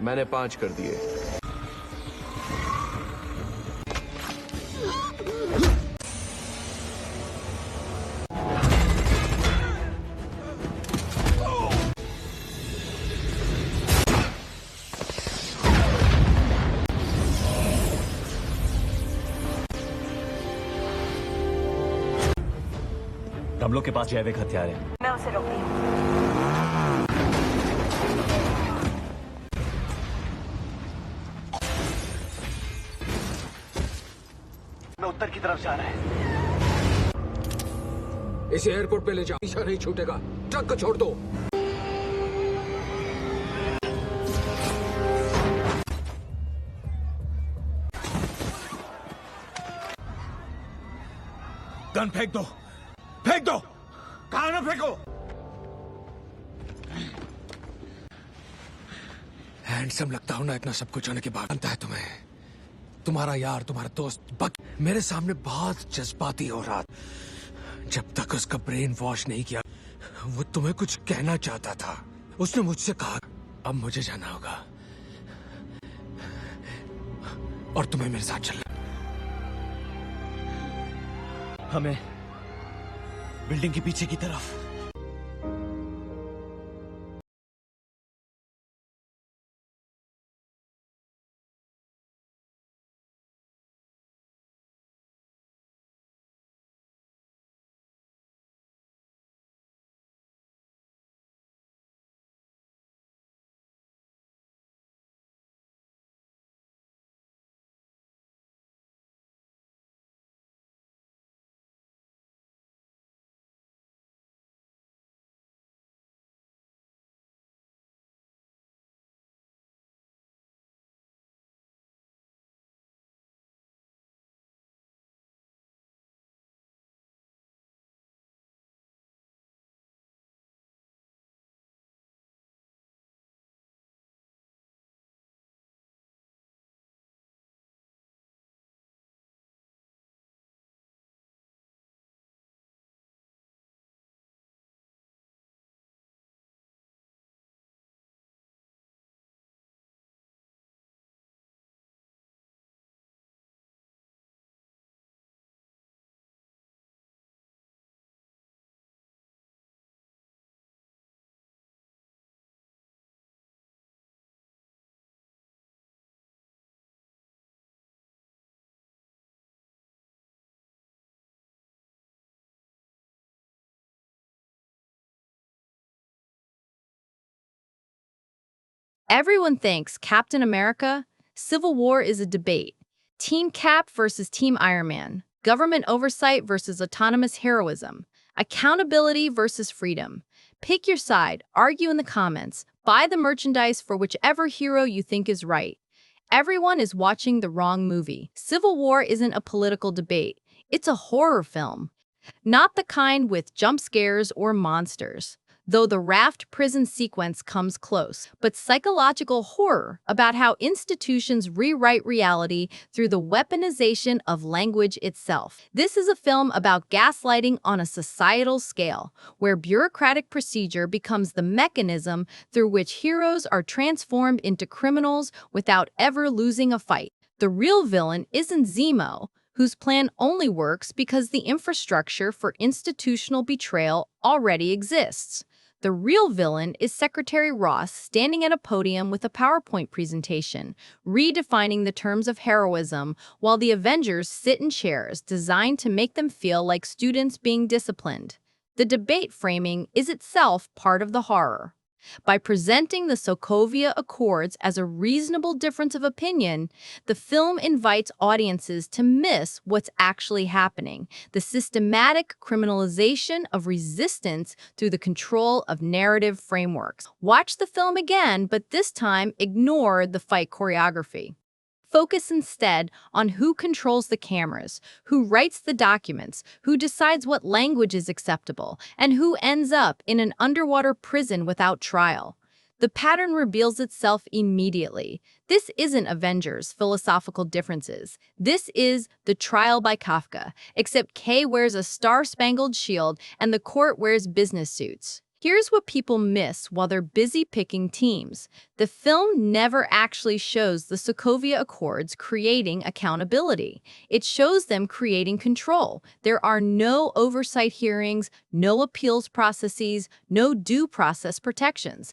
मैंने 5 कर दिए। हम लोग के पास जैविक हथियार है। मैं उसे रोकती हूँ। मैं उत्तर की तरफ जा रहा है। इसे एयरपोर्ट पे ले जाओ, पीछा नहीं छूटेगा। ट्रक को छोड़ दो। गन फेंक दो, फेंक दो, कहां ना फेंको। हैंडसम लगता हूं ना, इतना सब कुछ होने के बाद बनता है तुम्हें। तुम्हारा यार, तुम्हारा दोस्त बक मेरे सामने बहुत जज्बाती हो रहा। जब तक उसका ब्रेन वॉश नहीं किया, वो तुम्हें कुछ कहना चाहता था। उसने मुझसे कहा अब मुझे जाना होगा और तुम्हें मेरे साथ चलना। हमें बिल्डिंग के पीछे की तरफ। Everyone thinks Captain America, Civil War is a debate. Team Cap versus Team Iron Man. Government oversight versus autonomous heroism. Accountability versus freedom. Pick your side, argue in the comments, buy the merchandise for whichever hero you think is right. Everyone is watching the wrong movie. Civil War isn't a political debate. It's a horror film. Not the kind with jump scares or monsters, though the raft prison sequence comes close, but psychological horror about how institutions rewrite reality through the weaponization of language itself. This is a film about gaslighting on a societal scale, where bureaucratic procedure becomes the mechanism through which heroes are transformed into criminals without ever losing a fight. The real villain isn't Zemo, whose plan only works because the infrastructure for institutional betrayal already exists. The real villain is Secretary Ross standing at a podium with a PowerPoint presentation, redefining the terms of heroism, while the Avengers sit in chairs designed to make them feel like students being disciplined. The debate framing is itself part of the horror. By presenting the Sokovia Accords as a reasonable difference of opinion, the film invites audiences to miss what's actually happening, the systematic criminalization of resistance through the control of narrative frameworks. Watch the film again, but this time ignore the fight choreography. Focus instead on who controls the cameras, who writes the documents, who decides what language is acceptable, and who ends up in an underwater prison without trial. The pattern reveals itself immediately. This isn't Avengers' philosophical differences. This is The Trial by Kafka, except Kay wears a star-spangled shield and the court wears business suits. Here's what people miss while they're busy picking teams. The film never actually shows the Sokovia Accords creating accountability. It shows them creating control. There are no oversight hearings, no appeals processes, no due process protections.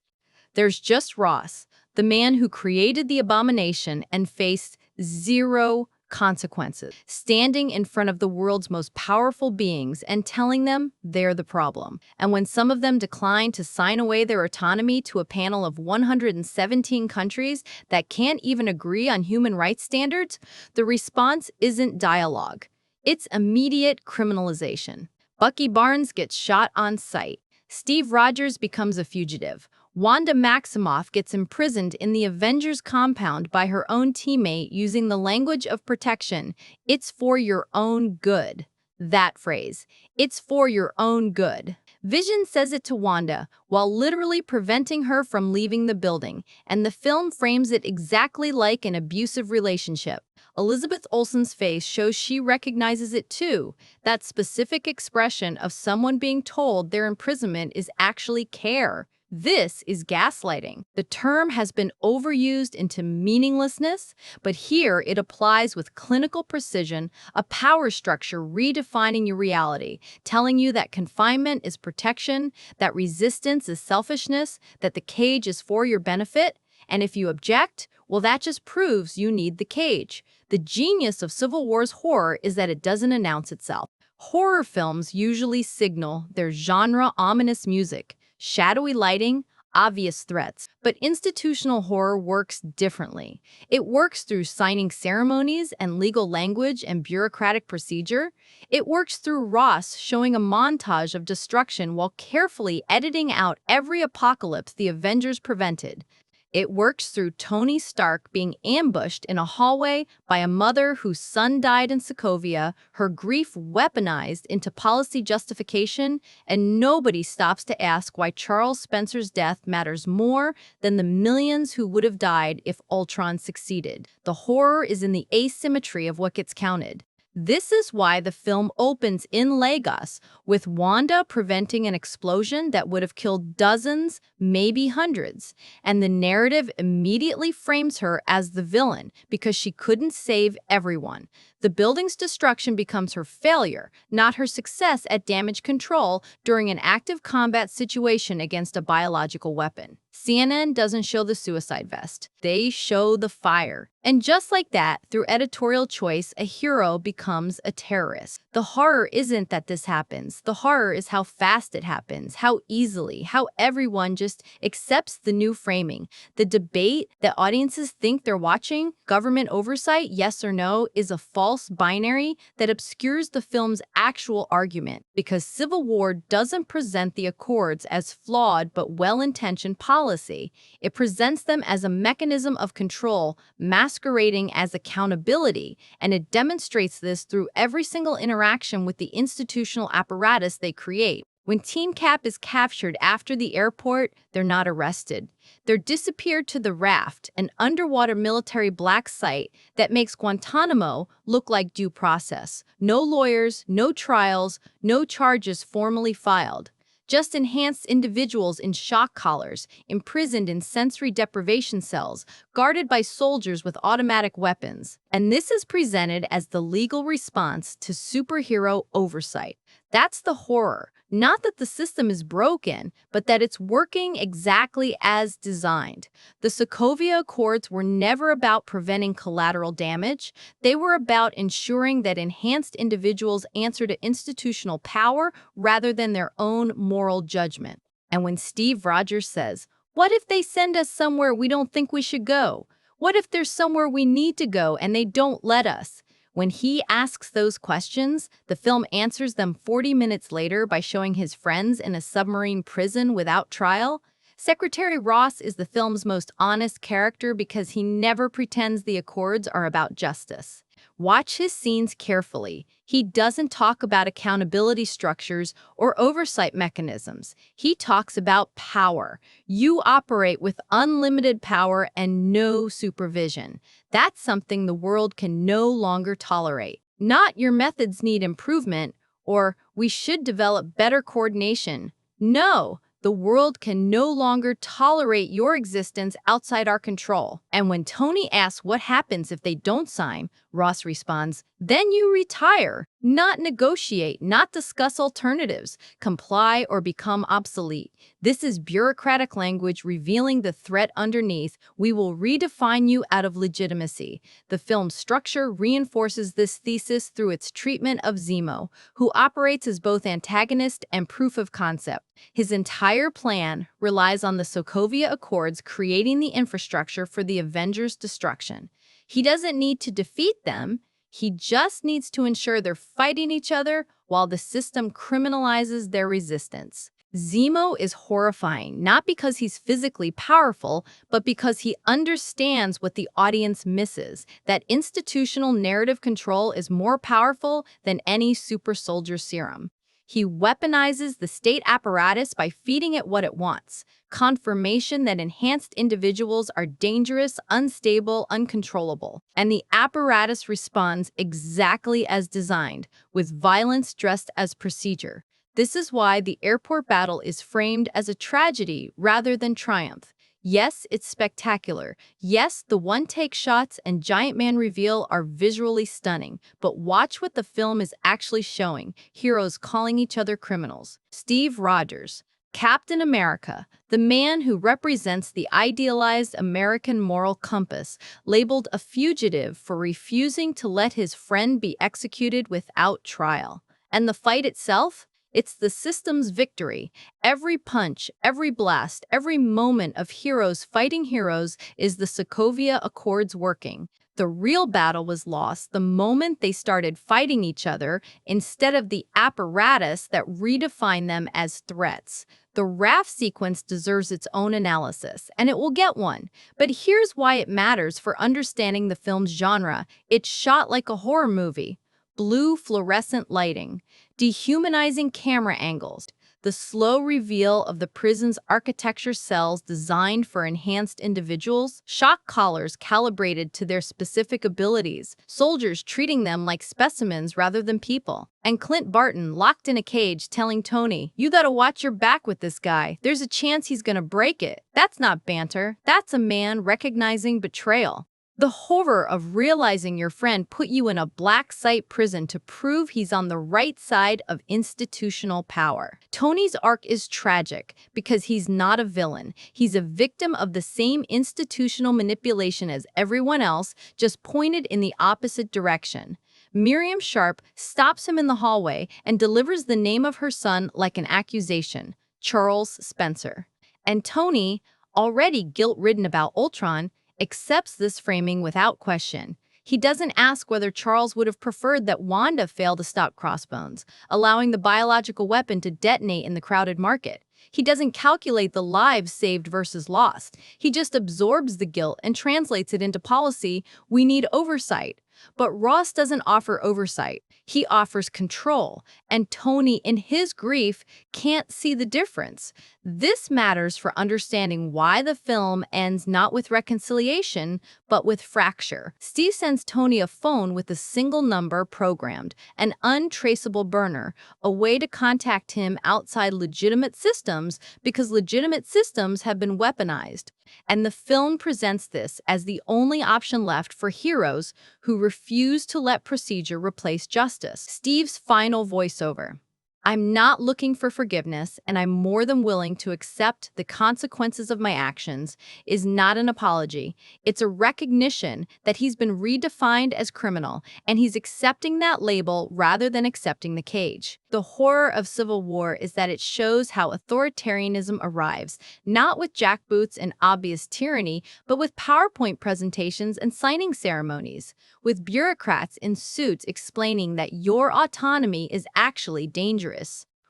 There's just Ross, the man who created the abomination and faced zero consequences, standing in front of the world's most powerful beings and telling them they're the problem. And when some of them decline to sign away their autonomy to a panel of 117 countries that can't even agree on human rights standards, the response isn't dialogue. It's immediate criminalization. Bucky Barnes gets shot on sight. Steve Rogers becomes a fugitive. Wanda Maximoff gets imprisoned in the Avengers compound by her own teammate using the language of protection. It's for your own good. That phrase. It's for your own good. Vision says it to Wanda while literally preventing her from leaving the building, and the film frames it exactly like an abusive relationship. Elizabeth Olsen's face shows she recognizes it too, that specific expression of someone being told their imprisonment is actually care. This is gaslighting. The term has been overused into meaninglessness, but here it applies with clinical precision, a power structure redefining your reality, telling you that confinement is protection, that resistance is selfishness, that the cage is for your benefit, and if you object, well, that just proves you need the cage. The genius of Civil War's horror is that it doesn't announce itself. Horror films usually signal their genre ominous music, shadowy lighting, obvious threats. But institutional horror works differently. It works through signing ceremonies and legal language and bureaucratic procedure. It works through Ross showing a montage of destruction while carefully editing out every apocalypse the Avengers prevented. It works through Tony Stark being ambushed in a hallway by a mother whose son died in Sokovia, her grief weaponized into policy justification, and nobody stops to ask why Charles Spencer's death matters more than the millions who would have died if Ultron succeeded. The horror is in the asymmetry of what gets counted. This is why the film opens in Lagos, with Wanda preventing an explosion that would have killed dozens, maybe hundreds. And the narrative immediately frames her as the villain because she couldn't save everyone. The building's destruction becomes her failure, not her success at damage control during an active combat situation against a biological weapon. CNN doesn't show the suicide vest. They show the fire. And just like that, through editorial choice, a hero becomes a terrorist. The horror isn't that this happens. The horror is how fast it happens, how easily, how everyone just accepts the new framing. The debate that audiences think they're watching, government oversight, yes or no, is a false binary that obscures the film's actual argument, because Civil War doesn't present the Accords as flawed but well-intentioned policy. It presents them as a mechanism of control masquerading as accountability, and it demonstrates this through every single interaction with the institutional apparatus they create. When Team Cap is captured after the airport, they're not arrested. They're disappeared to the Raft, an underwater military black site that makes Guantanamo look like due process. No lawyers, no trials, no charges formally filed. Just enhanced individuals in shock collars, imprisoned in sensory deprivation cells, guarded by soldiers with automatic weapons. And this is presented as the legal response to superhero oversight. That's the horror. Not that the system is broken, but that it's working exactly as designed. The Sokovia Accords were never about preventing collateral damage. They were about ensuring that enhanced individuals answer to institutional power rather than their own moral judgment. And when Steve Rogers says, "What if they send us somewhere we don't think we should go? What if there's somewhere we need to go and they don't let us?" When he asks those questions, the film answers them 40 minutes later by showing his friends in a submarine prison without trial. Secretary Ross is the film's most honest character because he never pretends the Accords are about justice. Watch his scenes carefully. He doesn't talk about accountability structures or oversight mechanisms. He talks about power. You operate with unlimited power and no supervision. That's something the world can no longer tolerate. Not your methods need improvement or we should develop better coordination. No, The world can no longer tolerate your existence outside our control. And when Tony asks what happens if they don't sign, Ross responds, then you retire, not negotiate, not discuss alternatives, comply or become obsolete. This is bureaucratic language revealing the threat underneath. We will redefine you out of legitimacy. The film's structure reinforces this thesis through its treatment of Zemo, who operates as both antagonist and proof of concept. His entire plan relies on the Sokovia Accords creating the infrastructure for the Avengers' destruction. He doesn't need to defeat them, he just needs to ensure they're fighting each other while the system criminalizes their resistance. Zemo is horrifying, not because he's physically powerful, but because he understands what the audience misses, that institutional narrative control is more powerful than any super soldier serum. He weaponizes the state apparatus by feeding it what it wants, confirmation that enhanced individuals are dangerous, unstable, uncontrollable. And the apparatus responds exactly as designed, with violence dressed as procedure. This is why the airport battle is framed as a tragedy rather than triumph. Yes, it's spectacular. Yes, the one-take shots and Giant Man reveal are visually stunning. But watch what the film is actually showing. Heroes calling each other criminals. Steve Rogers, Captain America, the man who represents the idealized American moral compass, labeled a fugitive for refusing to let his friend be executed without trial. And the fight itself? It's the system's victory. Every punch, every blast, every moment of heroes fighting heroes is the Sokovia Accords working. The real battle was lost the moment they started fighting each other instead of the apparatus that redefined them as threats. The raft sequence deserves its own analysis, and it will get one. But here's why it matters for understanding the film's genre. It's shot like a horror movie. Blue fluorescent lighting, dehumanizing camera angles, the slow reveal of the prison's architecture cells designed for enhanced individuals, shock collars calibrated to their specific abilities, soldiers treating them like specimens rather than people, and Clint Barton locked in a cage telling Tony, you gotta watch your back with this guy. There's a chance he's gonna break it. That's not banter. That's a man recognizing betrayal. The horror of realizing your friend put you in a black site prison to prove he's on the right side of institutional power. Tony's arc is tragic because he's not a villain. He's a victim of the same institutional manipulation as everyone else, just pointed in the opposite direction. Miriam Sharp stops him in the hallway and delivers the name of her son like an accusation, Charles Spencer. And Tony, already guilt-ridden about Ultron, accepts this framing without question. He doesn't ask whether Charles would have preferred that Wanda fail to stop Crossbones, allowing the biological weapon to detonate in the crowded market. He doesn't calculate the lives saved versus lost. He just absorbs the guilt and translates it into policy. We need oversight. But Ross doesn't offer oversight. He offers control, and Tony, in his grief, can't see the difference. This matters for understanding why the film ends not with reconciliation, but with fracture. Steve sends Tony a phone with a single number programmed, an untraceable burner, a way to contact him outside legitimate systems because legitimate systems have been weaponized. And the film presents this as the only option left for heroes who refuse to let procedure replace justice. Steve's final voiceover. I'm not looking for forgiveness, and I'm more than willing to accept the consequences of my actions, is not an apology. It's a recognition that he's been redefined as criminal, and he's accepting that label rather than accepting the cage. The horror of Civil War is that it shows how authoritarianism arrives, not with jackboots and obvious tyranny, but with PowerPoint presentations and signing ceremonies, with bureaucrats in suits explaining that your autonomy is actually dangerous,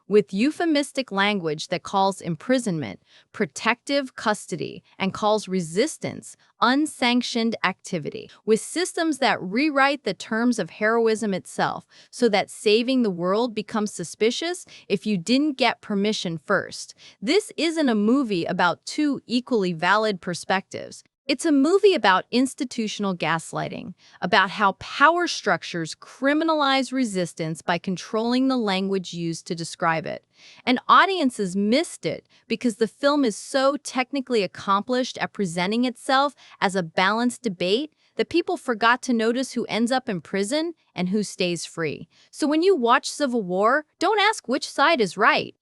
with euphemistic language that calls imprisonment protective custody and calls resistance unsanctioned activity, with systems that rewrite the terms of heroism itself so that saving the world becomes suspicious if you didn't get permission first. This isn't a movie about two equally valid perspectives. It's a movie about institutional gaslighting, about how power structures criminalize resistance by controlling the language used to describe it. And audiences missed it because the film is so technically accomplished at presenting itself as a balanced debate that people forgot to notice who ends up in prison and who stays free. So when you watch Civil War, don't ask which side is right.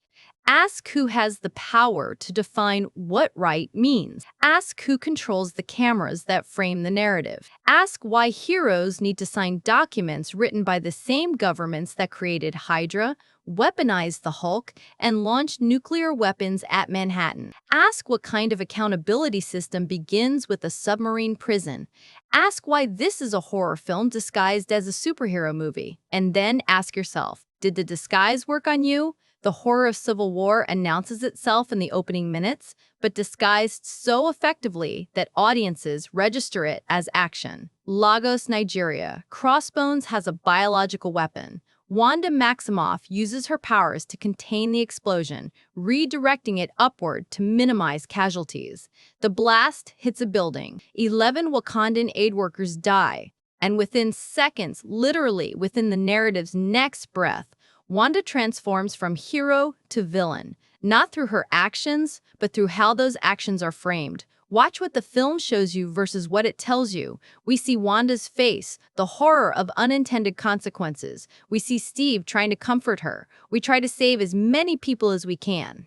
Ask who has the power to define what right means. Ask who controls the cameras that frame the narrative. Ask why heroes need to sign documents written by the same governments that created Hydra, weaponized the Hulk, and launched nuclear weapons at Manhattan. Ask what kind of accountability system begins with a submarine prison. Ask why this is a horror film disguised as a superhero movie. And then ask yourself, did the disguise work on you? The horror of Civil War announces itself in the opening minutes, but disguised so effectively that audiences register it as action. Lagos, Nigeria. Crossbones has a biological weapon. Wanda Maximoff uses her powers to contain the explosion, redirecting it upward to minimize casualties. The blast hits a building. 11 Wakandan aid workers die. And within seconds, literally within the narrative's next breath, Wanda transforms from hero to villain, not through her actions, but through how those actions are framed. Watch what the film shows you versus what it tells you. We see Wanda's face, the horror of unintended consequences. We see Steve trying to comfort her. We try to save as many people as we can.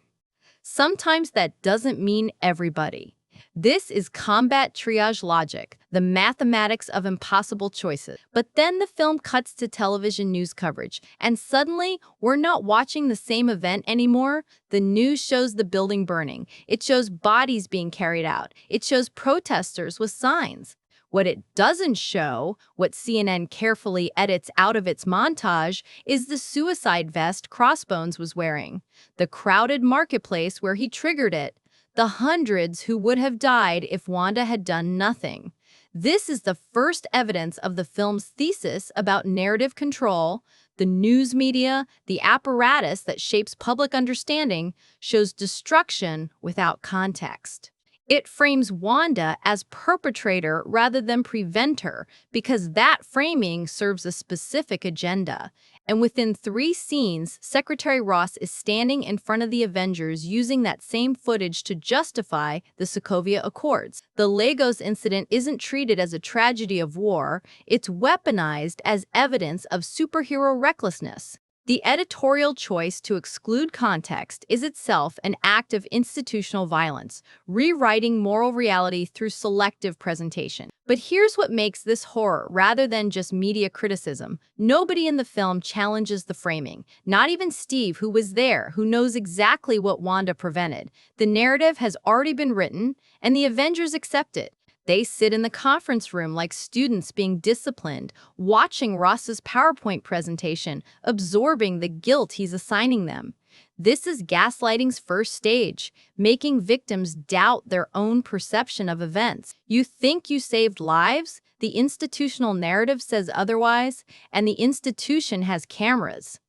Sometimes that doesn't mean everybody. This is combat triage logic, the mathematics of impossible choices. But then the film cuts to television news coverage, and suddenly we're not watching the same event anymore. The news shows the building burning. It shows bodies being carried out. It shows protesters with signs. What it doesn't show, what CNN carefully edits out of its montage, is the suicide vest Crossbones was wearing, the crowded marketplace where he triggered it, the hundreds who would have died if Wanda had done nothing. This is the first evidence of the film's thesis about narrative control. The news media, the apparatus that shapes public understanding, shows destruction without context. It frames Wanda as perpetrator rather than preventer because that framing serves a specific agenda. And within 3 scenes, Secretary Ross is standing in front of the Avengers using that same footage to justify the Sokovia Accords. The Lagos incident isn't treated as a tragedy of war, it's weaponized as evidence of superhero recklessness. The editorial choice to exclude context is itself an act of institutional violence, rewriting moral reality through selective presentation. But here's what makes this horror rather than just media criticism. Nobody in the film challenges the framing, not even Steve, who was there, who knows exactly what Wanda prevented. The narrative has already been written, and the Avengers accept it. They sit in the conference room like students being disciplined, watching Ross's PowerPoint presentation, absorbing the guilt he's assigning them. This is gaslighting's first stage, making victims doubt their own perception of events. You think you saved lives? The institutional narrative says otherwise, and the institution has cameras.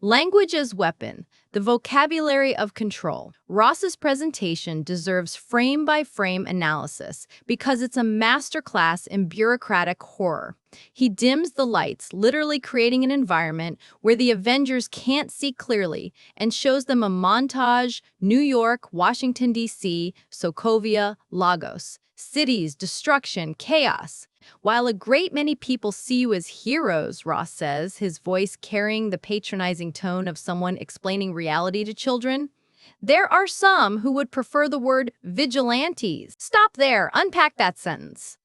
Language as weapon, the vocabulary of control. Ross's presentation deserves frame-by-frame analysis because it's a masterclass in bureaucratic horror. He dims the lights, literally creating an environment where the Avengers can't see clearly, and shows them a montage: New York, Washington, D.C., Sokovia, Lagos. Cities, destruction, chaos. While a great many people see you as heroes, Ross says, his voice carrying the patronizing tone of someone explaining reality to children, there are some who would prefer the word vigilantes. Stop there, unpack that sentence.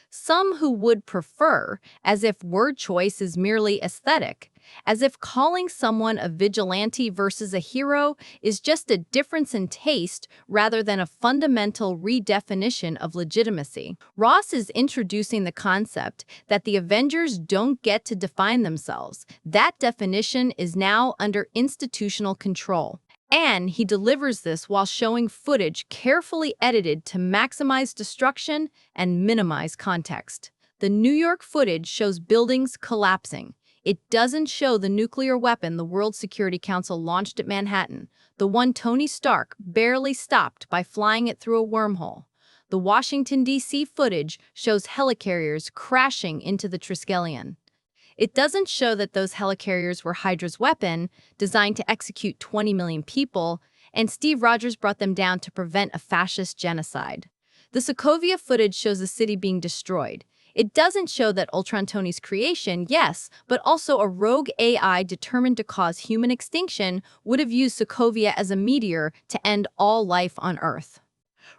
Some who would prefer, as if word choice is merely aesthetic, as if calling someone a vigilante versus a hero is just a difference in taste rather than a fundamental redefinition of legitimacy. Ross is introducing the concept that the Avengers don't get to define themselves. That definition is now under institutional control. And he delivers this while showing footage carefully edited to maximize destruction and minimize context. The New York footage shows buildings collapsing. It doesn't show the nuclear weapon the World Security Council launched at Manhattan, the one Tony Stark barely stopped by flying it through a wormhole. The Washington, D.C. footage shows helicarriers crashing into the Triskelion. It doesn't show that those helicarriers were Hydra's weapon, designed to execute 20 million people, and Steve Rogers brought them down to prevent a fascist genocide. The Sokovia footage shows the city being destroyed. It doesn't show that Ultron Tony's creation, yes, but also a rogue AI determined to cause human extinction would have used Sokovia as a meteor to end all life on Earth.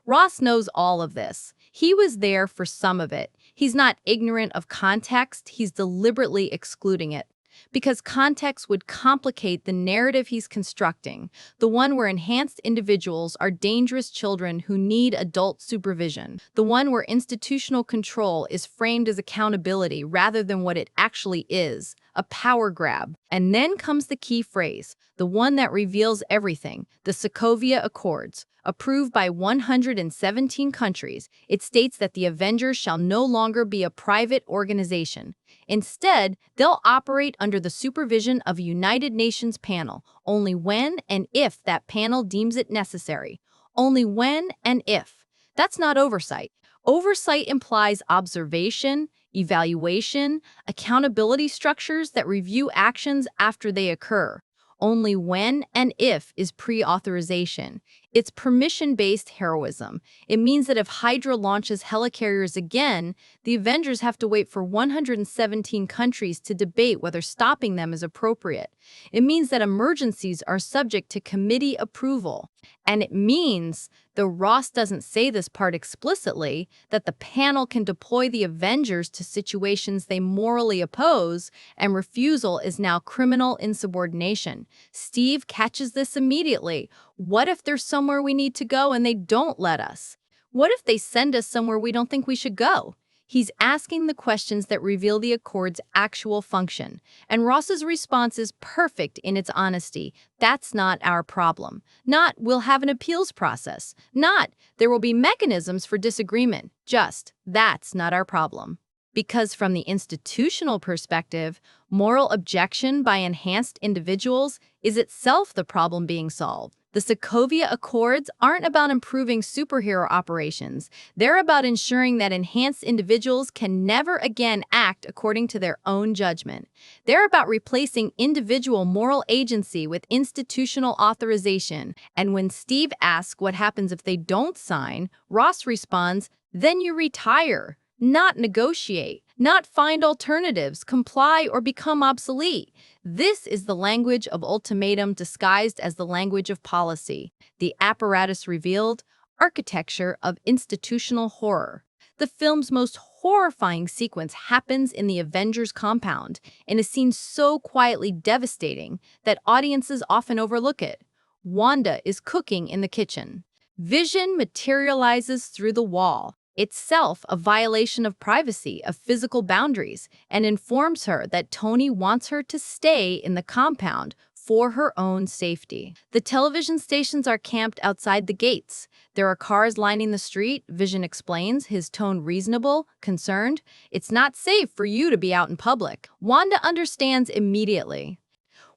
Ross knows all of this. He was there for some of it. He's not ignorant of context, he's deliberately excluding it. Because context would complicate the narrative he's constructing, the one where enhanced individuals are dangerous children who need adult supervision, the one where institutional control is framed as accountability rather than what it actually is, a power grab. And then comes the key phrase, the one that reveals everything, the Sokovia Accords. Approved by 117 countries, it states that the Avengers shall no longer be a private organization. Instead, they'll operate under the supervision of a United Nations panel, only when and if that panel deems it necessary. Only when and if. That's not oversight. Oversight implies observation, evaluation, accountability structures that review actions after they occur. Only when and if is pre-authorization. It's permission-based heroism. It means that if Hydra launches helicarriers again, the Avengers have to wait for 117 countries to debate whether stopping them is appropriate. It means that emergencies are subject to committee approval. And it means, though Ross doesn't say this part explicitly, that the panel can deploy the Avengers to situations they morally oppose, and refusal is now criminal insubordination. Steve catches this immediately. What if there's somewhere we need to go and they don't let us? What if they send us somewhere we don't think we should go? He's asking the questions that reveal the Accord's actual function. And Ross's response is perfect in its honesty. That's not our problem. Not, we'll have an appeals process. Not, there will be mechanisms for disagreement. Just, that's not our problem. Because from the institutional perspective, moral objection by enhanced individuals is itself the problem being solved. The Sokovia Accords aren't about improving superhero operations. They're about ensuring that enhanced individuals can never again act according to their own judgment. They're about replacing individual moral agency with institutional authorization. And when Steve asks what happens if they don't sign, Ross responds, then you retire. Not negotiate, not find alternatives, comply, or become obsolete. This is the language of ultimatum disguised as the language of policy. The apparatus revealed, architecture of institutional horror. The film's most horrifying sequence happens in the Avengers compound, in a scene so quietly devastating that audiences often overlook it. Wanda is cooking in the kitchen. Vision materializes through the wall, itself a violation of privacy, of physical boundaries, and informs her that Tony wants her to stay in the compound for her own safety. The television stations are camped outside the gates. There are cars lining the street, Vision explains, his tone reasonable, concerned. It's not safe for you to be out in public. Wanda understands immediately.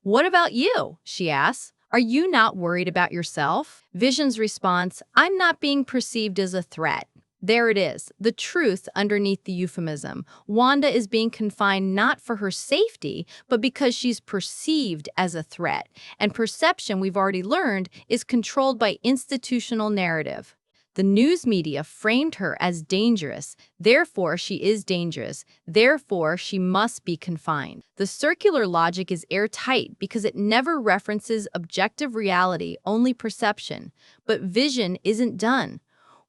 What about you? She asks. Are you not worried about yourself? Vision's response, I'm not being perceived as a threat. There it is, the truth underneath the euphemism. Wanda is being confined not for her safety, but because she's perceived as a threat. And perception, we've already learned, is controlled by institutional narrative. The news media framed her as dangerous, therefore she is dangerous, therefore she must be confined. The circular logic is airtight because it never references objective reality, only perception. But Vision isn't done.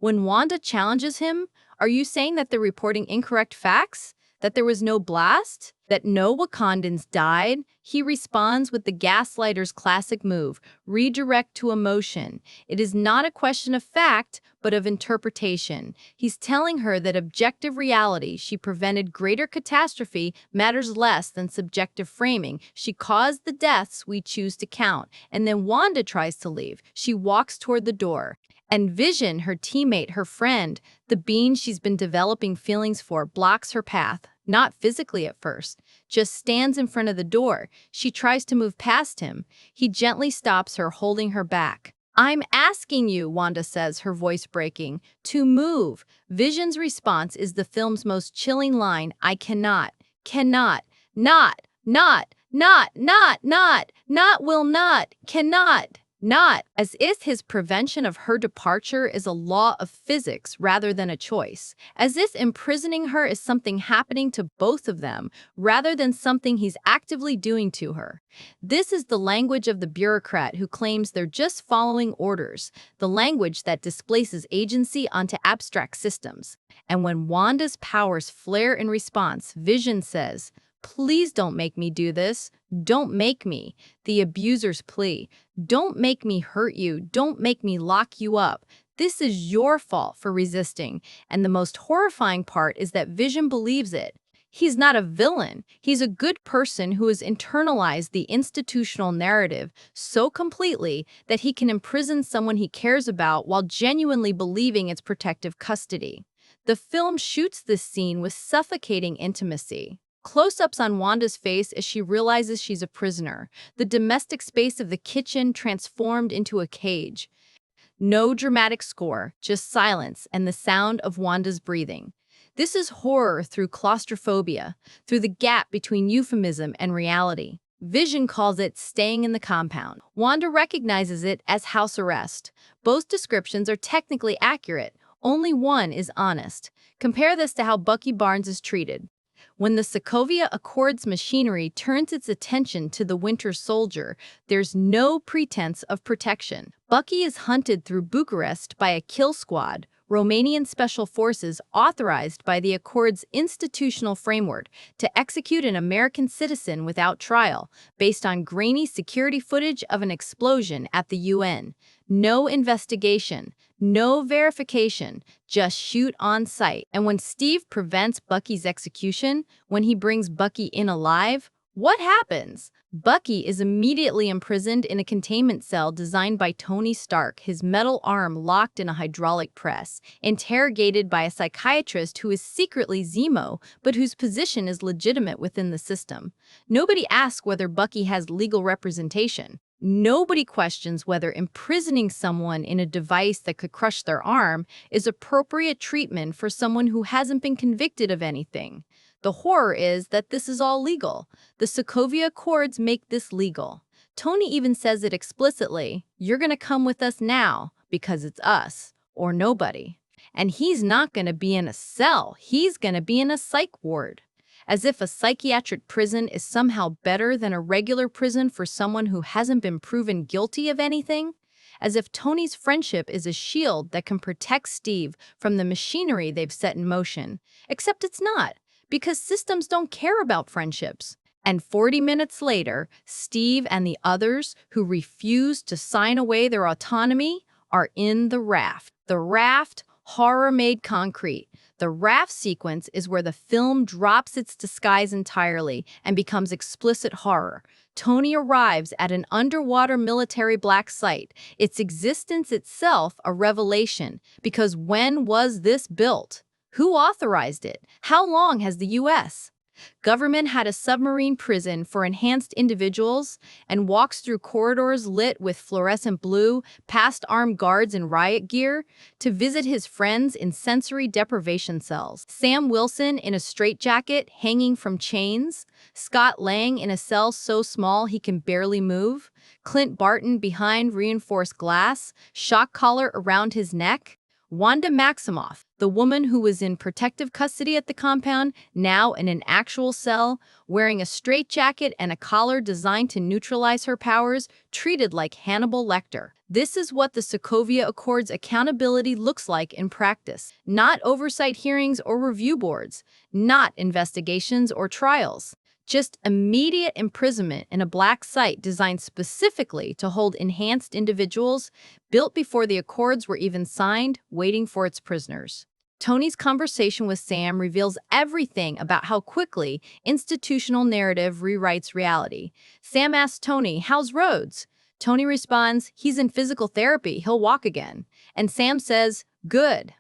When Wanda challenges him, are you saying that they're reporting incorrect facts? That there was no blast? That no Wakandans died? He responds with the gaslighter's classic move, redirect to emotion. It is not a question of fact, but of interpretation. He's telling her that objective reality, she prevented greater catastrophe, matters less than subjective framing. She caused the deaths we choose to count. And then Wanda tries to leave. She walks toward the door. And Vision, her teammate, her friend, the being she's been developing feelings for, blocks her path. Not physically at first, just stands in front of the door. She tries to move past him. He gently stops her, holding her back. I'm asking you, Wanda says, her voice breaking, to move. Vision's response is the film's most chilling line. I cannot, not, will not, cannot. Not, as if his prevention of her departure is a law of physics rather than a choice, as if imprisoning her is something happening to both of them rather than something he's actively doing to her. This is the language of the bureaucrat who claims they're just following orders, the language that displaces agency onto abstract systems. And when Wanda's powers flare in response, Vision says, "Please don't make me do this. Don't make me." The abuser's plea. Don't make me hurt you. Don't make me lock you up. This is your fault for resisting. And the most horrifying part is that Vision believes it. He's not a villain. He's a good person who has internalized the institutional narrative so completely that he can imprison someone he cares about while genuinely believing it's protective custody. The film shoots this scene with suffocating intimacy. Close-ups on Wanda's face as she realizes she's a prisoner, the domestic space of the kitchen transformed into a cage. No dramatic score, just silence and the sound of Wanda's breathing. This is horror through claustrophobia, through the gap between euphemism and reality. Vision calls it staying in the compound. Wanda recognizes it as house arrest. Both descriptions are technically accurate. Only one is honest. Compare this to how Bucky Barnes is treated. When the Sokovia Accords machinery turns its attention to the Winter Soldier, there's no pretense of protection. Bucky is hunted through Bucharest by a kill squad, Romanian special forces authorized by the Accords' institutional framework to execute an American citizen without trial, based on grainy security footage of an explosion at the UN. No investigation, no verification, just shoot on sight. And when Steve prevents Bucky's execution, when he brings Bucky in alive, what happens? Bucky is immediately imprisoned in a containment cell designed by Tony Stark, his metal arm locked in a hydraulic press, interrogated by a psychiatrist who is secretly Zemo, but whose position is legitimate within the system. Nobody asks whether Bucky has legal representation. Nobody questions whether imprisoning someone in a device that could crush their arm is appropriate treatment for someone who hasn't been convicted of anything. The horror is that this is all legal. The Sokovia Accords make this legal. Tony even says it explicitly, "You're gonna come with us now, because it's us, or nobody." And he's not gonna be in a cell, he's gonna be in a psych ward. As if a psychiatric prison is somehow better than a regular prison for someone who hasn't been proven guilty of anything. As if Tony's friendship is a shield that can protect Steve from the machinery they've set in motion. Except it's not, because systems don't care about friendships. And 40 minutes later, Steve and the others who refuse to sign away their autonomy are in the raft. The raft, horror made concrete. The raft sequence is where the film drops its disguise entirely and becomes explicit horror. Tony arrives at an underwater military black site, its existence itself a revelation, because when was this built? Who authorized it? How long has the U.S. government had a submarine prison for enhanced individuals and walks through corridors lit with fluorescent blue, past armed guards in riot gear, to visit his friends in sensory deprivation cells? Sam Wilson in a straitjacket hanging from chains, Scott Lang in a cell so small he can barely move, Clint Barton behind reinforced glass, shock collar around his neck. Wanda Maximoff, the woman who was in protective custody at the compound, now in an actual cell, wearing a straitjacket and a collar designed to neutralize her powers, treated like Hannibal Lecter. This is what the Sokovia Accords accountability looks like in practice. Not oversight hearings or review boards, not investigations or trials. Just immediate imprisonment in a black site designed specifically to hold enhanced individuals, built before the Accords were even signed, waiting for its prisoners. Tony's conversation with Sam reveals everything about how quickly institutional narrative rewrites reality. Sam asks Tony, "How's Rhodes?" Tony responds, "He's in physical therapy, he'll walk again." And Sam says, "Good."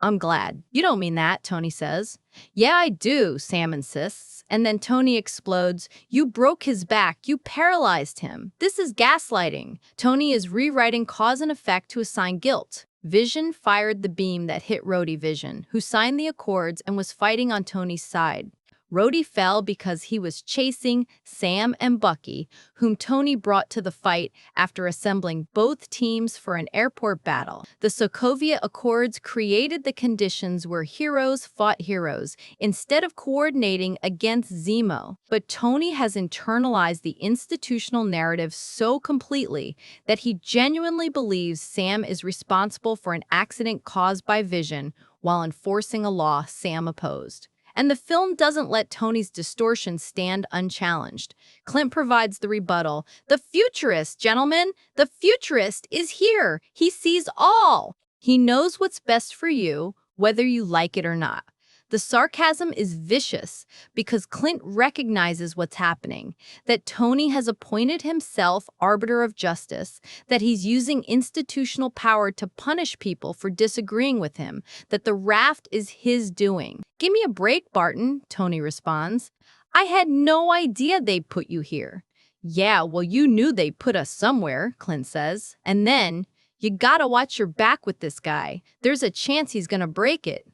I'm glad. You don't mean that, Tony says. Yeah, I do, Sam insists. And then Tony explodes. You broke his back. You paralyzed him. This is gaslighting. Tony is rewriting cause and effect to assign guilt. Vision fired the beam that hit Rhodey Vision, who signed the accords and was fighting on Tony's side. Rhodey fell because he was chasing Sam and Bucky, whom Tony brought to the fight after assembling both teams for an airport battle. The Sokovia Accords created the conditions where heroes fought heroes instead of coordinating against Zemo. But Tony has internalized the institutional narrative so completely that he genuinely believes Sam is responsible for an accident caused by Vision while enforcing a law Sam opposed. And the film doesn't let Tony's distortion stand unchallenged. Clint provides the rebuttal. The futurist, gentlemen, the futurist is here. He sees all. He knows what's best for you, whether you like it or not. The sarcasm is vicious because Clint recognizes what's happening, that Tony has appointed himself arbiter of justice, that he's using institutional power to punish people for disagreeing with him, that the raft is his doing. Give me a break, Barton, Tony responds. I had no idea they'd put you here. Yeah, well, you knew they'd put us somewhere, Clint says. And then, you gotta watch your back with this guy. There's a chance he's gonna break it.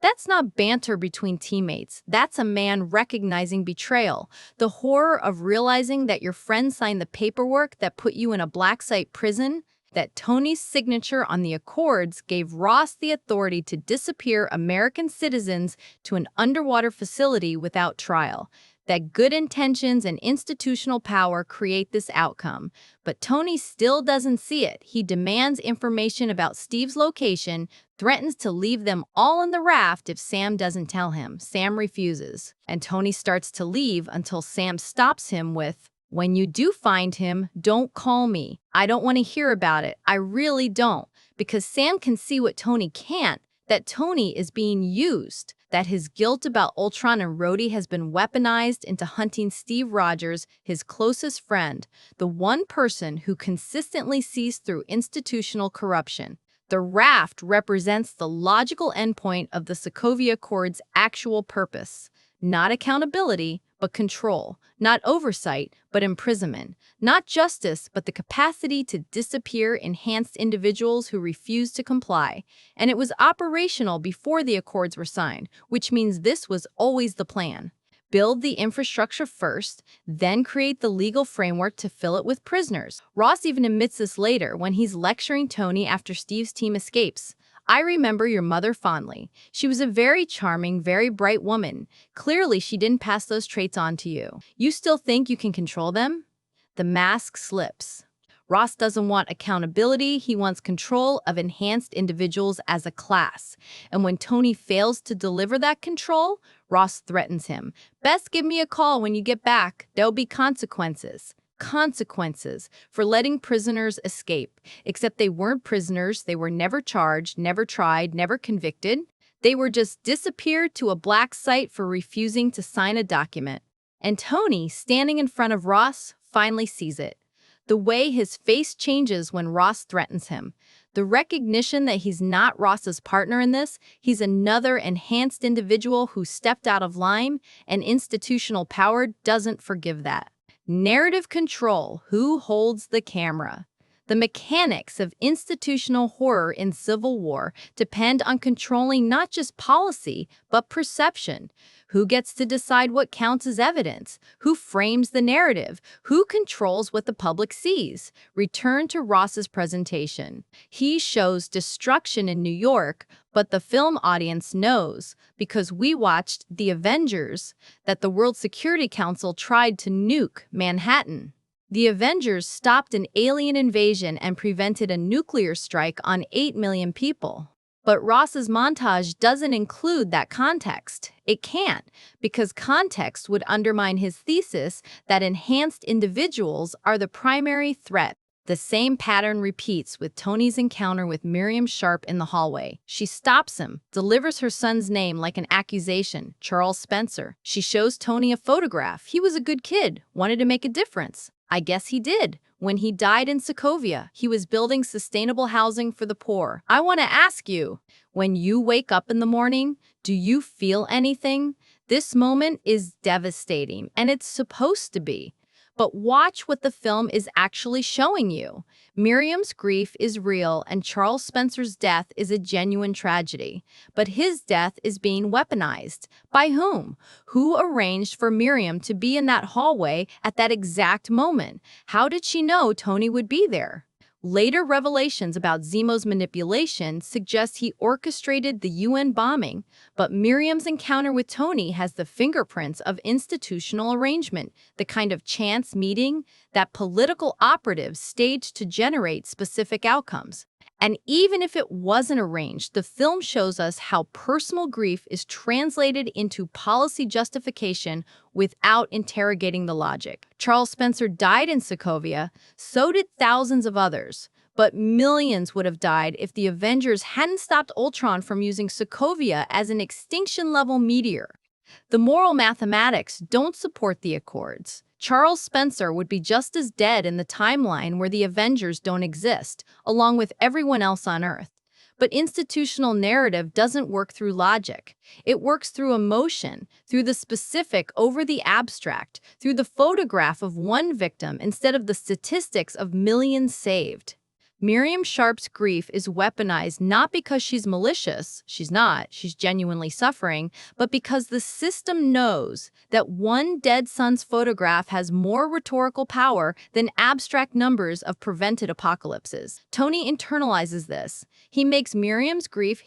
That's not banter between teammates. That's a man recognizing betrayal. The horror of realizing that your friend signed the paperwork that put you in a black site prison, that Tony's signature on the Accords gave Ross the authority to disappear American citizens to an underwater facility without trial, that good intentions and institutional power create this outcome. But Tony still doesn't see it. He demands information about Steve's location, threatens to leave them all in the raft if Sam doesn't tell him. Sam refuses, and Tony starts to leave until Sam stops him with, "When you do find him, don't call me. I don't want to hear about it. I really don't." Because Sam can see what Tony can't, that Tony is being used, that his guilt about Ultron and Rhodey has been weaponized into hunting Steve Rogers, his closest friend, the one person who consistently sees through institutional corruption. The raft represents the logical endpoint of the Sokovia Accords' actual purpose. Not accountability, but control. Not oversight, but imprisonment. Not justice, but the capacity to disappear enhanced individuals who refuse to comply. And it was operational before the Accords were signed, which means this was always the plan. Build the infrastructure first, then create the legal framework to fill it with prisoners. Ross even admits this later when he's lecturing Tony after Steve's team escapes. I remember your mother fondly. She was a very charming, very bright woman. Clearly, she didn't pass those traits on to you. You still think you can control them? The mask slips. Ross doesn't want accountability. He wants control of enhanced individuals as a class. And when Tony fails to deliver that control, Ross threatens him. Best give me a call when you get back. There'll be consequences. Consequences for letting prisoners escape. Except they weren't prisoners. They were never charged, never tried, never convicted. They were just disappeared to a black site for refusing to sign a document. And Tony, standing in front of Ross, finally sees it. The way his face changes when Ross threatens him. The recognition that he's not Ross's partner in this, he's another enhanced individual who stepped out of line, and institutional power doesn't forgive that. Narrative control, who holds the camera. The mechanics of institutional horror in Civil War depend on controlling not just policy, but perception. Who gets to decide what counts as evidence? Who frames the narrative? Who controls what the public sees? Return to Ross's presentation. He shows destruction in New York, but the film audience knows, because we watched The Avengers, that the World Security Council tried to nuke Manhattan. The Avengers stopped an alien invasion and prevented a nuclear strike on 8 million people. But Ross's montage doesn't include that context. It can't, because context would undermine his thesis that enhanced individuals are the primary threat. The same pattern repeats with Tony's encounter with Miriam Sharp in the hallway. She stops him, delivers her son's name like an accusation, Charles Spencer. She shows Tony a photograph. He was a good kid, wanted to make a difference. I guess he did. When he died in Sokovia, he was building sustainable housing for the poor. I want to ask you, when you wake up in the morning, do you feel anything? This moment is devastating, and it's supposed to be. But watch what the film is actually showing you. Miriam's grief is real, and Charles Spencer's death is a genuine tragedy. But his death is being weaponized. By whom? Who arranged for Miriam to be in that hallway at that exact moment? How did she know Tony would be there? Later revelations about Zemo's manipulation suggest he orchestrated the UN bombing, but Miriam's encounter with Tony has the fingerprints of institutional arrangement, the kind of chance meeting that political operatives staged to generate specific outcomes. And even if it wasn't arranged, the film shows us how personal grief is translated into policy justification without interrogating the logic. Charles Spencer died in Sokovia, so did thousands of others. But millions would have died if the Avengers hadn't stopped Ultron from using Sokovia as an extinction-level meteor. The moral mathematics don't support the Accords. Charles Spencer would be just as dead in the timeline where the Avengers don't exist, along with everyone else on Earth. But institutional narrative doesn't work through logic. It works through emotion, through the specific over the abstract, through the photograph of one victim instead of the statistics of millions saved. Miriam Sharp's grief is weaponized not because she's malicious, she's not, she's genuinely suffering, but because the system knows that one dead son's photograph has more rhetorical power than abstract numbers of prevented apocalypses. Tony internalizes this. He makes Miriam's grief,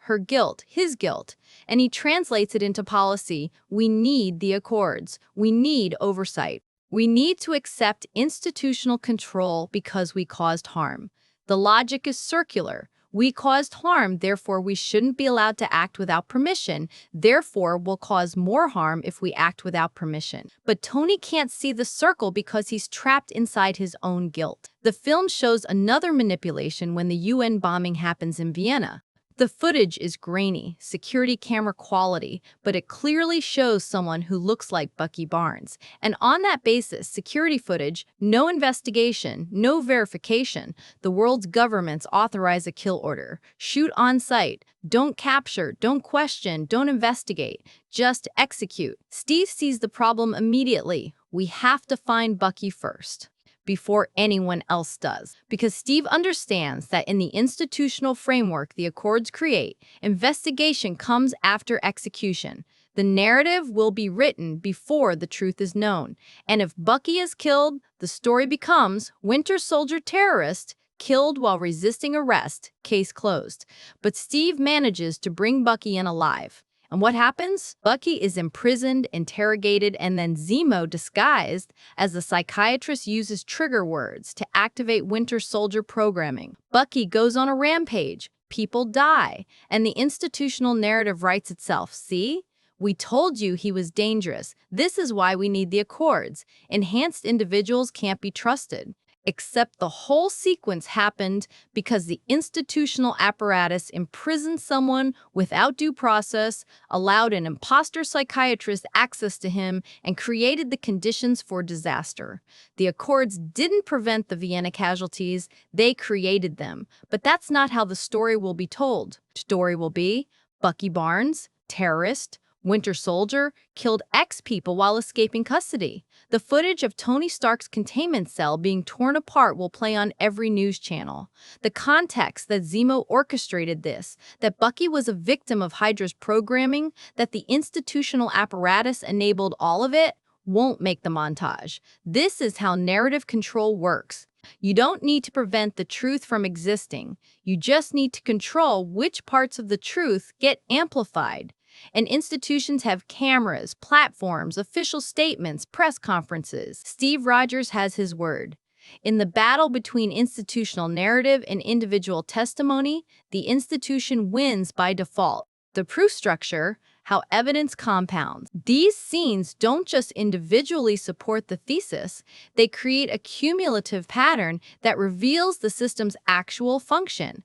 her guilt, his guilt, and he translates it into policy. We need the Accords. We need oversight. We need to accept institutional control because we caused harm. The logic is circular. We caused harm, therefore we shouldn't be allowed to act without permission. Therefore, we'll cause more harm if we act without permission. But Tony can't see the circle because he's trapped inside his own guilt. The film shows another manipulation when the UN bombing happens in Vienna. The footage is grainy, security camera quality, but it clearly shows someone who looks like Bucky Barnes. And on that basis, security footage, no investigation, no verification, the world's governments authorize a kill order. Shoot on site. Don't capture, don't question, don't investigate. Just execute. Steve sees the problem immediately. We have to find Bucky first, before anyone else does. Because Steve understands that in the institutional framework the Accords create, investigation comes after execution. The narrative will be written before the truth is known. And if Bucky is killed, the story becomes Winter Soldier terrorist killed while resisting arrest, case closed. But Steve manages to bring Bucky in alive. And what happens? Bucky is imprisoned, interrogated, and then Zemo, disguised as the psychiatrist, uses trigger words to activate Winter Soldier programming. Bucky goes on a rampage. People die. And the institutional narrative writes itself. See? We told you he was dangerous. This is why we need the Accords. Enhanced individuals can't be trusted. Except the whole sequence happened because the institutional apparatus imprisoned someone without due process, allowed an imposter psychiatrist access to him, and created the conditions for disaster. The Accords didn't prevent the Vienna casualties, they created them. But that's not how the story will be told. Story will be Bucky Barnes, terrorist, Winter Soldier, killed X people while escaping custody. The footage of Tony Stark's containment cell being torn apart will play on every news channel. The context that Zemo orchestrated this, that Bucky was a victim of Hydra's programming, that the institutional apparatus enabled all of it, won't make the montage. This is how narrative control works. You don't need to prevent the truth from existing. You just need to control which parts of the truth get amplified. And institutions have cameras, platforms, official statements, press conferences. Steve Rogers has his word. In the battle between institutional narrative and individual testimony, the institution wins by default. The proof structure, how evidence compounds. These scenes don't just individually support the thesis, they create a cumulative pattern that reveals the system's actual function.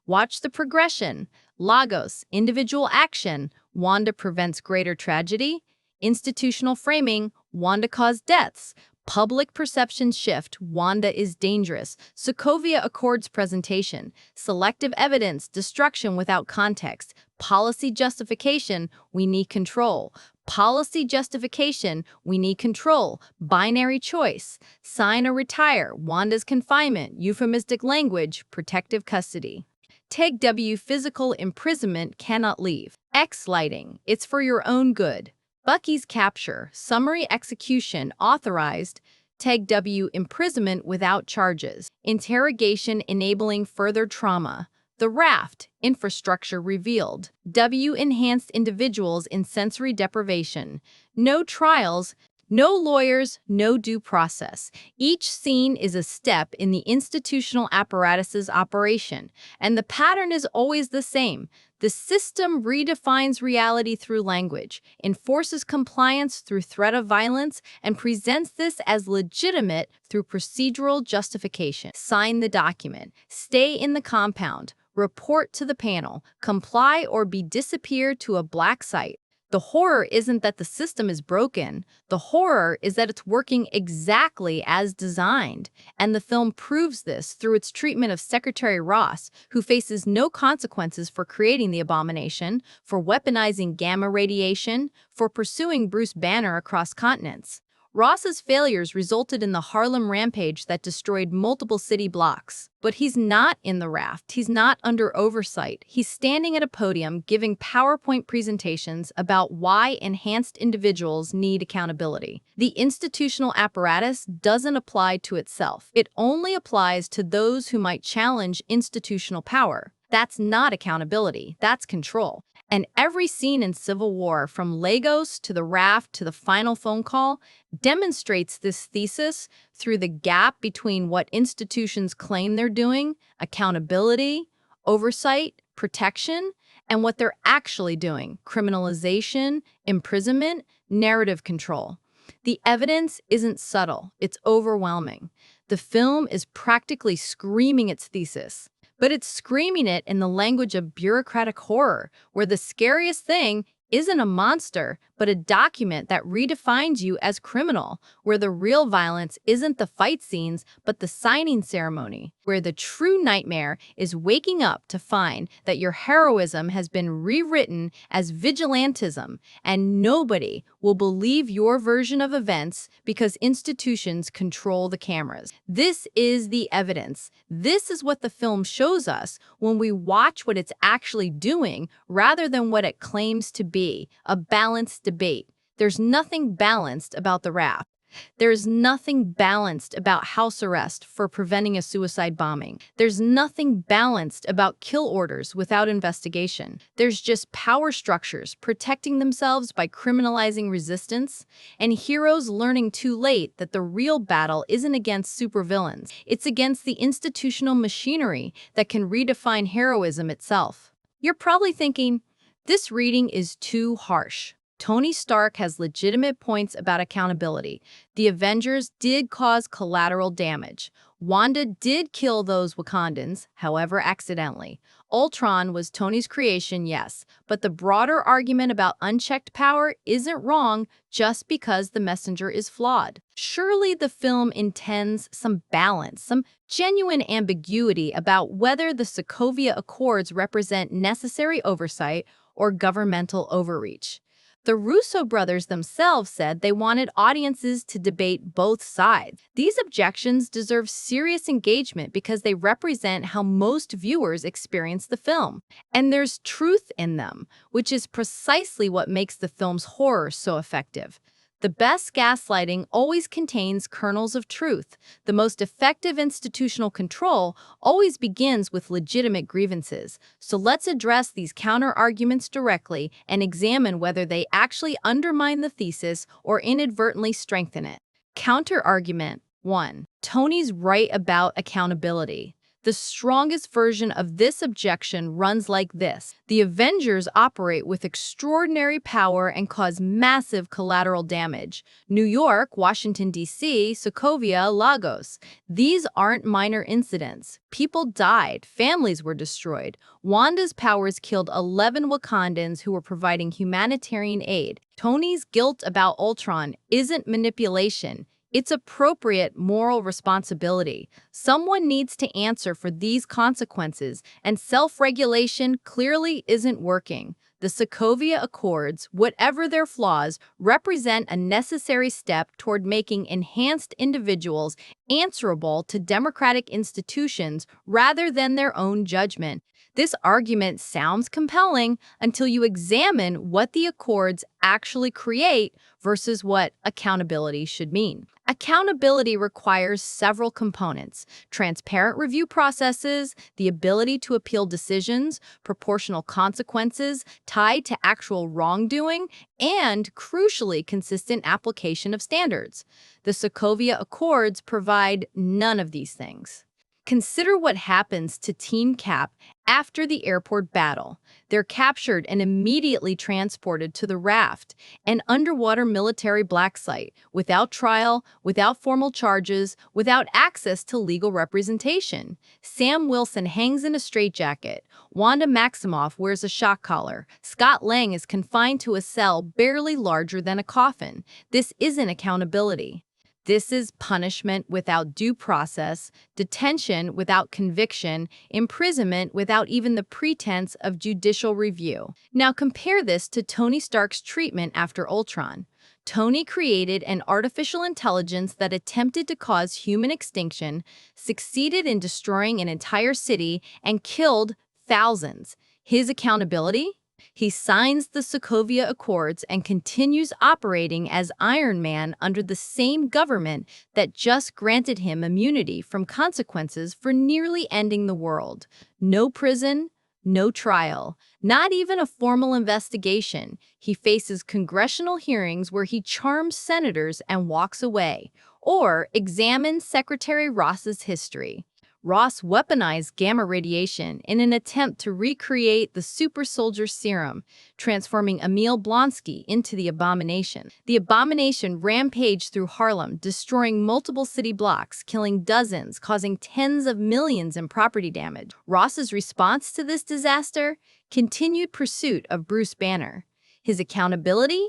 Watch the progression. Lagos, individual action. Wanda prevents greater tragedy. Institutional framing. Wanda caused deaths. Public perception shift, Wanda is dangerous. Sokovia Accords presentation, selective evidence, destruction without context. Policy justification, we need control. Policy justification, we need control. Binary choice, sign or retire. Wanda's confinement, euphemistic language, protective custody. Take W, physical imprisonment, cannot leave. X, lighting, it's for your own good. Bucky's capture, summary execution, authorized. Tag W, imprisonment without charges. Interrogation enabling further trauma. The raft, infrastructure revealed. W, enhanced individuals in sensory deprivation. No trials, no lawyers, no due process. Each scene is a step in the institutional apparatus's operation, and the pattern is always the same. The system redefines reality through language, enforces compliance through threat of violence, and presents this as legitimate through procedural justification. Sign the document, stay in the compound, report to the panel, comply or be disappeared to a black site. The horror isn't that the system is broken. The horror is that it's working exactly as designed. And the film proves this through its treatment of Secretary Ross, who faces no consequences for creating the abomination, for weaponizing gamma radiation, for pursuing Bruce Banner across continents. Ross's failures resulted in the Harlem rampage that destroyed multiple city blocks. But he's not in the raft. He's not under oversight. He's standing at a podium giving PowerPoint presentations about why enhanced individuals need accountability. The institutional apparatus doesn't apply to itself. It only applies to those who might challenge institutional power. That's not accountability. That's control. And every scene in Civil War, from Lagos to the raft to the final phone call, demonstrates this thesis through the gap between what institutions claim they're doing, accountability, oversight, protection, and what they're actually doing, criminalization, imprisonment, narrative control. The evidence isn't subtle, it's overwhelming. The film is practically screaming its thesis. But it's screaming it in the language of bureaucratic horror, where the scariest thing isn't a monster, but a document that redefines you as criminal, where the real violence isn't the fight scenes, but the signing ceremony, where the true nightmare is waking up to find that your heroism has been rewritten as vigilantism, and nobody will believe your version of events because institutions control the cameras. This is the evidence. This is what the film shows us when we watch what it's actually doing rather than what it claims to be, a balanced debate. There's nothing balanced about the raft. There's nothing balanced about house arrest for preventing a suicide bombing. There's nothing balanced about kill orders without investigation. There's just power structures protecting themselves by criminalizing resistance, and heroes learning too late that the real battle isn't against supervillains. It's against the institutional machinery that can redefine heroism itself. You're probably thinking, this reading is too harsh. Tony Stark has legitimate points about accountability. The Avengers did cause collateral damage. Wanda did kill those Wakandans, however accidentally. Ultron was Tony's creation, yes, but the broader argument about unchecked power isn't wrong just because the messenger is flawed. Surely the film intends some balance, some genuine ambiguity about whether the Sokovia Accords represent necessary oversight or governmental overreach. The Russo brothers themselves said they wanted audiences to debate both sides. These objections deserve serious engagement because they represent how most viewers experience the film. And there's truth in them, which is precisely what makes the film's horror so effective. The best gaslighting always contains kernels of truth. The most effective institutional control always begins with legitimate grievances. So let's address these counter-arguments directly and examine whether they actually undermine the thesis or inadvertently strengthen it. Counter-argument 1. Tony's right about accountability. The strongest version of this objection runs like this. The Avengers operate with extraordinary power and cause massive collateral damage. New York, Washington, D.C., Sokovia, Lagos. These aren't minor incidents. People died. Families were destroyed. Wanda's powers killed 11 Wakandans who were providing humanitarian aid. Tony's guilt about Ultron isn't manipulation. It's appropriate moral responsibility. Someone needs to answer for these consequences, and self-regulation clearly isn't working. The Sokovia Accords, whatever their flaws, represent a necessary step toward making enhanced individuals answerable to democratic institutions rather than their own judgment. This argument sounds compelling until you examine what the Accords actually create versus what accountability should mean. Accountability requires several components: transparent review processes, the ability to appeal decisions, proportional consequences tied to actual wrongdoing, and, crucially, consistent application of standards. The Sokovia Accords provide none of these things. Consider what happens to Team Cap after the airport battle. They're captured and immediately transported to the Raft, an underwater military black site, without trial, without formal charges, without access to legal representation. Sam Wilson hangs in a straitjacket. Wanda Maximoff wears a shock collar. Scott Lang is confined to a cell barely larger than a coffin. This isn't accountability. This is punishment without due process, detention without conviction, imprisonment without even the pretense of judicial review. Now compare this to Tony Stark's treatment after Ultron. Tony created an artificial intelligence that attempted to cause human extinction, succeeded in destroying an entire city, and killed thousands. His accountability? He signs the Sokovia Accords and continues operating as Iron Man under the same government that just granted him immunity from consequences for nearly ending the world. No prison, no trial, not even a formal investigation. He faces congressional hearings where he charms senators and walks away. Or examine Secretary Ross's history. Ross weaponized gamma radiation in an attempt to recreate the super soldier serum, transforming Emil Blonsky into the Abomination. The Abomination rampaged through Harlem, destroying multiple city blocks, killing dozens, causing tens of millions in property damage. Ross's response to this disaster? Continued pursuit of Bruce Banner. His accountability?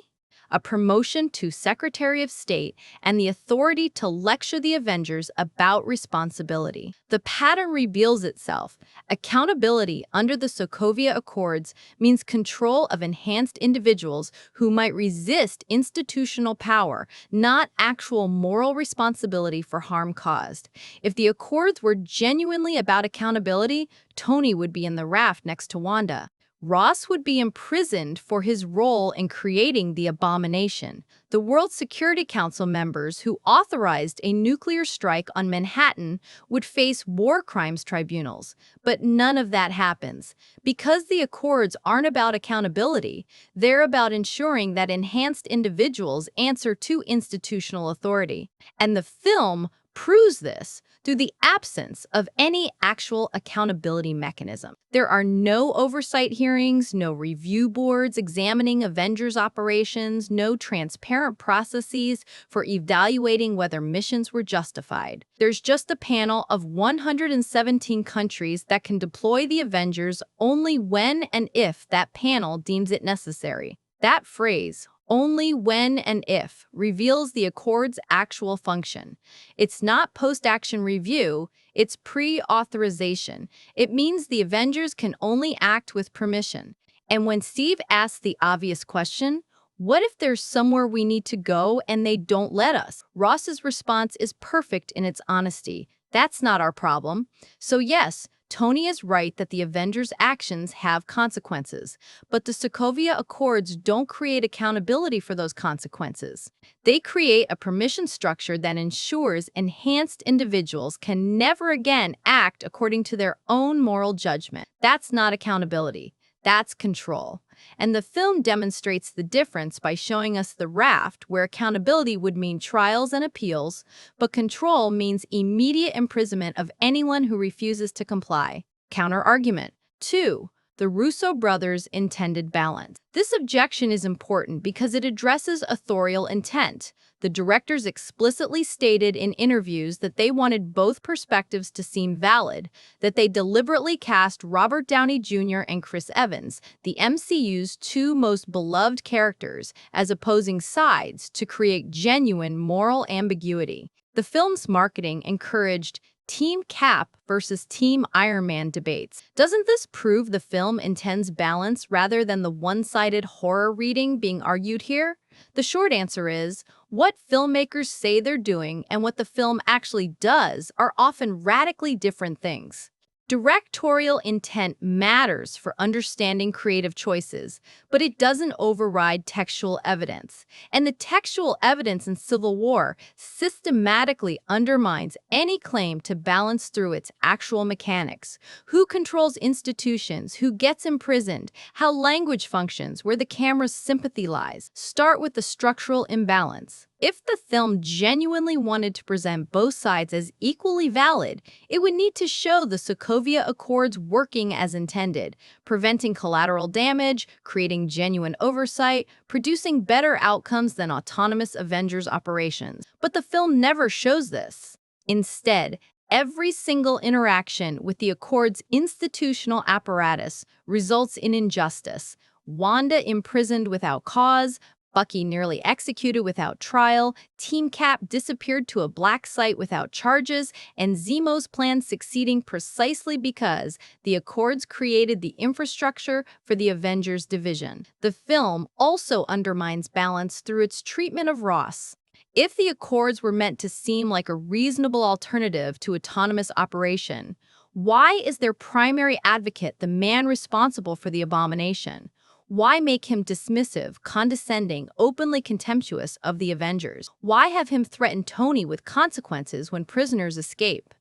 A promotion to Secretary of State, and the authority to lecture the Avengers about responsibility. The pattern reveals itself. Accountability under the Sokovia Accords means control of enhanced individuals who might resist institutional power, not actual moral responsibility for harm caused. If the Accords were genuinely about accountability, Tony would be in the raft next to Wanda. Ross would be imprisoned for his role in creating the Abomination. The World Security Council members who authorized a nuclear strike on Manhattan would face war crimes tribunals. But none of that happens. Because the Accords aren't about accountability, they're about ensuring that enhanced individuals answer to institutional authority. And the film proves this through the absence of any actual accountability mechanism. There are no oversight hearings, no review boards examining Avengers operations, no transparent processes for evaluating whether missions were justified. There's just a panel of 117 countries that can deploy the Avengers only when and if that panel deems it necessary. That phrase, "only when and if," reveals the Accord's actual function. It's not post-action review, it's pre-authorization. It means the Avengers can only act with permission. And when Steve asks the obvious question, what if there's somewhere we need to go and they don't let us? Ross's response is perfect in its honesty. That's not our problem. So yes, Tony is right that the Avengers' actions have consequences, but the Sokovia Accords don't create accountability for those consequences. They create a permission structure that ensures enhanced individuals can never again act according to their own moral judgment. That's not accountability. That's control. And the film demonstrates the difference by showing us the raft, where accountability would mean trials and appeals, but control means immediate imprisonment of anyone who refuses to comply. Counter-argument. 2. the Russo brothers' intended balance. This objection is important because it addresses authorial intent. The directors explicitly stated in interviews that they wanted both perspectives to seem valid, that they deliberately cast Robert Downey Jr. and Chris Evans, the MCU's two most beloved characters, as opposing sides to create genuine moral ambiguity. The film's marketing encouraged Team Cap versus Team Iron Man debates. Doesn't this prove the film intends balance rather than the one-sided horror reading being argued here? The short answer is, what filmmakers say they're doing and what the film actually does are often radically different things. Directorial intent matters for understanding creative choices, but it doesn't override textual evidence. And the textual evidence in Civil War systematically undermines any claim to balance through its actual mechanics. Who controls institutions, who gets imprisoned, how language functions, where the camera's sympathy lies. Start with the structural imbalance. If the film genuinely wanted to present both sides as equally valid, it would need to show the Sokovia Accords working as intended, preventing collateral damage, creating genuine oversight, producing better outcomes than autonomous Avengers operations. But the film never shows this. Instead, every single interaction with the Accords' institutional apparatus results in injustice. Wanda imprisoned without cause, Bucky nearly executed without trial, Team Cap disappeared to a black site without charges, and Zemo's plan succeeding precisely because the Accords created the infrastructure for the Avengers division. The film also undermines balance through its treatment of Ross. If the Accords were meant to seem like a reasonable alternative to autonomous operation, why is their primary advocate the man responsible for the abomination? Why make him dismissive, condescending, openly contemptuous of the Avengers? Why have him threaten Tony with consequences when prisoners escape?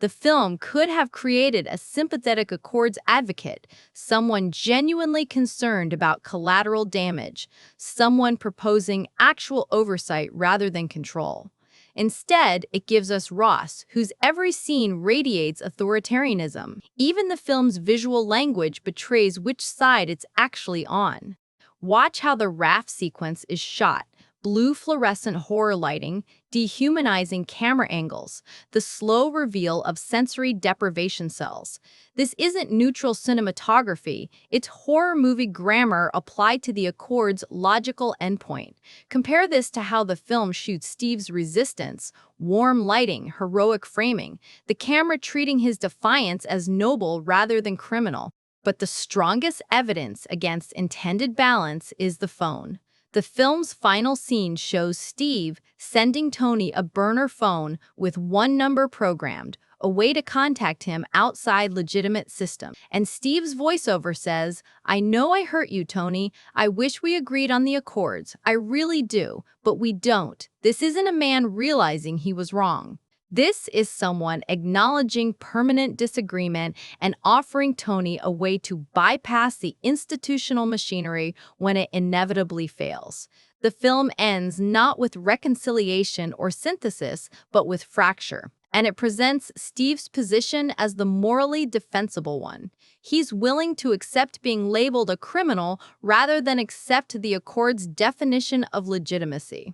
The film could have created a sympathetic Accords advocate, someone genuinely concerned about collateral damage, someone proposing actual oversight rather than control. Instead, it gives us Ross, whose every scene radiates authoritarianism. Even the film's visual language betrays which side it's actually on. Watch how the raft sequence is shot. Blue fluorescent horror lighting, dehumanizing camera angles, the slow reveal of sensory deprivation cells. This isn't neutral cinematography, it's horror movie grammar applied to the Accords' logical endpoint. Compare this to how the film shoots Steve's resistance, warm lighting, heroic framing, the camera treating his defiance as noble rather than criminal. But the strongest evidence against intended balance is the phone. The film's final scene shows Steve sending Tony a burner phone with one number programmed, a way to contact him outside legitimate system. And Steve's voiceover says, "I know I hurt you, Tony. I wish we agreed on the Accords. I really do, but we don't." This isn't a man realizing he was wrong. This is someone acknowledging permanent disagreement and offering Tony a way to bypass the institutional machinery when it inevitably fails. The film ends not with reconciliation or synthesis, but with fracture. And it presents Steve's position as the morally defensible one. He's willing to accept being labeled a criminal rather than accept the Accords' definition of legitimacy.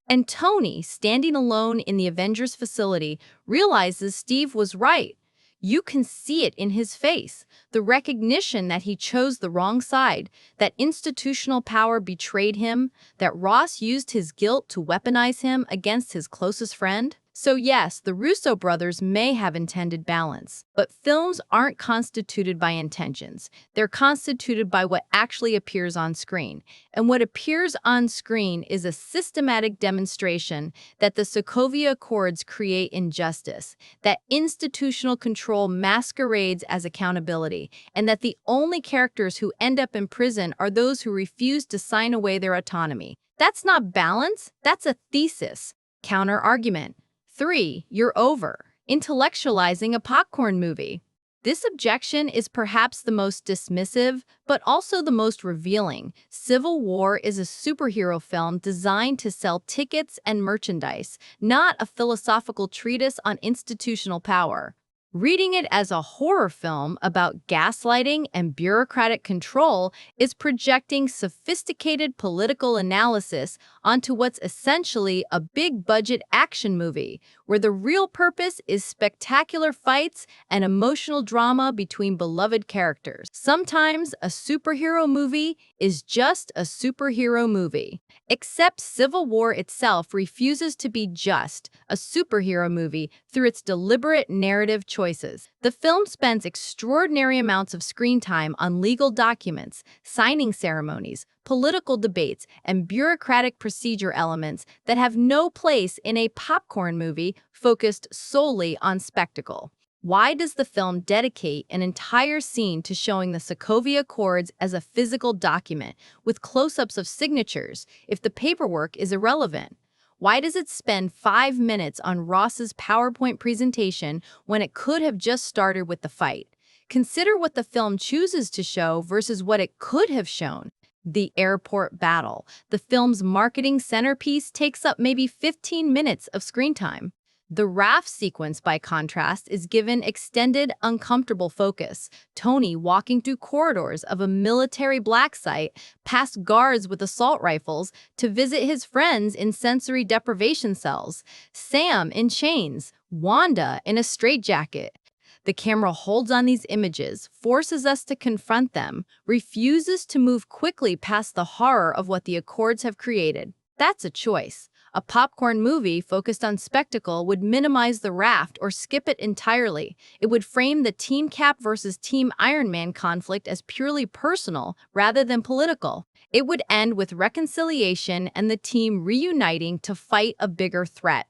And Tony, standing alone in the Avengers facility, realizes Steve was right. You can see it in his face, the recognition that he chose the wrong side, that institutional power betrayed him, that Ross used his guilt to weaponize him against his closest friend. So yes, the Russo brothers may have intended balance, but films aren't constituted by intentions. They're constituted by what actually appears on screen. And what appears on screen is a systematic demonstration that the Sokovia Accords create injustice, that institutional control masquerades as accountability, and that the only characters who end up in prison are those who refuse to sign away their autonomy. That's not balance, that's a thesis. Counter-argument. 3. You're over. Intellectualizing a popcorn movie. This objection is perhaps the most dismissive, but also the most revealing. Civil War is a superhero film designed to sell tickets and merchandise, not a philosophical treatise on institutional power. Reading it as a horror film about gaslighting and bureaucratic control is projecting sophisticated political analysis onto what's essentially a big-budget action movie, where the real purpose is spectacular fights and emotional drama between beloved characters. Sometimes a superhero movie is just a superhero movie. Except Civil War itself refuses to be just a superhero movie through its deliberate narrative choices. The film spends extraordinary amounts of screen time on legal documents, signing ceremonies, political debates, and bureaucratic procedure elements that have no place in a popcorn movie focused solely on spectacle. Why does the film dedicate an entire scene to showing the Sokovia Accords as a physical document with close-ups of signatures if the paperwork is irrelevant? Why does it spend 5 minutes on Ross's PowerPoint presentation when it could have just started with the fight? Consider what the film chooses to show versus what it could have shown. The airport battle, the film's marketing centerpiece, takes up maybe 15 minutes of screen time. The raft sequence, by contrast, is given extended, uncomfortable focus. Tony walking through corridors of a military black site, past guards with assault rifles, to visit his friends in sensory deprivation cells. Sam in chains, Wanda in a straitjacket. The camera holds on these images, forces us to confront them, refuses to move quickly past the horror of what the Accords have created. That's a choice. A popcorn movie focused on spectacle would minimize the raft or skip it entirely. It would frame the Team Cap versus Team Iron Man conflict as purely personal rather than political. It would end with reconciliation and the team reuniting to fight a bigger threat.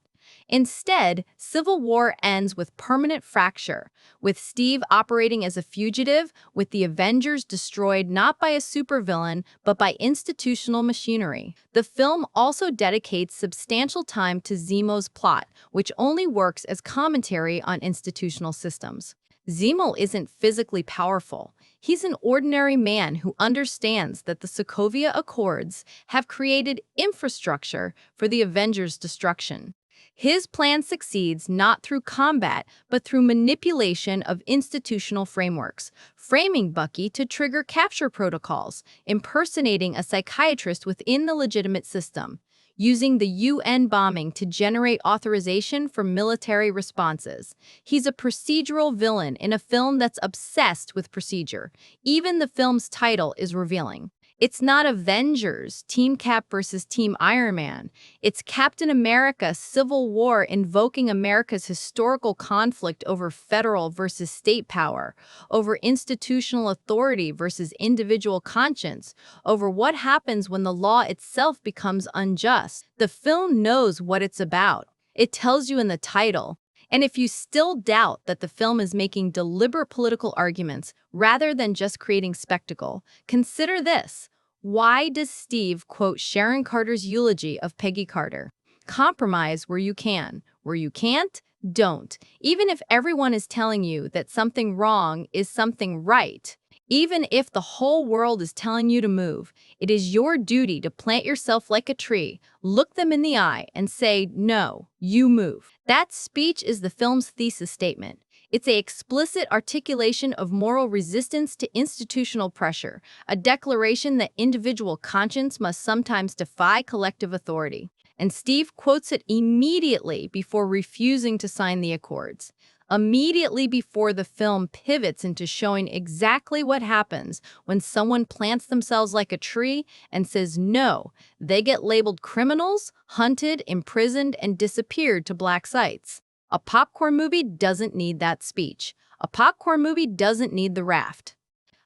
Instead, Civil War ends with permanent fracture, with Steve operating as a fugitive, with the Avengers destroyed not by a supervillain, but by institutional machinery. The film also dedicates substantial time to Zemo's plot, which only works as commentary on institutional systems. Zemo isn't physically powerful. He's an ordinary man who understands that the Sokovia Accords have created infrastructure for the Avengers' destruction. His plan succeeds not through combat, but through manipulation of institutional frameworks, framing Bucky to trigger capture protocols, impersonating a psychiatrist within the legitimate system, using the UN bombing to generate authorization for military responses. He's a procedural villain in a film that's obsessed with procedure. Even the film's title is revealing. It's not Avengers, Team Cap versus Team Iron Man. It's Captain America: Civil War, invoking America's historical conflict over federal versus state power, over institutional authority versus individual conscience, over what happens when the law itself becomes unjust. The film knows what it's about. It tells you in the title. And if you still doubt that the film is making deliberate political arguments rather than just creating spectacle, consider this. Why does Steve quote Sharon Carter's eulogy of Peggy Carter? Compromise where you can. Where you can't, don't. Even if everyone is telling you that something wrong is something right, even if the whole world is telling you to move, it is your duty to plant yourself like a tree, look them in the eye, and say, no, you move. That speech is the film's thesis statement. It's an explicit articulation of moral resistance to institutional pressure, a declaration that individual conscience must sometimes defy collective authority. And Steve quotes it immediately before refusing to sign the Accords. Immediately before the film pivots into showing exactly what happens when someone plants themselves like a tree and says no, they get labeled criminals, hunted, imprisoned, and disappeared to black sites. A popcorn movie doesn't need that speech. A popcorn movie doesn't need the raft.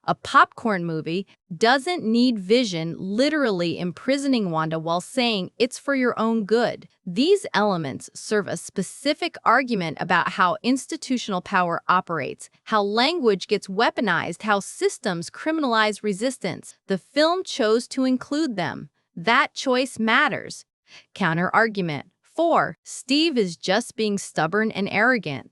A popcorn movie doesn't need Vision literally imprisoning Wanda while saying it's for your own good. These elements serve a specific argument about how institutional power operates, how language gets weaponized, how systems criminalize resistance. The film chose to include them. That choice matters. Counter-argument. 4. Steve is just being stubborn and arrogant.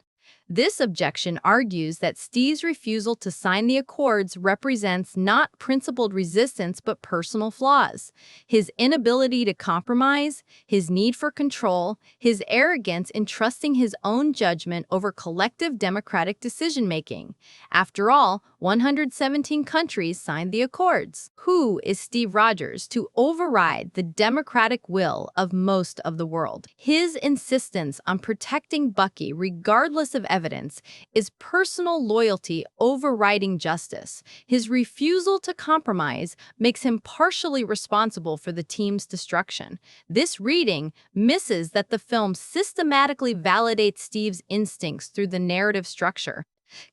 This objection argues that Steve's refusal to sign the Accords represents not principled resistance but personal flaws. His inability to compromise, his need for control, his arrogance in trusting his own judgment over collective democratic decision-making. After all, 117 countries signed the Accords. Who is Steve Rogers to override the democratic will of most of the world? His insistence on protecting Bucky, regardless of evidence, is personal loyalty overriding justice. His refusal to compromise makes him partially responsible for the team's destruction. This reading misses that the film systematically validates Steve's instincts through the narrative structure.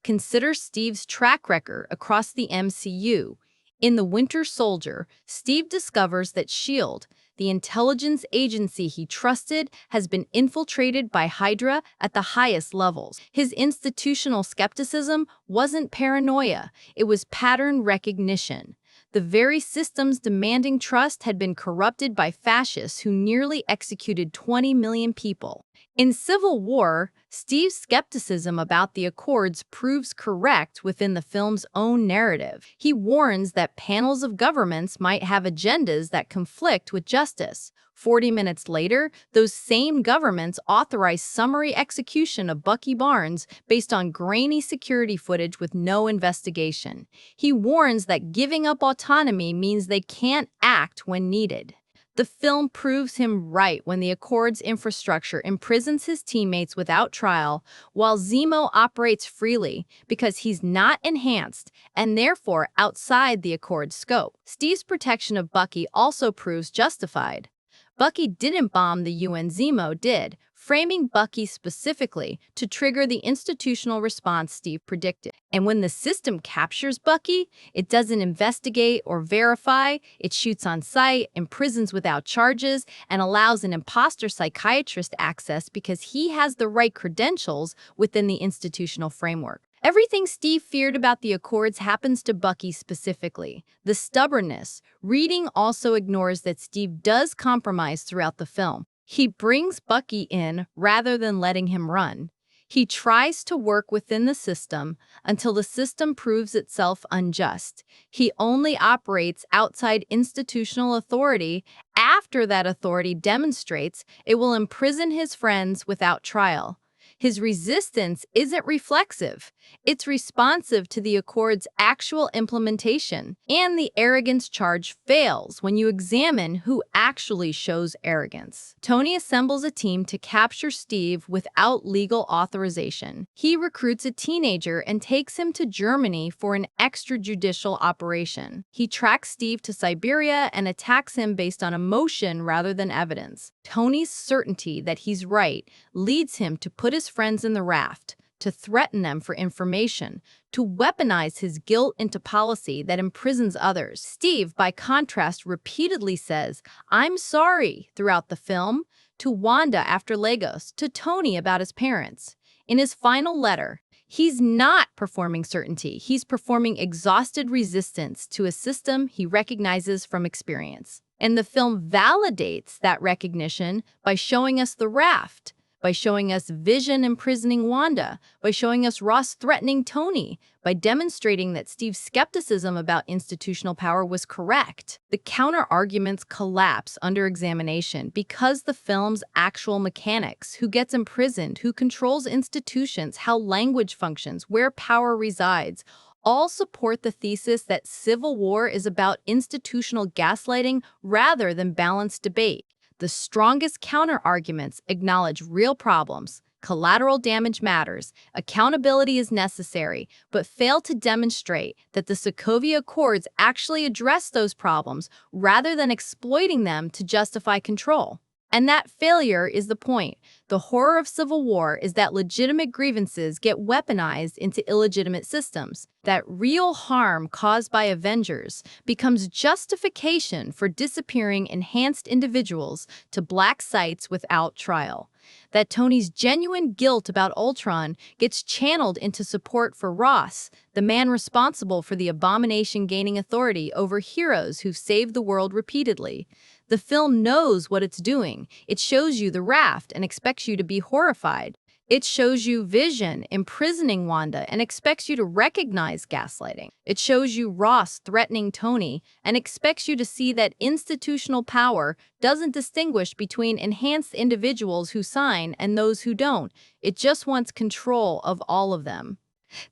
Consider Steve's track record across the MCU. In The Winter Soldier, Steve discovers that S.H.I.E.L.D., the intelligence agency he trusted, has been infiltrated by Hydra at the highest levels. His institutional skepticism wasn't paranoia, it was pattern recognition. The very systems demanding trust had been corrupted by fascists who nearly executed 20 million people. In Civil War, Steve's skepticism about the Accords proves correct within the film's own narrative. He warns that panels of governments might have agendas that conflict with justice. 40 minutes later, those same governments authorize summary execution of Bucky Barnes based on grainy security footage with no investigation. He warns that giving up autonomy means they can't act when needed. The film proves him right when the Accords infrastructure imprisons his teammates without trial, while Zemo operates freely because he's not enhanced and therefore outside the Accords scope. Steve's protection of Bucky also proves justified. Bucky didn't bomb the UN, Zemo did, framing Bucky specifically to trigger the institutional response Steve predicted. And when the system captures Bucky, it doesn't investigate or verify, it shoots on sight, imprisons without charges, and allows an imposter psychiatrist access because he has the right credentials within the institutional framework. Everything Steve feared about the Accords happens to Bucky specifically. The stubbornness. Reading also ignores that Steve does compromise throughout the film. He brings Bucky in rather than letting him run. He tries to work within the system until the system proves itself unjust. He only operates outside institutional authority after that authority demonstrates it will imprison his friends without trial. His resistance isn't reflexive. It's responsive to the Accords' actual implementation. And the arrogance charge fails when you examine who actually shows arrogance. Tony assembles a team to capture Steve without legal authorization. He recruits a teenager and takes him to Germany for an extrajudicial operation. He tracks Steve to Siberia and attacks him based on emotion rather than evidence. Tony's certainty that he's right leads him to put his friends in the raft, to threaten them for information, to weaponize his guilt into policy that imprisons others. Steve, by contrast, repeatedly says, "I'm sorry," throughout the film, to Wanda after Lagos, to Tony about his parents. In his final letter, he's not performing certainty. He's performing exhausted resistance to a system he recognizes from experience. And the film validates that recognition by showing us the raft, by showing us Vision imprisoning Wanda, by showing us Ross threatening Tony, by demonstrating that Steve's skepticism about institutional power was correct. The counter-arguments collapse under examination because the film's actual mechanics, who gets imprisoned, who controls institutions, how language functions, where power resides, all support the thesis that Civil War is about institutional gaslighting rather than balanced debate. The strongest counter-arguments acknowledge real problems, collateral damage matters, accountability is necessary, but fail to demonstrate that the Sokovia Accords actually address those problems rather than exploiting them to justify control. And that failure is the point. The horror of Civil War is that legitimate grievances get weaponized into illegitimate systems. That real harm caused by Avengers becomes justification for disappearing enhanced individuals to black sites without trial. That Tony's genuine guilt about Ultron gets channeled into support for Ross, the man responsible for the abomination gaining authority over heroes who've saved the world repeatedly. The film knows what it's doing. It shows you the raft and expects you to be horrified. It shows you Vision imprisoning Wanda and expects you to recognize gaslighting. It shows you Ross threatening Tony and expects you to see that institutional power doesn't distinguish between enhanced individuals who sign and those who don't. It just wants control of all of them.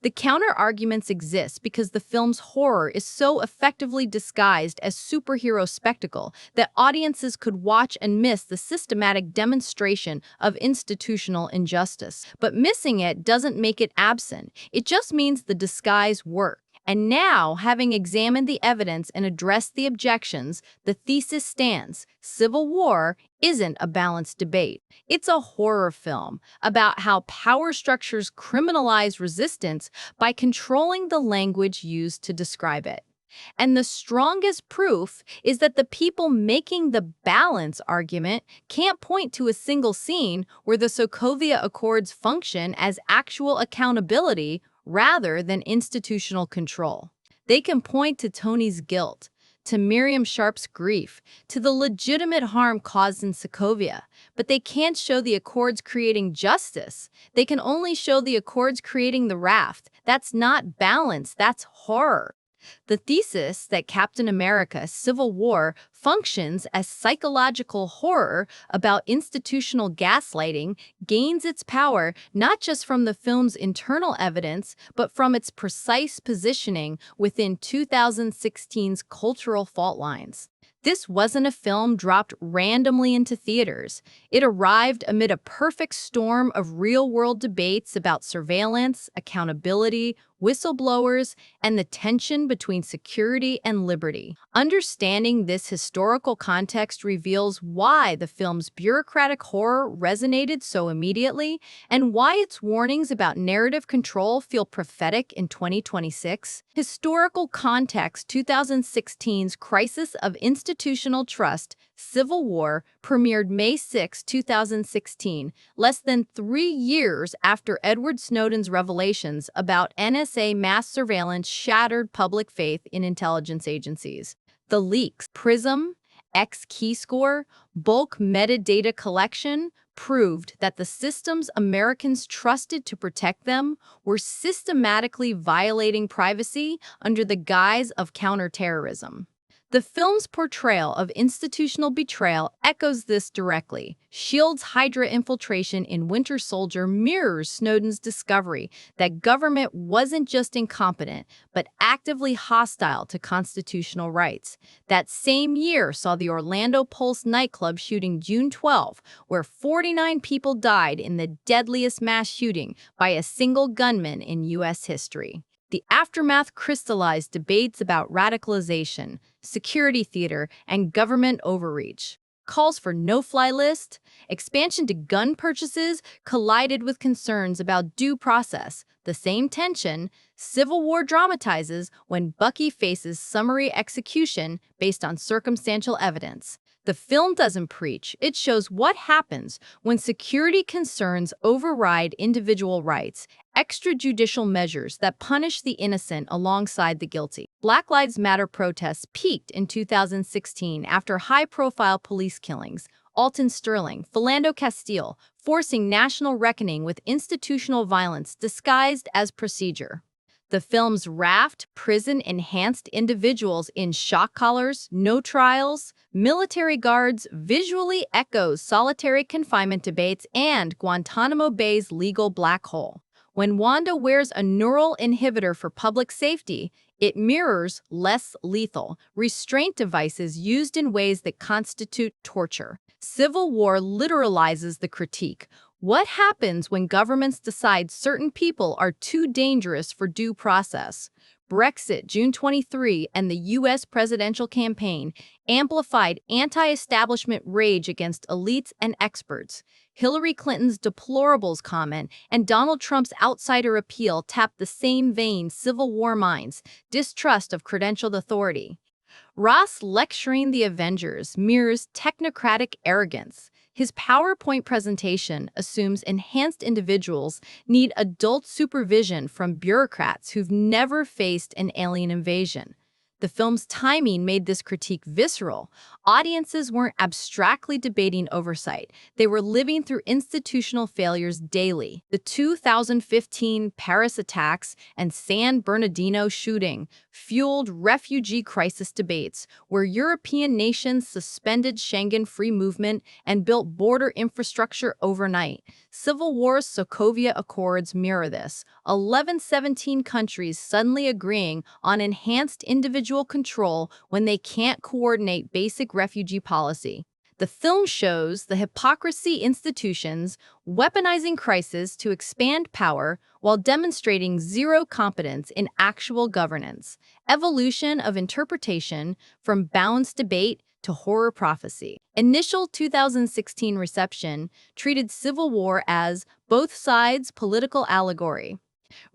The counter-arguments exist because the film's horror is so effectively disguised as superhero spectacle that audiences could watch and miss the systematic demonstration of institutional injustice. But missing it doesn't make it absent. It just means the disguise worked. And now, having examined the evidence and addressed the objections, the thesis stands: Civil War isn't a balanced debate. It's a horror film about how power structures criminalize resistance by controlling the language used to describe it. And the strongest proof is that the people making the balance argument can't point to a single scene where the Sokovia Accords function as actual accountability rather than institutional control. They can point to Tony's guilt, to Miriam Sharp's grief, to the legitimate harm caused in Sokovia, but they can't show the Accords creating justice. They can only show the Accords creating the raft. That's not balance, that's horror. The thesis that Captain America: Civil War functions as psychological horror about institutional gaslighting gains its power not just from the film's internal evidence, but from its precise positioning within 2016's cultural fault lines. This wasn't a film dropped randomly into theaters. It arrived amid a perfect storm of real-world debates about surveillance, accountability, whistleblowers, and the tension between security and liberty. Understanding this historical context reveals why the film's bureaucratic horror resonated so immediately and why its warnings about narrative control feel prophetic in 2026. Historical context: 2016's Crisis of Institutional Trust, Civil War premiered May 6, 2016, less than 3 years after Edward Snowden's revelations about NSA mass surveillance shattered public faith in intelligence agencies. The leaks, PRISM, X-Keyscore, bulk metadata collection, proved that the systems Americans trusted to protect them were systematically violating privacy under the guise of counterterrorism. The film's portrayal of institutional betrayal echoes this directly. S.H.I.E.L.D.'s Hydra infiltration in Winter Soldier mirrors Snowden's discovery that government wasn't just incompetent, but actively hostile to constitutional rights. That same year saw the Orlando Pulse nightclub shooting June 12, where 49 people died in the deadliest mass shooting by a single gunman in U.S. history. The aftermath crystallized debates about radicalization, security theater, and government overreach. Calls for no-fly list, expansion to gun purchases collided with concerns about due process. The same tension Civil War dramatizes when Bucky faces summary execution based on circumstantial evidence. The film doesn't preach, it shows what happens when security concerns override individual rights, extrajudicial measures that punish the innocent alongside the guilty. Black Lives Matter protests peaked in 2016 after high-profile police killings, Alton Sterling, Philando Castile, forcing national reckoning with institutional violence disguised as procedure. The film's raft prison enhanced individuals in shock collars, no trials, military guards visually echoes solitary confinement debates and Guantanamo Bay's legal black hole. When Wanda wears a neural inhibitor for public safety, it mirrors less lethal restraint devices used in ways that constitute torture. Civil War literalizes the critique. What happens when governments decide certain people are too dangerous for due process? Brexit, June 23, and the U.S. presidential campaign amplified anti-establishment rage against elites and experts. Hillary Clinton's deplorables comment and Donald Trump's outsider appeal tapped the same vein. Civil War mines distrust of credentialed authority. Ross lecturing the Avengers mirrors technocratic arrogance. His PowerPoint presentation assumes enhanced individuals need adult supervision from bureaucrats who've never faced an alien invasion. The film's timing made this critique visceral. Audiences weren't abstractly debating oversight. They were living through institutional failures daily. The 2015 Paris attacks and San Bernardino shooting fueled refugee crisis debates, where European nations suspended Schengen free movement and built border infrastructure overnight. Civil War's Sokovia Accords mirror this, 11-17 countries suddenly agreeing on enhanced individual control when they can't coordinate basic refugee policy. The film shows the hypocrisy institutions weaponizing crisis to expand power while demonstrating zero competence in actual governance. Evolution of interpretation from balanced debate to horror prophecy. Initial 2016 reception treated Civil War as both sides' political allegory.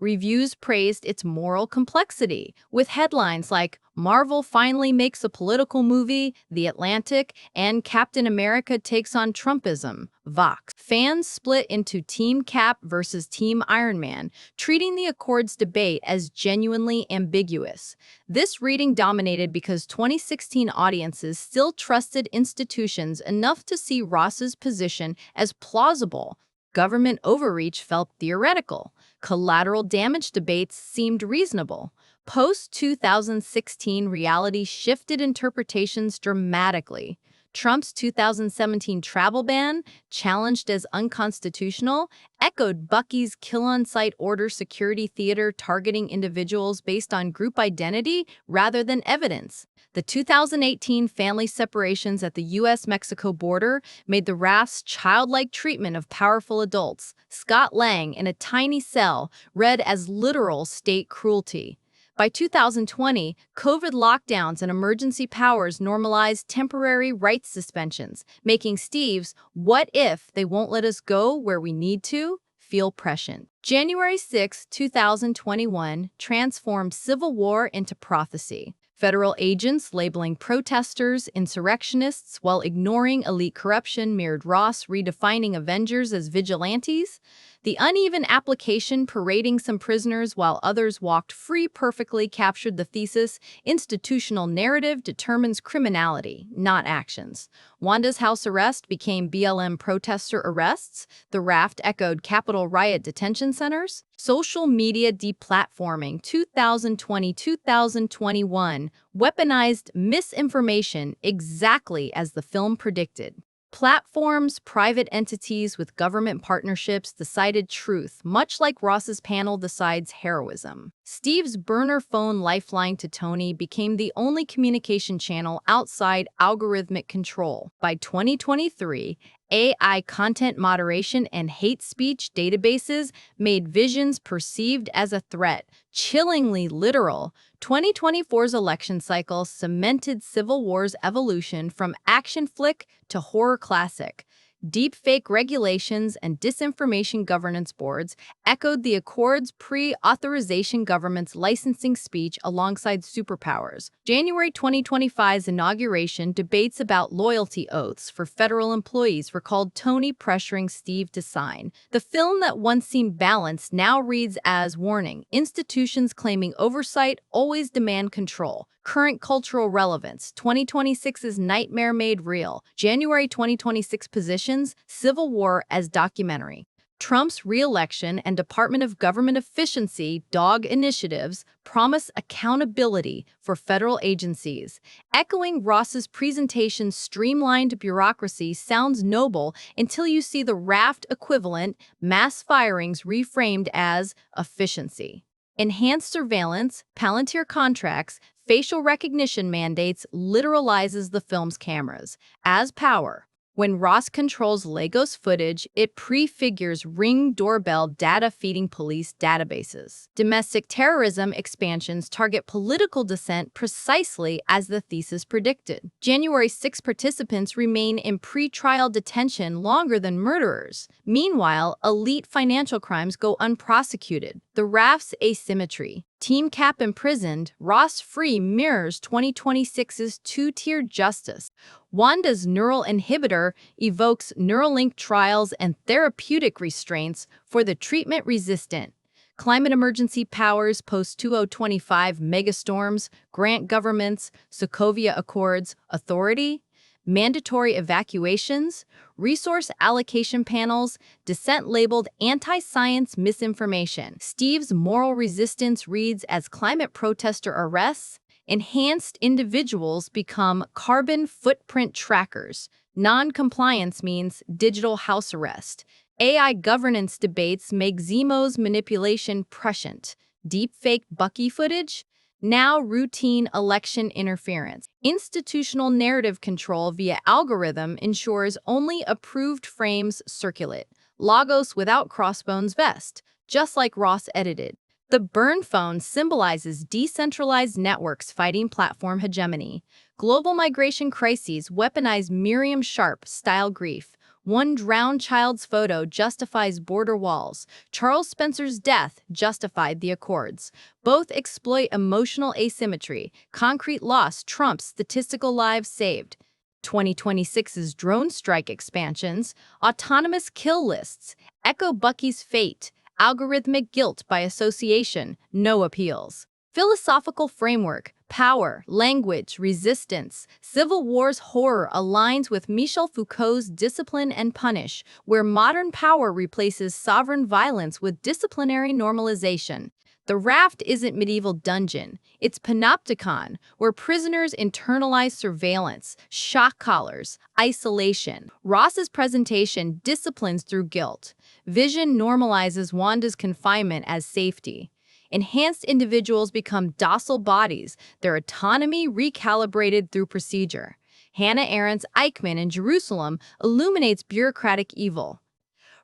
Reviews praised its moral complexity, with headlines like "Marvel finally makes a political movie," The Atlantic, and "Captain America takes on Trumpism," Vox. Fans split into Team Cap versus Team Iron Man, treating the Accords debate as genuinely ambiguous. This reading dominated because 2016 audiences still trusted institutions enough to see Ross's position as plausible. Government overreach felt theoretical. Collateral damage debates seemed reasonable. Post-2016 reality shifted interpretations dramatically. Trump's 2017 travel ban, challenged as unconstitutional, echoed Bucky's kill-on-sight order security theater targeting individuals based on group identity rather than evidence. The 2018 family separations at the U.S.-Mexico border made the RAF's childlike treatment of powerful adults, Scott Lang in a tiny cell, read as literal state cruelty. By 2020, COVID lockdowns and emergency powers normalized temporary rights suspensions, making Steve's "what if they won't let us go where we need to" feel prescient. January 6, 2021 transformed Civil War into prophecy. Federal agents labeling protesters insurrectionists while ignoring elite corruption mirrored Ross redefining Avengers as vigilantes. The uneven application parading some prisoners while others walked free perfectly captured the thesis: institutional narrative determines criminality, not actions. Wanda's house arrest became BLM protester arrests. The raft echoed Capitol riot detention centers. Social media deplatforming 2020-2021 weaponized misinformation exactly as the film predicted. Platforms, private entities with government partnerships decided truth, much like Ross's panel decides heroism. Steve's burner phone lifeline to Tony became the only communication channel outside algorithmic control. By 2023, AI content moderation and hate speech databases made visions perceived as a threat chillingly literal. 2024's election cycle cemented Civil War's evolution from action flick to horror classic. Deepfake regulations and disinformation governance boards echoed the Accords' pre-authorization government's licensing speech alongside superpowers. January 2025's inauguration debates about loyalty oaths for federal employees recalled Tony pressuring Steve to sign. The film that once seemed balanced now reads as warning: institutions claiming oversight always demand control. Current cultural relevance: 2026's nightmare made real. January 2026 positions: Civil War as documentary. Trump's re-election and Department of Government Efficiency DOG initiatives promise accountability for federal agencies. Echoing Ross's presentation, streamlined bureaucracy sounds noble until you see the raft equivalent: mass firings reframed as efficiency. Enhanced surveillance, Palantir contracts, facial recognition mandates literalizes the film's cameras as power. When Ross controls Lagos footage, it prefigures Ring doorbell data feeding police databases. Domestic terrorism expansions target political dissent precisely as the thesis predicted. January 6 participants remain in pre-trial detention longer than murderers. Meanwhile, elite financial crimes go unprosecuted. The RAF's asymmetry. Team Cap imprisoned, Ross free mirrors 2026's two-tier justice. Wanda's neural inhibitor evokes Neuralink trials and therapeutic restraints for the treatment-resistant. Climate emergency powers post-2025 megastorms, grant governments, Sokovia Accords, authority, mandatory evacuations, resource allocation panels, dissent-labeled anti-science misinformation. Steve's moral resistance reads as climate protester arrests, enhanced individuals become carbon footprint trackers. Non-compliance means digital house arrest. AI governance debates make Zemo's manipulation prescient. Deepfake Bucky footage? Now routine election interference. Institutional narrative control via algorithm ensures only approved frames circulate. Logos without Crossbones vest, just like Ross edited. The burn phone symbolizes decentralized networks fighting platform hegemony. Global migration crises weaponize Miriam Sharp-style grief. One drowned child's photo justifies border walls. Charles Spencer's death justified the Accords. Both exploit emotional asymmetry. Concrete loss trumps statistical lives saved. 2026's drone strike expansions, autonomous kill lists, echo Bucky's fate, algorithmic guilt by association, no appeals. Philosophical framework, power, language, resistance. Civil War's horror aligns with Michel Foucault's Discipline and Punish, where modern power replaces sovereign violence with disciplinary normalization. The Raft isn't medieval dungeon, it's panopticon, where prisoners internalize surveillance, shock collars, isolation. Ross's presentation disciplines through guilt. Vision normalizes Wanda's confinement as safety. Enhanced individuals become docile bodies, their autonomy recalibrated through procedure. Hannah Arendt's Eichmann in Jerusalem illuminates bureaucratic evil.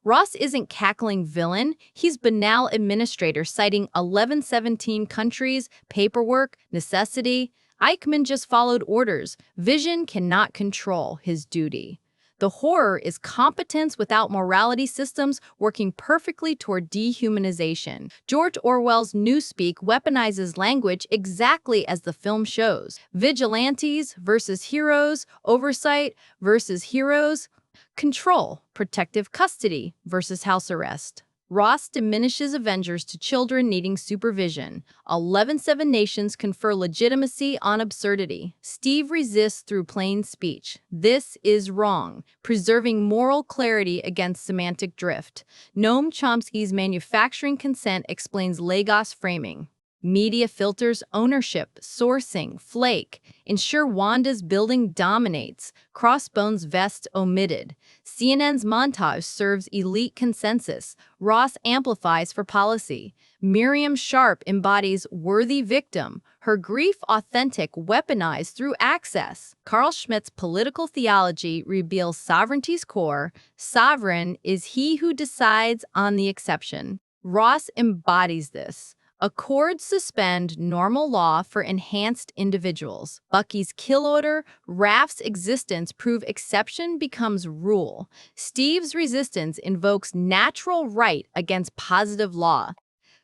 Ross isn't cackling villain, he's banal administrator citing 1117 countries, paperwork, necessity. Eichmann just followed orders. Vision cannot control his duty. The horror is competence without morality systems working perfectly toward dehumanization. George Orwell's Newspeak weaponizes language exactly as the film shows. Vigilantes versus heroes, oversight versus heroes, control, protective custody versus house arrest. Ross diminishes Avengers to children needing supervision. 11/7 nations confer legitimacy on absurdity. Steve resists through plain speech. This is wrong, preserving moral clarity against semantic drift. Noam Chomsky's manufacturing consent explains Lagos framing. Media filters ownership, sourcing, flake. Ensure Wanda's building dominates. Crossbones vest omitted. CNN's montage serves elite consensus. Ross amplifies for policy. Miriam Sharp embodies worthy victim. Her grief authentic, weaponized through access. Carl Schmitt's political theology reveals sovereignty's core. Sovereign is he who decides on the exception. Ross embodies this. Accords suspend normal law for enhanced individuals. Bucky's kill order, Raft's existence prove exception becomes rule. Steve's resistance invokes natural right against positive law.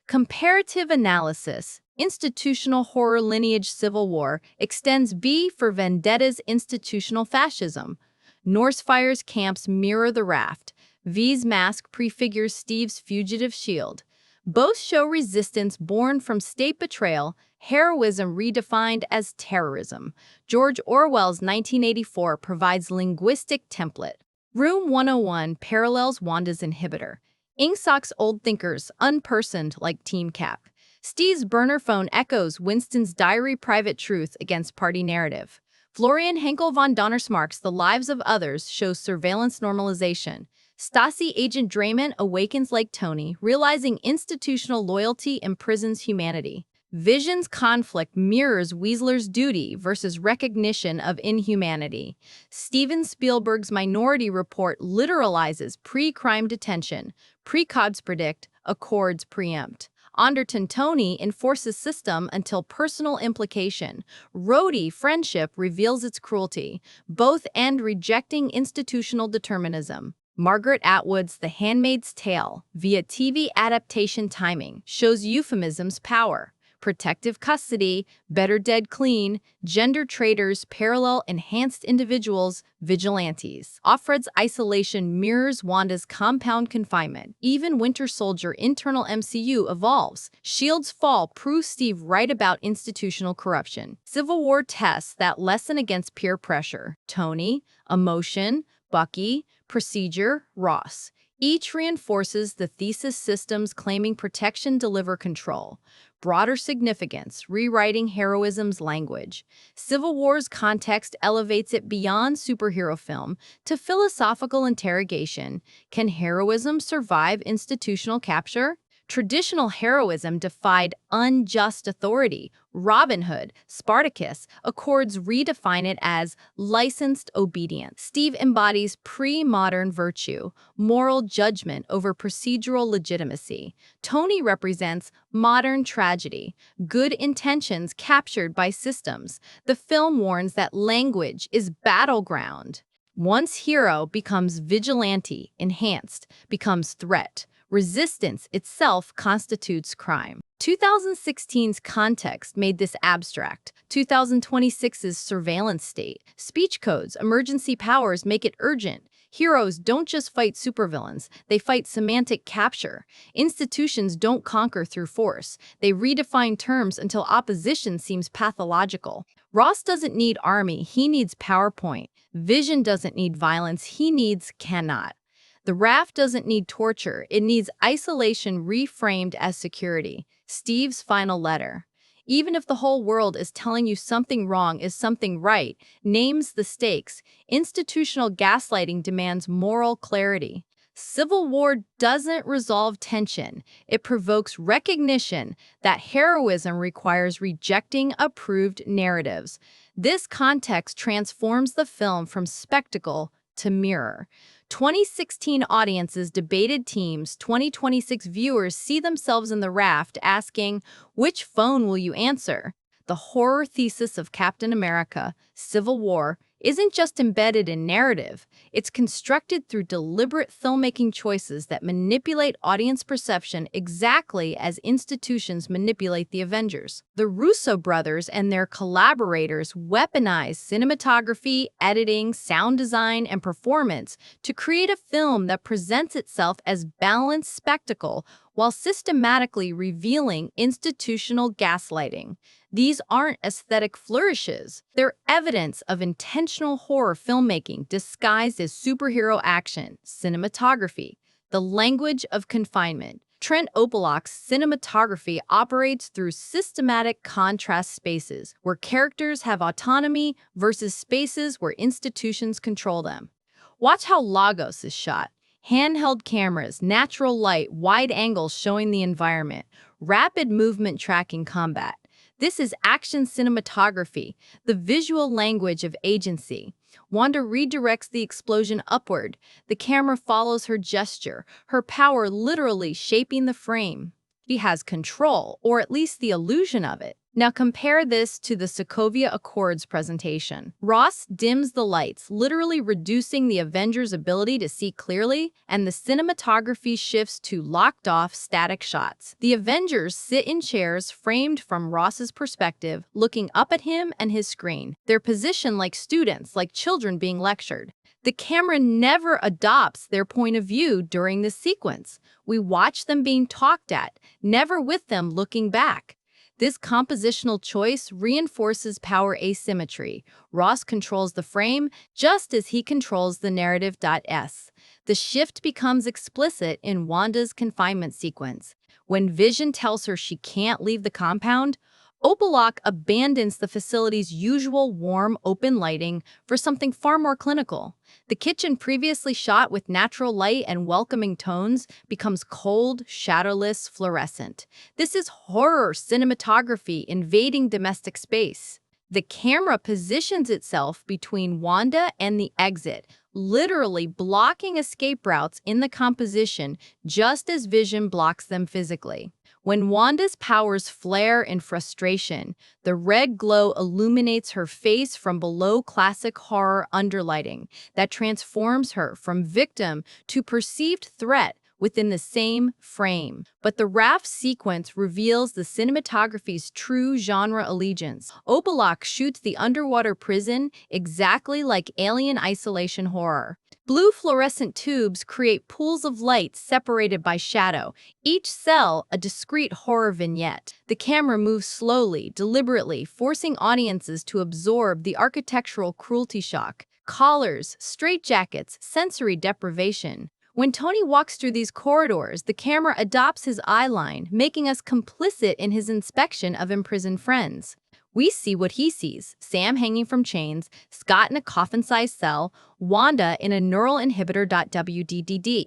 Comparative analysis. Institutional horror lineage civil war extends V for Vendetta's institutional fascism. Norsefire's camps mirror the Raft. V's mask prefigures Steve's fugitive shield. Both show resistance born from state betrayal, heroism redefined as terrorism. George Orwell's 1984 provides linguistic template. Room 101 parallels Wanda's inhibitor. Ingsock's old thinkers, unpersoned like Team Cap. Steve's burner phone echoes Winston's diary private truth against party narrative. Florian Henkel von Donnersmarck's The Lives of Others shows surveillance normalization. Stasi agent Drayman awakens like Tony, realizing institutional loyalty imprisons humanity. Vision's conflict mirrors Weasler's duty versus recognition of inhumanity. Steven Spielberg's Minority Report literalizes pre-crime detention. Precogs predict, accords preempt. Anderton Tony enforces system until personal implication. Rhodey friendship reveals its cruelty. Both end rejecting institutional determinism. Margaret Atwood's The Handmaid's Tale, via TV adaptation timing, shows euphemism's power. protective custody, better dead clean, gender traitors, parallel enhanced individuals, vigilantes. Offred's isolation mirrors Wanda's compound confinement. Even Winter Soldier internal MCU evolves. S.H.I.E.L.D.'s fall proves Steve right about institutional corruption. Civil War tests that lesson against peer pressure. Tony, emotion, Bucky, procedure, Ross. Each reinforces the thesis systems claiming protection deliver control. Broader significance, rewriting heroism's language. Civil War's context elevates it beyond superhero film to philosophical interrogation. Can heroism survive institutional capture? Traditional heroism defied unjust authority. Robin Hood, Spartacus, Accords redefine it as licensed obedience. Steve embodies pre-modern virtue, moral judgment over procedural legitimacy. Tony represents modern tragedy, good intentions captured by systems. The film warns that language is battleground. Once hero becomes vigilante, enhanced, becomes threat. Resistance itself constitutes crime. 2016's context made this abstract. 2026's surveillance state. Speech codes, emergency powers make it urgent. Heroes don't just fight supervillains, they fight semantic capture. Institutions don't conquer through force. They redefine terms until opposition seems pathological. Ross doesn't need army, he needs PowerPoint. Vision doesn't need violence, he needs cannot. The raft doesn't need torture, it needs isolation reframed as security. Steve's final letter. Even if the whole world is telling you something wrong is something right, names the stakes, institutional gaslighting demands moral clarity. Civil War doesn't resolve tension. It provokes recognition that heroism requires rejecting approved narratives. This context transforms the film from spectacle to mirror. 2016 audiences debated teams, 2026 viewers see themselves in the raft asking, which phone will you answer? The horror thesis of Captain America, Civil War, isn't just embedded in narrative, it's constructed through deliberate filmmaking choices that manipulate audience perception exactly as institutions manipulate the Avengers. The Russo brothers and their collaborators weaponize cinematography, editing, sound design, and performance to create a film that presents itself as balanced spectacle while systematically revealing institutional gaslighting. These aren't aesthetic flourishes. They're evidence of intentional horror filmmaking disguised as superhero action, cinematography, the language of confinement. Trent Opelok's cinematography operates through systematic contrast spaces, where characters have autonomy versus spaces where institutions control them. Watch how Lagos is shot. Handheld cameras, natural light, wide angles showing the environment, rapid movement tracking combat. This is action cinematography, the visual language of agency. Wanda redirects the explosion upward. The camera follows her gesture, her power literally shaping the frame. She has control, or at least the illusion of it. Now compare this to the Sokovia Accords presentation. Ross dims the lights, literally reducing the Avengers' ability to see clearly, and the cinematography shifts to locked-off, static shots. The Avengers sit in chairs framed from Ross's perspective, looking up at him and his screen. They're positioned like students, like children being lectured. The camera never adopts their point of view during this sequence. We watch them being talked at, never with them looking back. This compositional choice reinforces power asymmetry. Ross controls the frame just as he controls the narrative. The shift becomes explicit in Wanda's confinement sequence. When Vision tells her she can't leave the compound, Opelok abandons the facility's usual warm, open lighting for something far more clinical. The kitchen, previously shot with natural light and welcoming tones, becomes cold, shadowless, fluorescent. This is horror cinematography invading domestic space. The camera positions itself between Wanda and the exit, literally blocking escape routes in the composition just as Vision blocks them physically. When Wanda's powers flare in frustration, the red glow illuminates her face from below classic horror underlighting that transforms her from victim to perceived threat within the same frame. But the raft sequence reveals the cinematography's true genre allegiance. Obelok shoots the underwater prison exactly like alien isolation horror. Blue fluorescent tubes create pools of light separated by shadow, each cell a discrete horror vignette. The camera moves slowly, deliberately, forcing audiences to absorb the architectural cruelty shock. Collars, straitjackets, sensory deprivation. When Tony walks through these corridors, the camera adopts his eye line, making us complicit in his inspection of imprisoned friends. We see what he sees: Sam hanging from chains, Scott in a coffin-sized cell, Wanda in a neural inhibitor.wddd.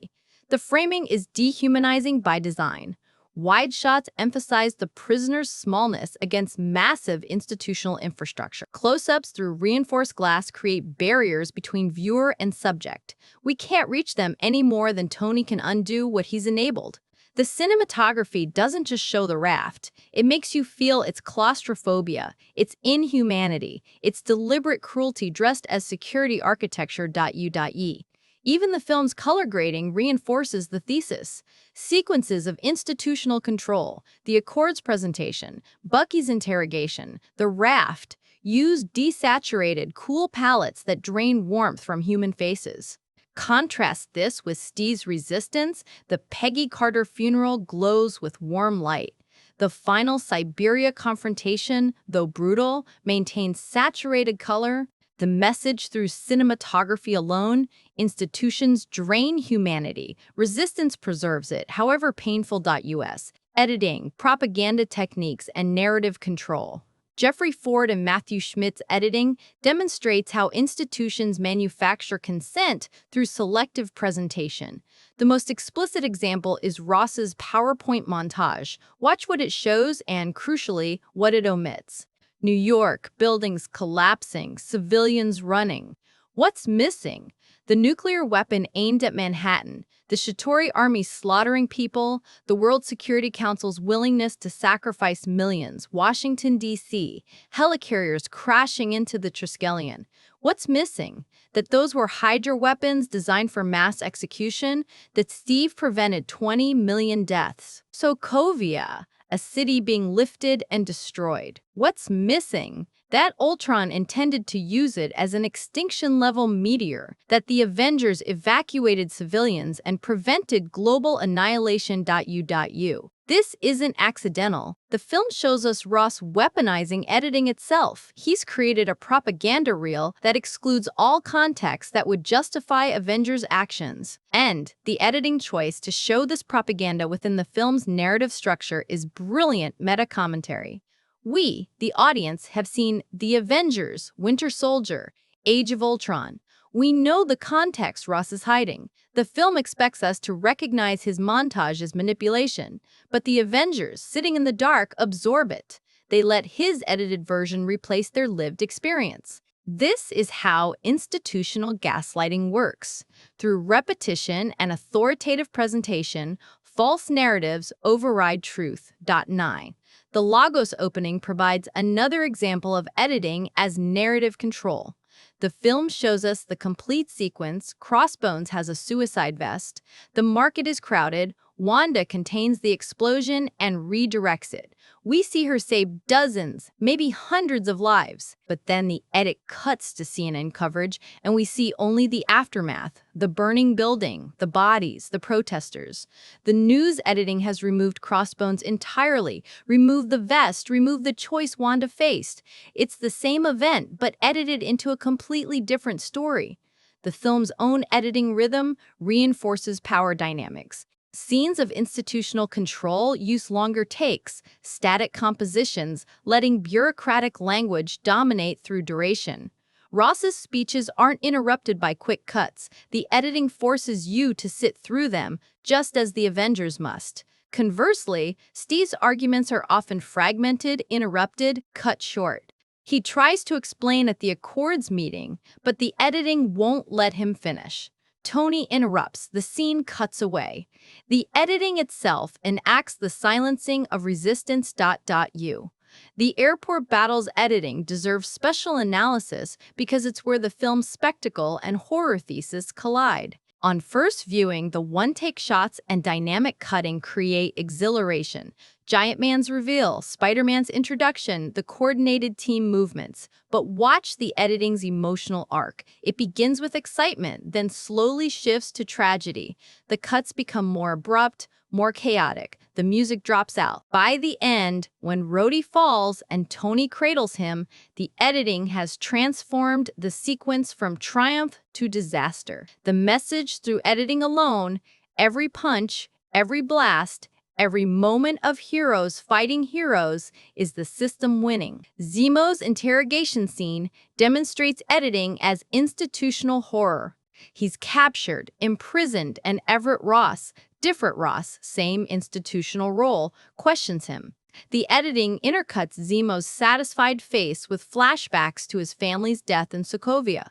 The framing is dehumanizing by design. Wide shots emphasize the prisoner's smallness against massive institutional infrastructure. Close-ups through reinforced glass create barriers between viewer and subject. We can't reach them any more than Tony can undo what he's enabled. The cinematography doesn't just show the raft. It makes you feel its claustrophobia, its inhumanity, its deliberate cruelty dressed as security architecture.u.e. Even the film's color grading reinforces the thesis. Sequences of institutional control, the Accords presentation, Bucky's interrogation, the raft, use desaturated, cool palettes that drain warmth from human faces. Contrast this with Steve's resistance. The Peggy Carter funeral glows with warm light. The final Siberia confrontation, though brutal, maintains saturated color. The message through cinematography alone: institutions drain humanity, resistance preserves it, however painful.us. Editing, propaganda techniques, and narrative control. Jeffrey Ford and Matthew Schmidt's editing demonstrates how institutions manufacture consent through selective presentation. The most explicit example is Ross's PowerPoint montage. Watch what it shows and, crucially, what it omits. New York, buildings collapsing, civilians running. What's missing? The nuclear weapon aimed at Manhattan, the Shittori army slaughtering people, the World Security Council's willingness to sacrifice millions, Washington, D.C., helicarriers crashing into the Triskelion. What's missing? That those were Hydra weapons designed for mass execution, that Steve prevented 20 million deaths. Sokovia, a city being lifted and destroyed. What's missing? That Ultron intended to use it as an extinction-level meteor, that the Avengers evacuated civilians and prevented global annihilation.u.u. This isn't accidental. The film shows us Ross weaponizing editing itself. He's created a propaganda reel that excludes all context that would justify Avengers' actions. And the editing choice to show this propaganda within the film's narrative structure is brilliant meta-commentary. We, the audience, have seen The Avengers, Winter Soldier, Age of Ultron. We know the context Ross is hiding. The film expects us to recognize his montage as manipulation, but the Avengers, sitting in the dark, absorb it. They let his edited version replace their lived experience. This is how institutional gaslighting works. Through repetition and authoritative presentation, false narratives override truth. 9. The Lagos opening provides another example of editing as narrative control. The film shows us the complete sequence. Crossbones has a suicide vest. The market is crowded. Wanda contains the explosion and redirects it. We see her save dozens, maybe hundreds of lives. But then the edit cuts to CNN coverage, and we see only the aftermath, the burning building, the bodies, the protesters. The news editing has removed Crossbones entirely, removed the vest, removed the choice Wanda faced. It's the same event, but edited into a completely different story. The film's own editing rhythm reinforces power dynamics. Scenes of institutional control use longer takes, static compositions, letting bureaucratic language dominate through duration. Ross's speeches aren't interrupted by quick cuts. The editing forces you to sit through them, just as the Avengers must. Conversely, Steve's arguments are often fragmented, interrupted, cut short. He tries to explain at the Accords meeting, but the editing won't let him finish. Tony interrupts, the scene cuts away. The editing itself enacts the silencing of resistance.u. The airport battles editing deserves special analysis because it's where the film's spectacle and horror thesis collide. On first viewing, the one-take shots and dynamic cutting create exhilaration. Giant Man's reveal, Spider-Man's introduction, the coordinated team movements. But watch the editing's emotional arc. It begins with excitement, then slowly shifts to tragedy. The cuts become more abrupt, more chaotic. The music drops out. By the end, when Rhodey falls and Tony cradles him, the editing has transformed the sequence from triumph to disaster. The message through editing alone, every punch, every blast, every moment of heroes fighting heroes, is the system winning. Zemo's interrogation scene demonstrates editing as institutional horror. He's captured, imprisoned, and Everett Ross, different Ross, same institutional role, questions him. The editing intercuts Zemo's satisfied face with flashbacks to his family's death in Sokovia.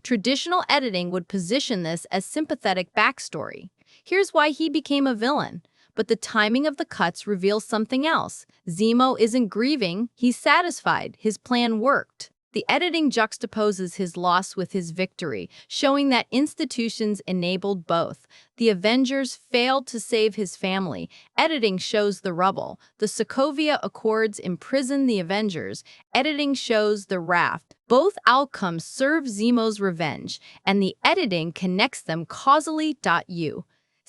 Traditional editing would position this as sympathetic backstory. Here's why he became a villain. But the timing of the cuts reveals something else. Zemo isn't grieving, he's satisfied. His plan worked. The editing juxtaposes his loss with his victory, showing that institutions enabled both. The Avengers failed to save his family. Editing shows the rubble. The Sokovia Accords imprison the Avengers. Editing shows the raft. Both outcomes serve Zemo's revenge, and the editing connects them causally.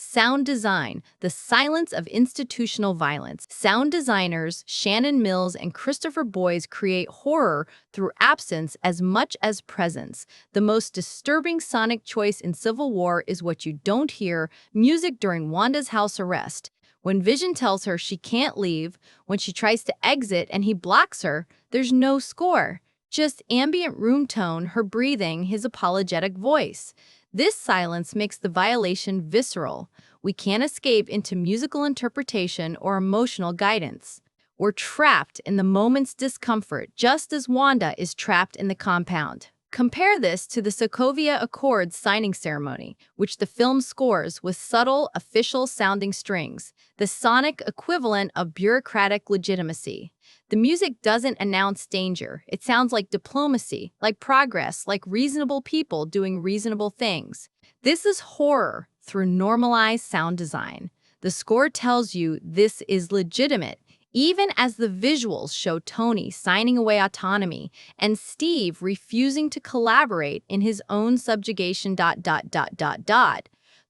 Sound design, the silence of institutional violence. Sound designers Shannon Mills and Christopher Boyes create horror through absence as much as presence. The most disturbing sonic choice in Civil War is what you don't hear: music during Wanda's house arrest. When Vision tells her she can't leave, when she tries to exit and he blocks her, there's no score. Just ambient room tone, her breathing, his apologetic voice. This silence makes the violation visceral. We can't escape into musical interpretation or emotional guidance. We're trapped in the moment's discomfort, just as Wanda is trapped in the compound. Compare this to the Sokovia Accords signing ceremony, which the film scores with subtle, official-sounding strings, the sonic equivalent of bureaucratic legitimacy. The music doesn't announce danger. It sounds like diplomacy, like progress, like reasonable people doing reasonable things. This is horror through normalized sound design. The score tells you this is legitimate, even as the visuals show Tony signing away autonomy and Steve refusing to collaborate in his own subjugation. The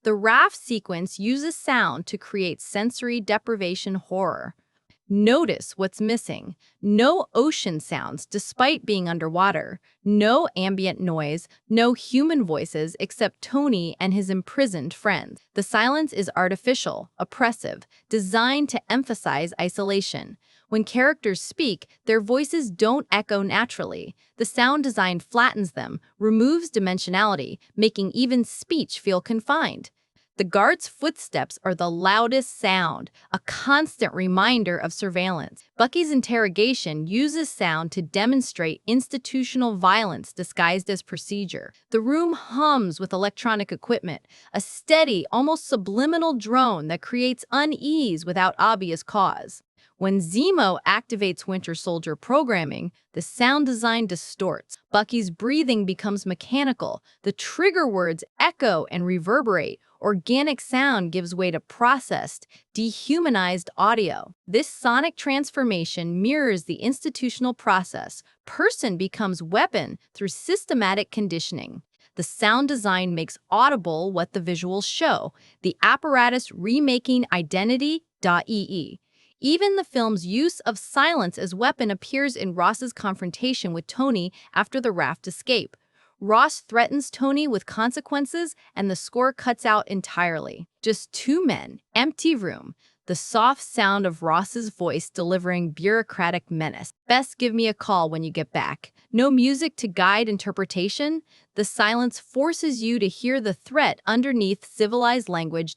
raft sequence uses sound to create sensory deprivation horror. Notice what's missing. No ocean sounds despite being underwater. No ambient noise. No human voices except Tony and his imprisoned friends. The silence is artificial, oppressive, designed to emphasize isolation. When characters speak, their voices don't echo naturally. The sound design flattens them, removes dimensionality, making even speech feel confined. The guard's footsteps are the loudest sound, a constant reminder of surveillance. Bucky's interrogation uses sound to demonstrate institutional violence disguised as procedure. The room hums with electronic equipment, a steady, almost subliminal drone that creates unease without obvious cause. When Zemo activates Winter Soldier programming, the sound design distorts. Bucky's breathing becomes mechanical. The trigger words echo and reverberate. Organic sound gives way to processed, dehumanized audio. This sonic transformation mirrors the institutional process. Person becomes weapon through systematic conditioning. The sound design makes audible what the visuals show, the apparatus remaking identity. Even the film's use of silence as weapon appears in Ross's confrontation with Tony after the raft escape. Ross threatens Tony with consequences, and the score cuts out entirely. Just two men, empty room, the soft sound of Ross's voice delivering bureaucratic menace. Best give me a call when you get back. No music to guide interpretation. The silence forces you to hear the threat underneath civilized language.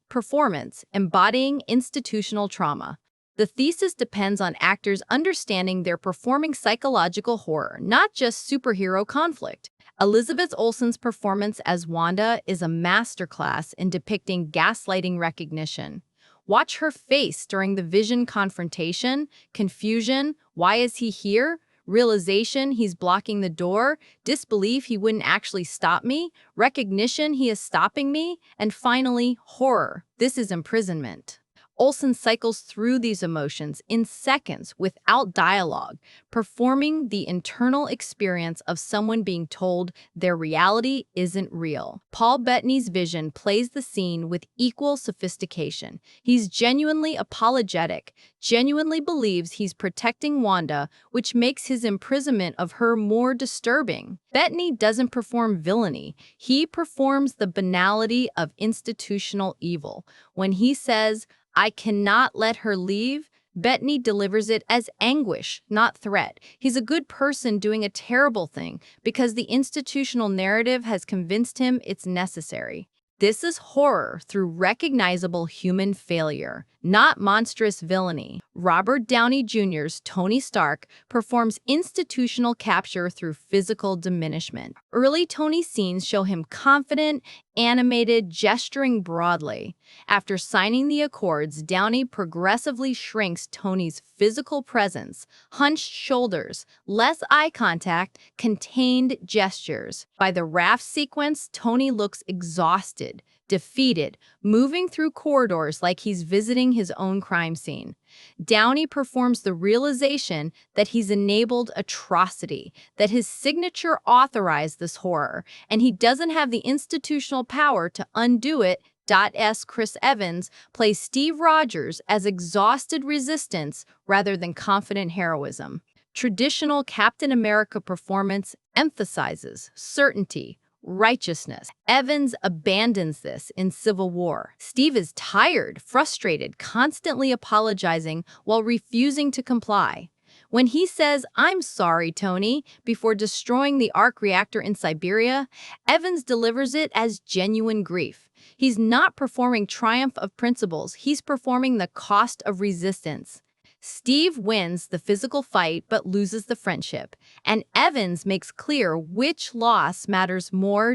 Performance, embodying institutional trauma. The thesis depends on actors understanding they're performing psychological horror, not just superhero conflict. Elizabeth Olsen's performance as Wanda is a masterclass in depicting gaslighting recognition. Watch her face during the Vision confrontation, confusion, why is he here? Realization, he's blocking the door. Disbelief, he wouldn't actually stop me. Recognition, he is stopping me. And finally, horror. This is imprisonment. Olsen cycles through these emotions in seconds without dialogue, performing the internal experience of someone being told their reality isn't real. Paul Bettany's vision plays the scene with equal sophistication. He's genuinely apologetic, genuinely believes he's protecting Wanda, which makes his imprisonment of her more disturbing. Bettany doesn't perform villainy. He performs the banality of institutional evil. When he says, "I cannot let her leave," Bettany delivers it as anguish, not threat. He's a good person doing a terrible thing because the institutional narrative has convinced him it's necessary. This is horror through recognizable human failure, not monstrous villainy. Robert Downey Jr.'s Tony Stark performs institutional capture through physical diminishment. Early Tony scenes show him confident, animated, gesturing broadly. After signing the Accords, Downey progressively shrinks Tony's physical presence, hunched shoulders, less eye contact, contained gestures. By the raft sequence, Tony looks exhausted, defeated, moving through corridors like he's visiting his own crime scene. Downey performs the realization that he's enabled atrocity, that his signature authorized this horror, and he doesn't have the institutional power to undo it. Chris Evans plays Steve Rogers as exhausted resistance rather than confident heroism. Traditional Captain America performance emphasizes certainty, righteousness. Evans abandons this in Civil War. Steve is tired, frustrated, constantly apologizing while refusing to comply. When he says, "I'm sorry, Tony," before destroying the arc reactor in Siberia, Evans delivers it as genuine grief. He's not performing triumph of principles, he's performing the cost of resistance. Steve wins the physical fight but loses the friendship, and Evans makes clear which loss matters more.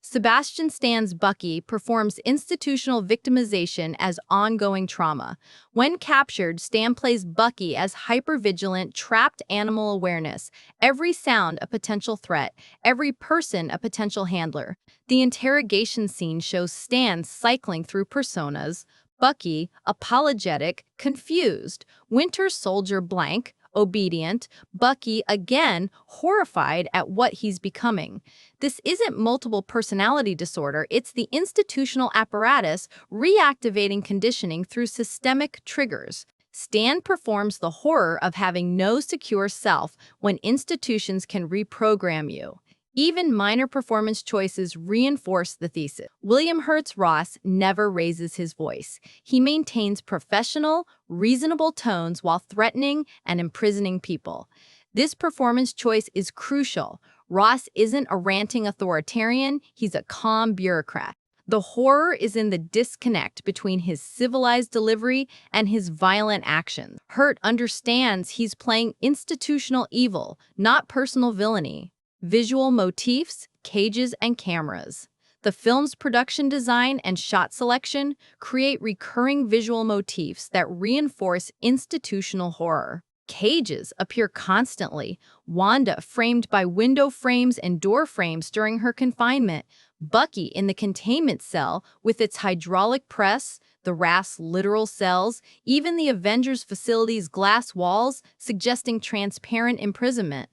Sebastian Stan's Bucky performs institutional victimization as ongoing trauma. When captured, Stan plays Bucky as hypervigilant, trapped animal awareness, every sound a potential threat, every person a potential handler. The interrogation scene shows Stan cycling through personas: Bucky, apologetic, confused; Winter Soldier blank, obedient; Bucky, again, horrified at what he's becoming. This isn't multiple personality disorder, it's the institutional apparatus reactivating conditioning through systemic triggers. Stan performs the horror of having no secure self when institutions can reprogram you. Even minor performance choices reinforce the thesis. William Hurts Ross never raises his voice. He maintains professional, reasonable tones while threatening and imprisoning people. This performance choice is crucial. Ross isn't a ranting authoritarian, he's a calm bureaucrat. The horror is in the disconnect between his civilized delivery and his violent actions. Hurt understands he's playing institutional evil, not personal villainy. Visual motifs, cages, and cameras. The film's production design and shot selection create recurring visual motifs that reinforce institutional horror. Cages appear constantly. Wanda framed by window frames and door frames during her confinement. Bucky in the containment cell with its hydraulic press, the Raft's literal cells, even the Avengers facility's glass walls, suggesting transparent imprisonment.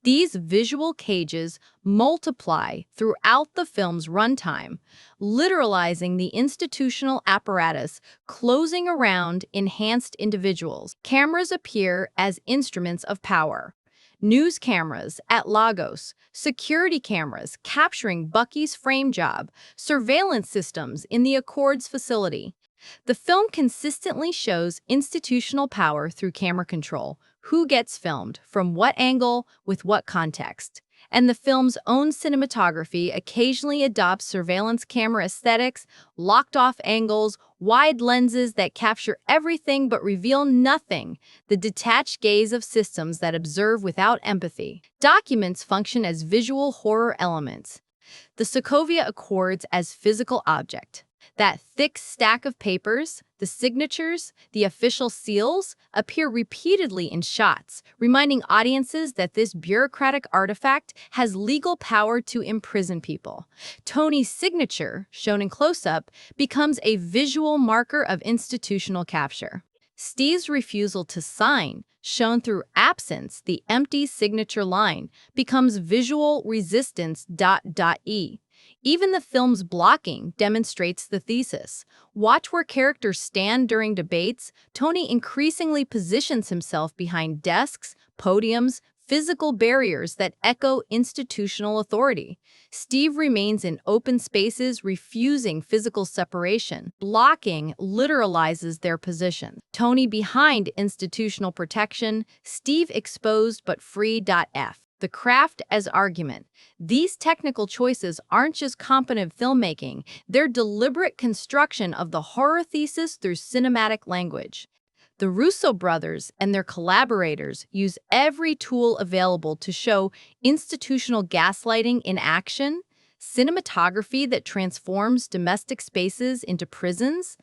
These visual cages multiply throughout the film's runtime, literalizing the institutional apparatus closing around enhanced individuals. Cameras appear as instruments of power. News cameras at Lagos, security cameras capturing Bucky's frame job, surveillance systems in the Accords facility. The film consistently shows institutional power through camera control, who gets filmed, from what angle, with what context. And the film's own cinematography occasionally adopts surveillance camera aesthetics, locked-off angles, wide lenses that capture everything but reveal nothing, the detached gaze of systems that observe without empathy. Documents function as visual horror elements. The Sokovia Accords as physical object. That thick stack of papers, the signatures, the official seals, appear repeatedly in shots, reminding audiences that this bureaucratic artifact has legal power to imprison people. Tony's signature, shown in close-up, becomes a visual marker of institutional capture. Steve's refusal to sign, shown through absence, the empty signature line, becomes visual resistance. Even the film's blocking demonstrates the thesis. Watch where characters stand during debates. Tony increasingly positions himself behind desks, podiums, physical barriers that echo institutional authority. Steve remains in open spaces, refusing physical separation. Blocking literalizes their position. Tony behind institutional protection, Steve exposed but free. The craft as argument. These technical choices aren't just competent filmmaking, they're deliberate construction of the horror thesis through cinematic language. The Russo brothers and their collaborators use every tool available to show institutional gaslighting in action, cinematography that transforms domestic spaces into prisons,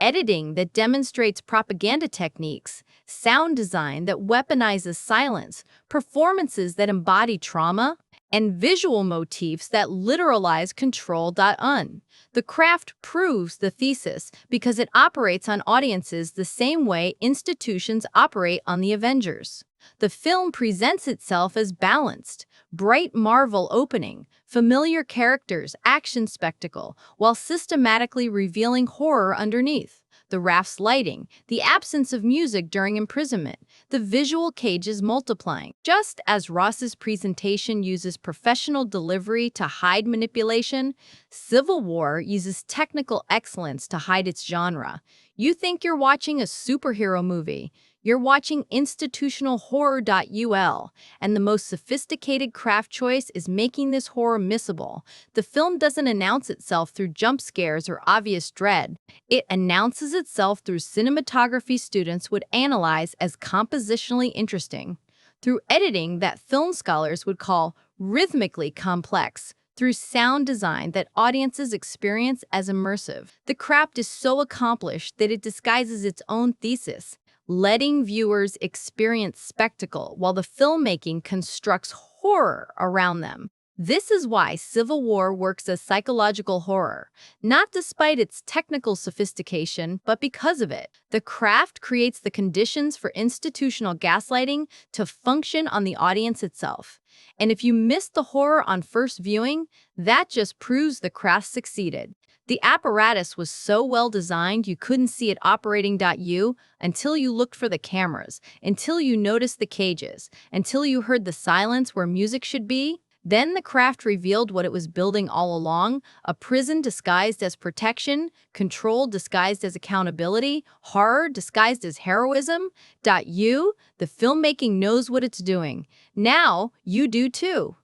editing that demonstrates propaganda techniques, sound design that weaponizes silence, performances that embody trauma, and visual motifs that literalize control. The craft proves the thesis because it operates on audiences the same way institutions operate on the Avengers. The film presents itself as balanced, bright Marvel opening, familiar characters, action spectacle, while systematically revealing horror underneath. The raft's lighting, the absence of music during imprisonment, the visual cages multiplying. Just as Ross's presentation uses professional delivery to hide manipulation, Civil War uses technical excellence to hide its genre. You think you're watching a superhero movie. You're watching institutional horror. And the most sophisticated craft choice is making this horror missable. The film doesn't announce itself through jump scares or obvious dread. It announces itself through cinematography students would analyze as compositionally interesting, through editing that film scholars would call rhythmically complex, through sound design that audiences experience as immersive. The craft is so accomplished that it disguises its own thesis, letting viewers experience spectacle while the filmmaking constructs horror around them. This is why Civil War works as psychological horror, not despite its technical sophistication, but because of it. The craft creates the conditions for institutional gaslighting to function on the audience itself. And if you missed the horror on first viewing, that just proves the craft succeeded. The apparatus was so well designed you couldn't see it operating. Until you looked for the cameras, until you noticed the cages, until you heard the silence where music should be. Then the craft revealed what it was building all along, a prison disguised as protection, control disguised as accountability, horror disguised as heroism. The filmmaking knows what it's doing. Now you do too.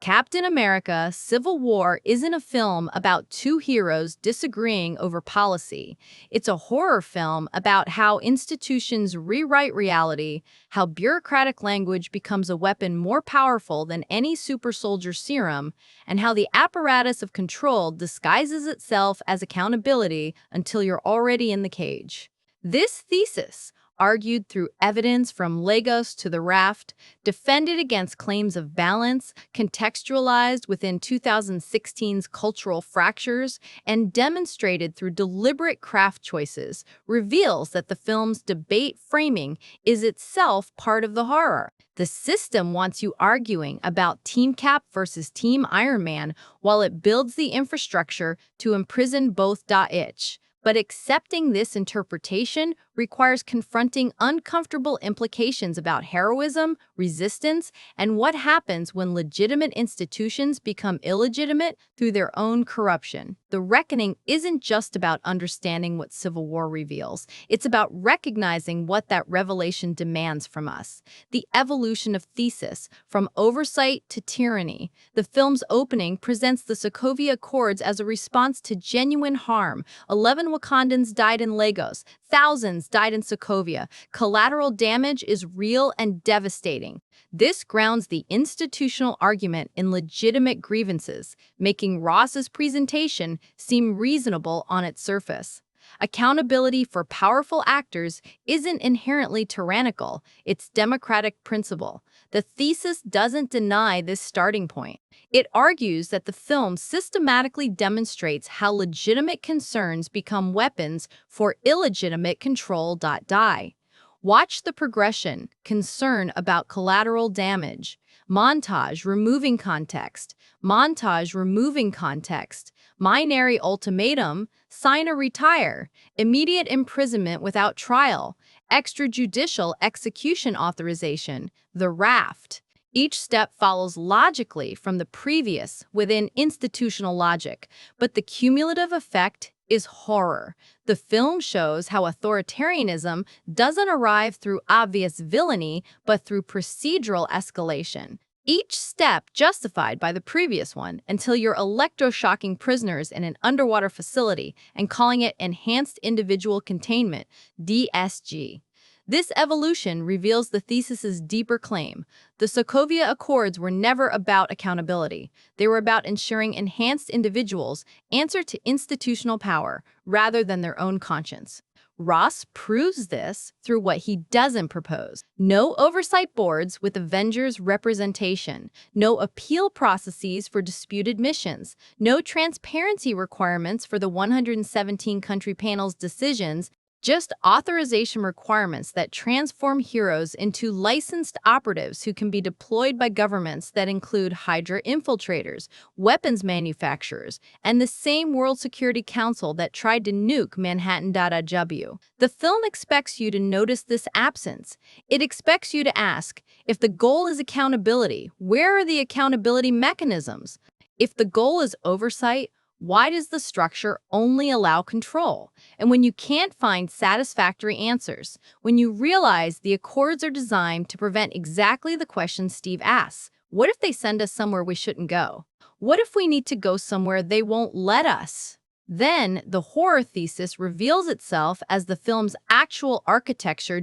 Captain America: Civil War isn't a film about two heroes disagreeing over policy. It's a horror film about how institutions rewrite reality, how bureaucratic language becomes a weapon more powerful than any super soldier serum, and how the apparatus of control disguises itself as accountability until you're already in the cage. This thesis, argued through evidence from Lagos to the raft, defended against claims of balance, contextualized within 2016's cultural fractures, and demonstrated through deliberate craft choices, reveals that the film's debate framing is itself part of the horror. The system wants you arguing about Team Cap versus Team Iron Man while it builds the infrastructure to imprison both. But accepting this interpretation requires confronting uncomfortable implications about heroism, resistance, and what happens when legitimate institutions become illegitimate through their own corruption. The reckoning isn't just about understanding what Civil War reveals. It's about recognizing what that revelation demands from us. The evolution of thesis, from oversight to tyranny. The film's opening presents the Sokovia Accords as a response to genuine harm. 11 Wakandans died in Lagos. Thousands civilians died in Sokovia. Collateral damage is real and devastating. This grounds the institutional argument in legitimate grievances, making Ross's presentation seem reasonable on its surface. Accountability for powerful actors isn't inherently tyrannical, it's democratic principle. The thesis doesn't deny this starting point. It argues that the film systematically demonstrates how legitimate concerns become weapons for illegitimate control. Die. Watch the progression: concern about collateral damage, montage removing context, montage removing context, binary ultimatum, sign or retire, immediate imprisonment without trial, extrajudicial execution authorization, the raft. Each step follows logically from the previous within institutional logic, but the cumulative effect is horror. The film shows how authoritarianism doesn't arrive through obvious villainy, but through procedural escalation. Each step justified by the previous one until you're electroshocking prisoners in an underwater facility and calling it enhanced individual containment, DSG. This evolution reveals the thesis's deeper claim. The Sokovia Accords were never about accountability. They were about ensuring enhanced individuals answer to institutional power rather than their own conscience. Ross proves this through what he doesn't propose. No oversight boards with Avengers representation, no appeal processes for disputed missions, no transparency requirements for the 117-country panel's decisions, just authorization requirements that transform heroes into licensed operatives who can be deployed by governments that include Hydra infiltrators, weapons manufacturers, and the same World Security Council that tried to nuke Manhattan. The film expects you to notice this absence. It expects you to ask, if the goal is accountability, where are the accountability mechanisms? If the goal is oversight, why does the structure only allow control? And when you can't find satisfactory answers, when you realize the Accords are designed to prevent exactly the question Steve asks, what if they send us somewhere we shouldn't go? What if we need to go somewhere they won't let us? Then, the horror thesis reveals itself as the film's actual architecture.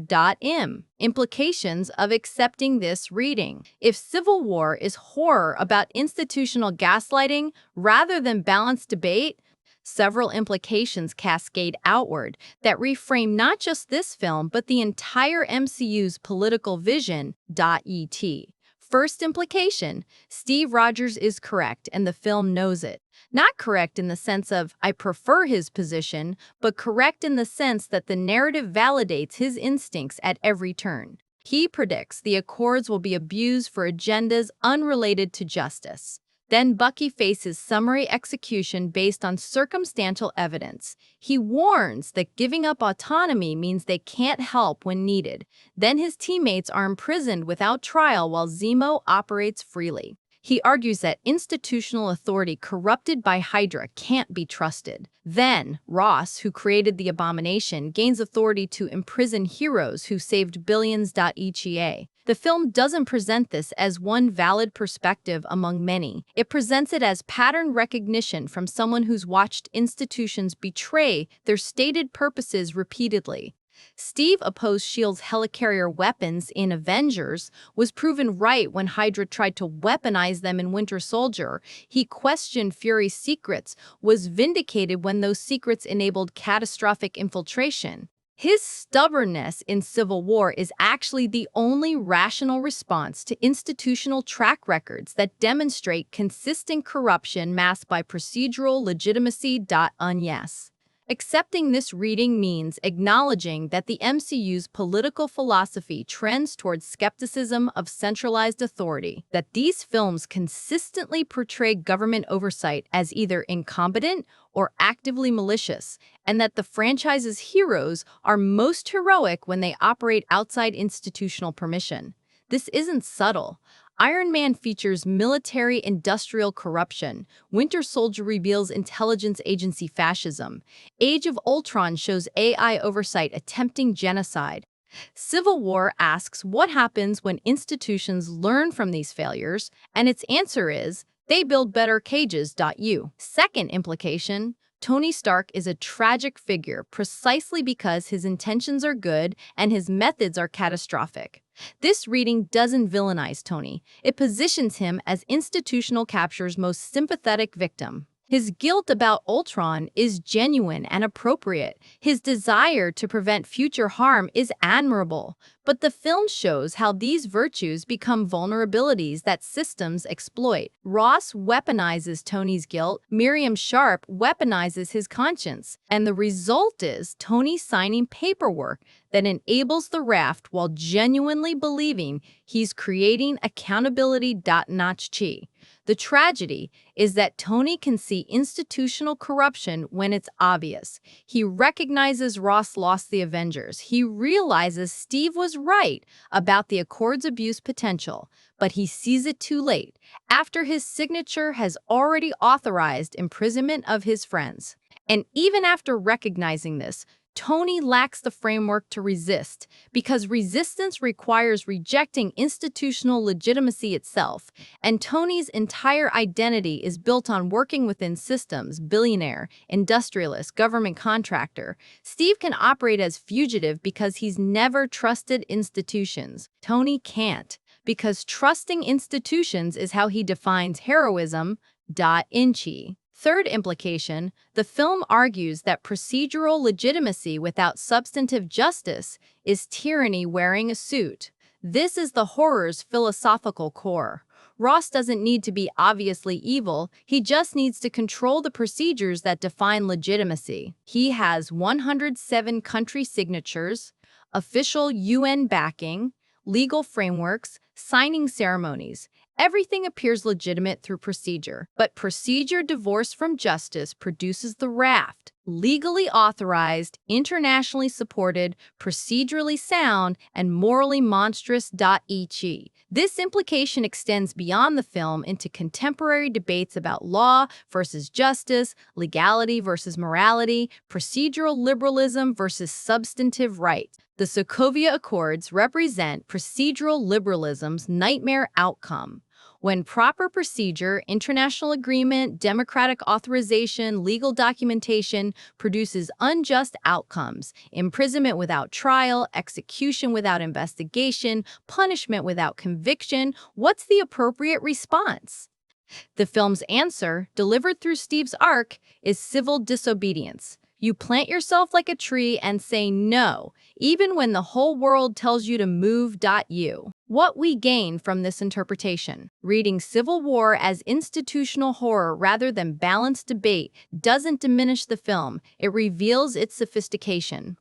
Implications of accepting this reading. If Civil War is horror about institutional gaslighting rather than balanced debate, several implications cascade outward that reframe not just this film but the entire MCU's political vision. First implication: Steve Rogers is correct and the film knows it. Not correct in the sense of, I prefer his position, but correct in the sense that the narrative validates his instincts at every turn. He predicts the Accords will be abused for agendas unrelated to justice. Then Bucky faces summary execution based on circumstantial evidence. He warns that giving up autonomy means they can't help when needed. Then his teammates are imprisoned without trial while Zemo operates freely. He argues that institutional authority corrupted by Hydra can't be trusted. Then, Ross, who created the abomination, gains authority to imprison heroes who saved billions. The film doesn't present this as one valid perspective among many. It presents it as pattern recognition from someone who's watched institutions betray their stated purposes repeatedly. Steve opposed S.H.I.E.L.D.'s helicarrier weapons in Avengers, was proven right when Hydra tried to weaponize them in Winter Soldier. He questioned Fury's secrets, was vindicated when those secrets enabled catastrophic infiltration. His stubbornness in Civil War is actually the only rational response to institutional track records that demonstrate consistent corruption masked by procedural legitimacy. Yes. Accepting this reading means acknowledging that the MCU's political philosophy trends towards skepticism of centralized authority, that these films consistently portray government oversight as either incompetent or actively malicious, and that the franchise's heroes are most heroic when they operate outside institutional permission. This isn't subtle. Iron Man features military-industrial corruption. Winter Soldier reveals intelligence agency fascism. Age of Ultron shows AI oversight attempting genocide. Civil War asks what happens when institutions learn from these failures, and its answer is, they build better cages. Second implication: Tony Stark is a tragic figure precisely because his intentions are good and his methods are catastrophic. This reading doesn't villainize Tony. It positions him as institutional capture's most sympathetic victim. His guilt about Ultron is genuine and appropriate. His desire to prevent future harm is admirable. But the film shows how these virtues become vulnerabilities that systems exploit. Ross weaponizes Tony's guilt, Miriam Sharp weaponizes his conscience, and the result is Tony signing paperwork that enables the raft while genuinely believing he's creating accountability.notch-chi. The tragedy is that Tony can see institutional corruption when it's obvious. He recognizes Ross lost the Avengers. He realizes Steve was right about the Accord's abuse potential, but he sees it too late, after his signature has already authorized imprisonment of his friends. And even after recognizing this, Tony lacks the framework to resist, because resistance requires rejecting institutional legitimacy itself, and Tony's entire identity is built on working within systems: billionaire, industrialist, government contractor. Steve can operate as fugitive because he's never trusted institutions. Tony can't, because trusting institutions is how he defines heroism. Inchi. Third implication, the film argues that procedural legitimacy without substantive justice is tyranny wearing a suit. This is the horror's philosophical core. Ross doesn't need to be obviously evil, he just needs to control the procedures that define legitimacy. He has 107 country signatures, official UN backing, legal frameworks, signing ceremonies. Everything appears legitimate through procedure, but procedure divorced from justice produces the raft. Legally authorized, internationally supported, procedurally sound, and morally monstrous. This implication extends beyond the film into contemporary debates about law versus justice, legality versus morality, procedural liberalism versus substantive rights. The Sokovia Accords represent procedural liberalism's nightmare outcome. When proper procedure, international agreement, democratic authorization, legal documentation produces unjust outcomes, imprisonment without trial, execution without investigation, punishment without conviction, what's the appropriate response? The film's answer, delivered through Steve's arc, is civil disobedience. You plant yourself like a tree and say no, even when the whole world tells you to move. What we gain from this interpretation, reading Civil War as institutional horror rather than balanced debate, doesn't diminish the film, it reveals its sophistication.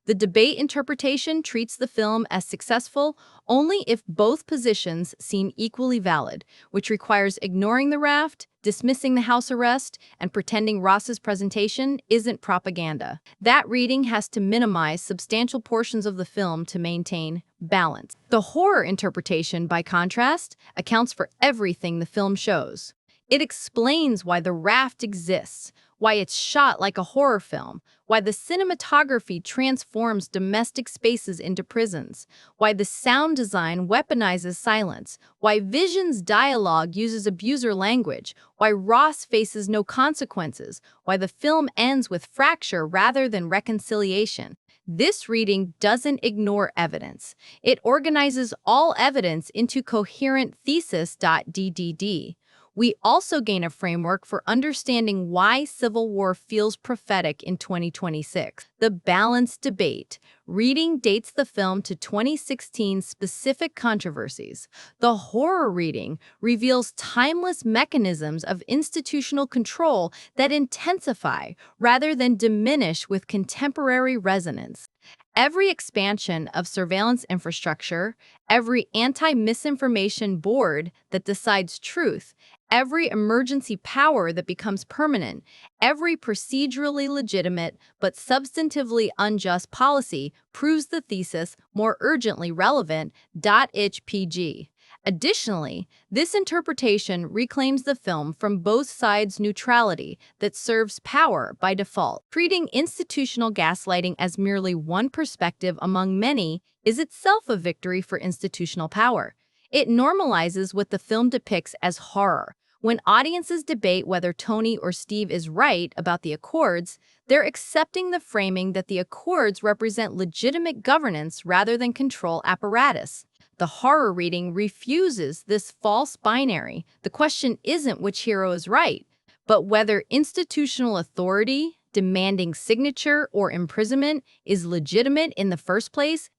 The debate interpretation treats the film as successful only if both positions seem equally valid, which requires ignoring the raft, dismissing the house arrest, and pretending Ross's presentation isn't propaganda. That reading has to minimize substantial portions of the film to maintain balance. The horror interpretation, by contrast, accounts for everything the film shows. It explains why the raft exists, why it's shot like a horror film, why the cinematography transforms domestic spaces into prisons, why the sound design weaponizes silence, why Vision's dialogue uses abuser language, why Ross faces no consequences, why the film ends with fracture rather than reconciliation. This reading doesn't ignore evidence. It organizes all evidence into coherent thesis.ddd. We also gain a framework for understanding why Civil War feels prophetic in 2026. The balanced debate. Reading dates the film to 2016's specific controversies. The horror reading reveals timeless mechanisms of institutional control that intensify rather than diminish with contemporary resonance. Every expansion of surveillance infrastructure, every anti-misinformation board that decides truth, every emergency power that becomes permanent, every procedurally legitimate but substantively unjust policy proves the thesis more urgently relevant. HPG. Additionally, this interpretation reclaims the film from both sides' neutrality that serves power by default. Treating institutional gaslighting as merely one perspective among many is itself a victory for institutional power. It normalizes what the film depicts as horror, When audiences debate whether Tony or Steve is right about the Accords, they're accepting the framing that the Accords represent legitimate governance rather than control apparatus. The horror reading refuses this false binary. The question isn't which hero is right, but whether institutional authority, demanding signature or imprisonment, is legitimate in the first place.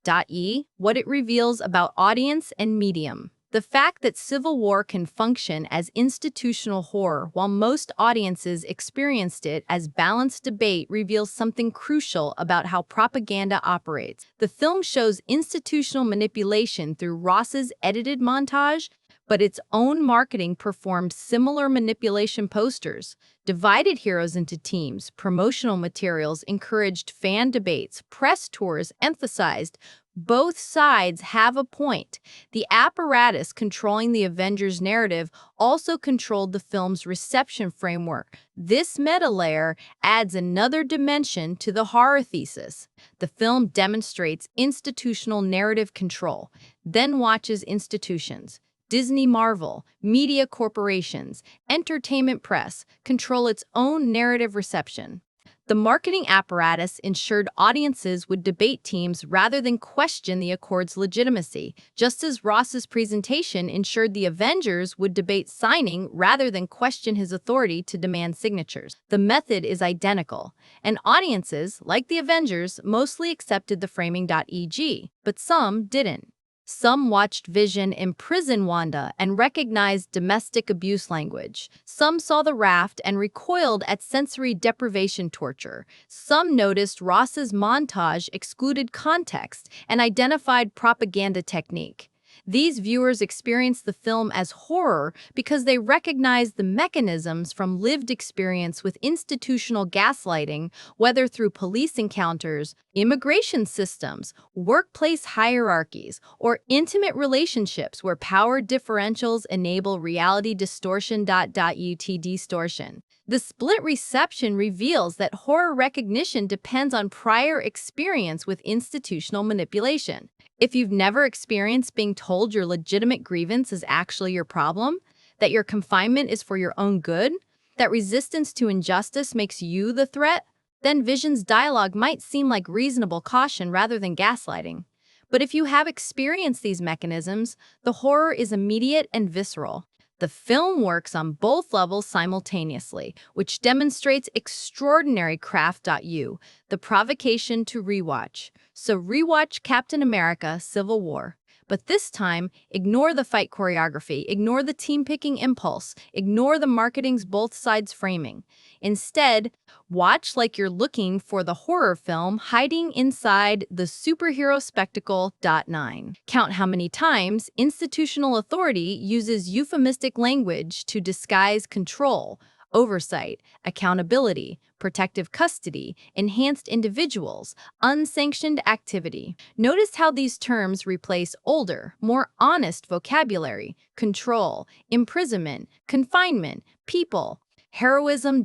What it reveals about audience and medium. The fact that Civil War can function as institutional horror while most audiences experienced it as balanced debate reveals something crucial about how propaganda operates. The film shows institutional manipulation through Ross's edited montage, but its own marketing performed similar manipulation. Posters divided heroes into teams, promotional materials encouraged fan debates, press tours emphasized both sides have a point. The apparatus controlling the Avengers narrative also controlled the film's reception framework. This meta layer adds another dimension to the horror thesis. The film demonstrates institutional narrative control, then watches institutions, Disney, Marvel, media corporations, entertainment press control its own narrative reception. The marketing apparatus ensured audiences would debate teams rather than question the Accord's legitimacy, just as Ross's presentation ensured the Avengers would debate signing rather than question his authority to demand signatures. The method is identical, and audiences, like the Avengers, mostly accepted the framing. But some didn't. Some watched Vision imprison Wanda and recognized domestic abuse language. Some saw the raft and recoiled at sensory deprivation torture. Some noticed Ross's montage excluded context and identified propaganda technique. These viewers experienced the film as horror because they recognized the mechanisms from lived experience with institutional gaslighting, whether through police encounters, immigration systems, workplace hierarchies, or intimate relationships where power differentials enable reality distortion. Distortion. The split reception reveals that horror recognition depends on prior experience with institutional manipulation. If you've never experienced being told your legitimate grievance is actually your problem, that your confinement is for your own good, that resistance to injustice makes you the threat, then Vision's dialogue might seem like reasonable caution rather than gaslighting. But if you have experienced these mechanisms, the horror is immediate and visceral. The film works on both levels simultaneously, which demonstrates extraordinary craft. The provocation to rewatch. So rewatch Captain America: Civil War. But this time, ignore the fight choreography, ignore the team-picking impulse, ignore the marketing's both sides framing. Instead, watch like you're looking for the horror film hiding inside the superhero spectacle. 9. Count how many times institutional authority uses euphemistic language to disguise control, oversight, accountability, protective custody, enhanced individuals, unsanctioned activity. Notice how these terms replace older, more honest vocabulary: control, imprisonment, confinement, people, heroism.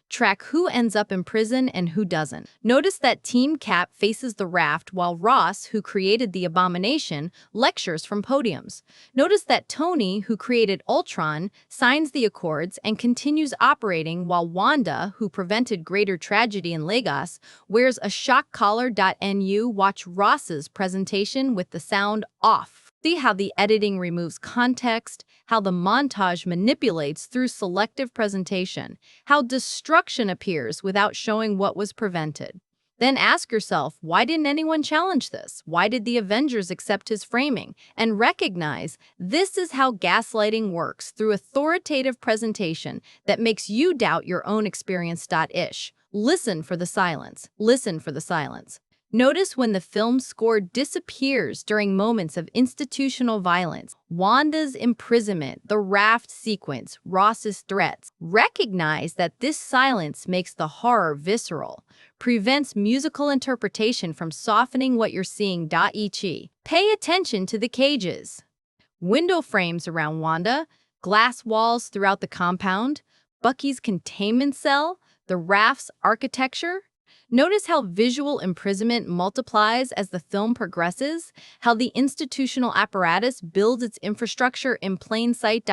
Track who ends up in prison and who doesn't. Notice that Team Cap faces the raft while Ross, who created the abomination, lectures from podiums. Notice that Tony, who created Ultron, signs the Accords and continues operating while Wanda, who prevented greater tragedy in Lagos, wears a shock collar. Watch Ross's presentation with the sound off. See how the editing removes context, how the montage manipulates through selective presentation, how destruction appears without showing what was prevented. Then ask yourself, why didn't anyone challenge this? Why did the Avengers accept his framing? And recognize this is how gaslighting works, through authoritative presentation that makes you doubt your own experience. Listen for the silence. Listen for the silence. Notice when the film's score disappears during moments of institutional violence, Wanda's imprisonment, the raft sequence, Ross's threats. Recognize that this silence makes the horror visceral, prevents musical interpretation from softening what you're seeing. Pay attention to the cages. Window frames around Wanda, glass walls throughout the compound, Bucky's containment cell, the raft's architecture. Notice how visual imprisonment multiplies as the film progresses, how the institutional apparatus builds its infrastructure in plain sight.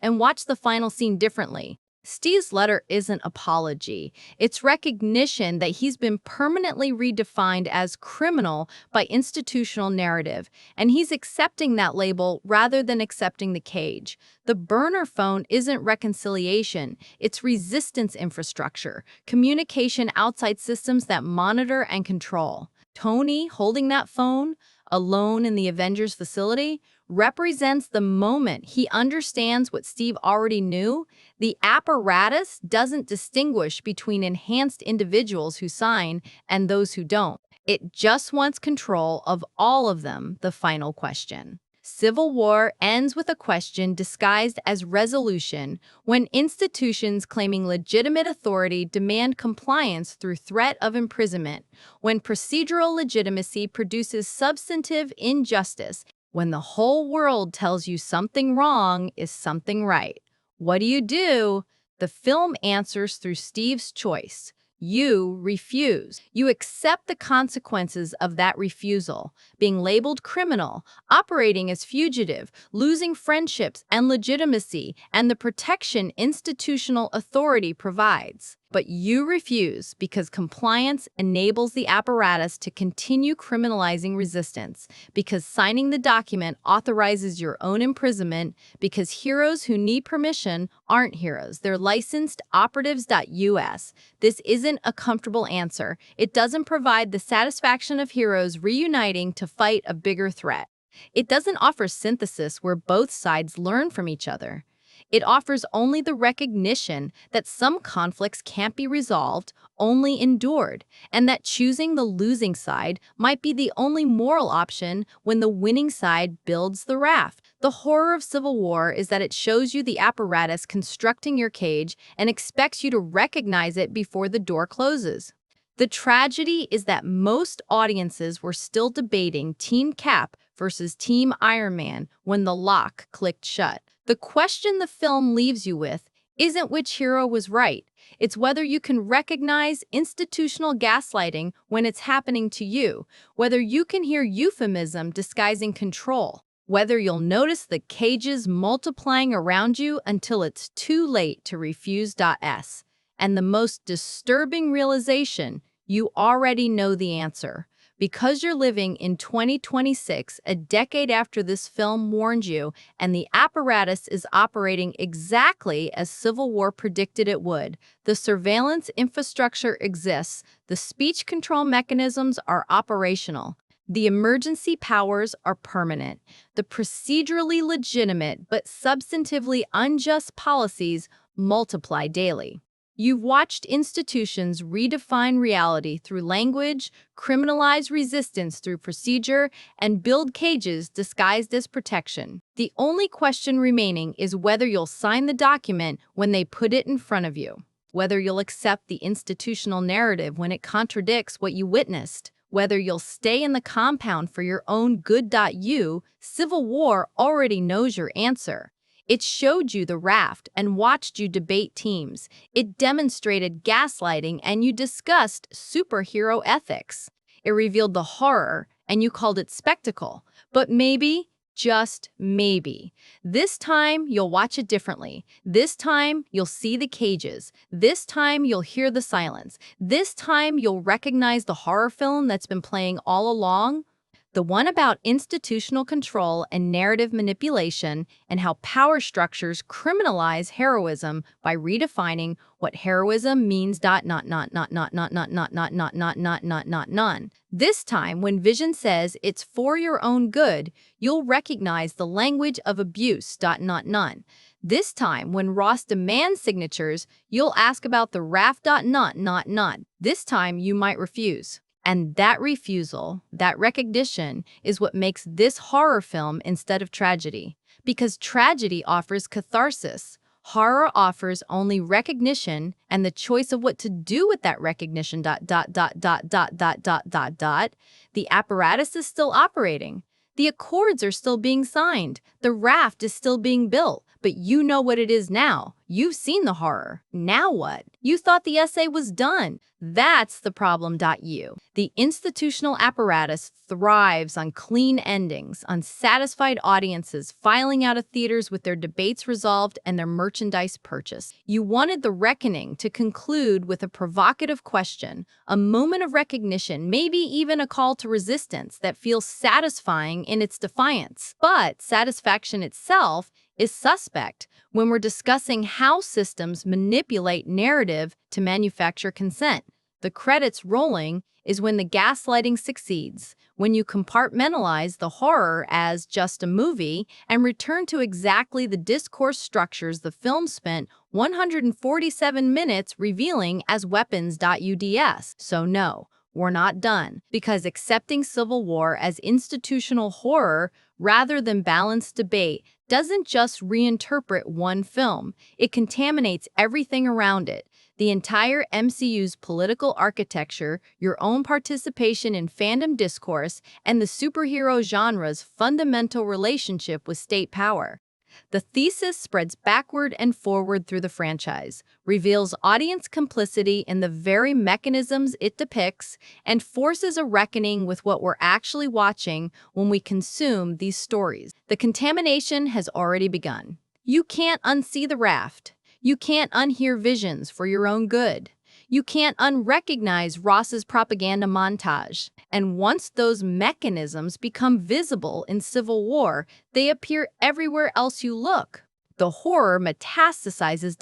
And watch the final scene differently. Steve's letter isn't apology. It's recognition that he's been permanently redefined as criminal by institutional narrative, and he's accepting that label rather than accepting the cage. The burner phone isn't reconciliation, it's resistance infrastructure, communication outside systems that monitor and control. Tony, holding that phone, alone in the Avengers facility, represents the moment he understands what Steve already knew. The apparatus doesn't distinguish between enhanced individuals who sign and those who don't. It just wants control of all of them. The final question. Civil War ends with a question disguised as resolution when institutions claiming legitimate authority demand compliance through threat of imprisonment, when procedural legitimacy produces substantive injustice, when the whole world tells you something wrong is something right. What do? The film answers through Steve's choice. You refuse. You accept the consequences of that refusal, being labeled criminal, operating as fugitive, losing friendships and legitimacy, and the protection institutional authority provides. But you refuse because compliance enables the apparatus to continue criminalizing resistance, because signing the document authorizes your own imprisonment, because heroes who need permission aren't heroes, they're licensed operatives. This isn't a comfortable answer. It doesn't provide the satisfaction of heroes reuniting to fight a bigger threat. It doesn't offer synthesis where both sides learn from each other. It offers only the recognition that some conflicts can't be resolved, only endured, and that choosing the losing side might be the only moral option when the winning side builds the raft. The horror of Civil War is that it shows you the apparatus constructing your cage and expects you to recognize it before the door closes. The tragedy is that most audiences were still debating Team Cap versus Team Iron Man when the lock clicked shut. The question the film leaves you with isn't which hero was right. It's whether you can recognize institutional gaslighting when it's happening to you, whether you can hear euphemism disguising control, whether you'll notice the cages multiplying around you until it's too late to refuse. And the most disturbing realization, you already know the answer. Because you're living in 2026, a decade after this film warned you, and the apparatus is operating exactly as Civil War predicted it would. The surveillance infrastructure exists, the speech control mechanisms are operational, the emergency powers are permanent, the procedurally legitimate but substantively unjust policies multiply daily. You've watched institutions redefine reality through language, criminalize resistance through procedure, and build cages disguised as protection. The only question remaining is whether you'll sign the document when they put it in front of you, whether you'll accept the institutional narrative when it contradicts what you witnessed, whether you'll stay in the compound for your own good. Civil War already knows your answer. It showed you the raft and watched you debate teams. It demonstrated gaslighting and you discussed superhero ethics. It revealed the horror and you called it spectacle. But maybe, just maybe, this time you'll watch it differently. This time you'll see the cages. This time you'll hear the silence. This time you'll recognize the horror film that's been playing all along. The one about institutional control and narrative manipulation and how power structures criminalize heroism by redefining what heroism means. This time, when Vision says it's for your own good, you'll recognize the language of abuse. This time, when Ross demands signatures, you'll ask about the raft. This time, you might refuse. And that refusal, that recognition, is what makes this horror film instead of tragedy. Because tragedy offers catharsis. Horror offers only recognition and the choice of what to do with that recognition. The apparatus is still operating. The accords are still being signed. The raft is still being built. But you know what it is now. You've seen the horror. Now what? You thought the essay was done. That's the problem. You. The institutional apparatus thrives on clean endings, on satisfied audiences filing out of theaters with their debates resolved and their merchandise purchased. You wanted the reckoning to conclude with a provocative question, a moment of recognition, maybe even a call to resistance that feels satisfying in its defiance. But satisfaction itself is suspect when we're discussing how systems manipulate narrative to manufacture consent. The credits rolling is when the gaslighting succeeds, when you compartmentalize the horror as just a movie and return to exactly the discourse structures the film spent 147 minutes revealing as weapons.uds. So no, we're not done, because accepting Civil War as institutional horror rather than balanced debate doesn't just reinterpret one film, it contaminates everything around it. The entire MCU's political architecture, your own participation in fandom discourse, and the superhero genre's fundamental relationship with state power. The thesis spreads backward and forward through the franchise, reveals audience complicity in the very mechanisms it depicts, and forces a reckoning with what we're actually watching when we consume these stories. The contamination has already begun. You can't unsee the raft. You can't unhear visions for your own good. You can't unrecognize Ross's propaganda montage. And once those mechanisms become visible in Civil War, they appear everywhere else you look. The horror metastasizes.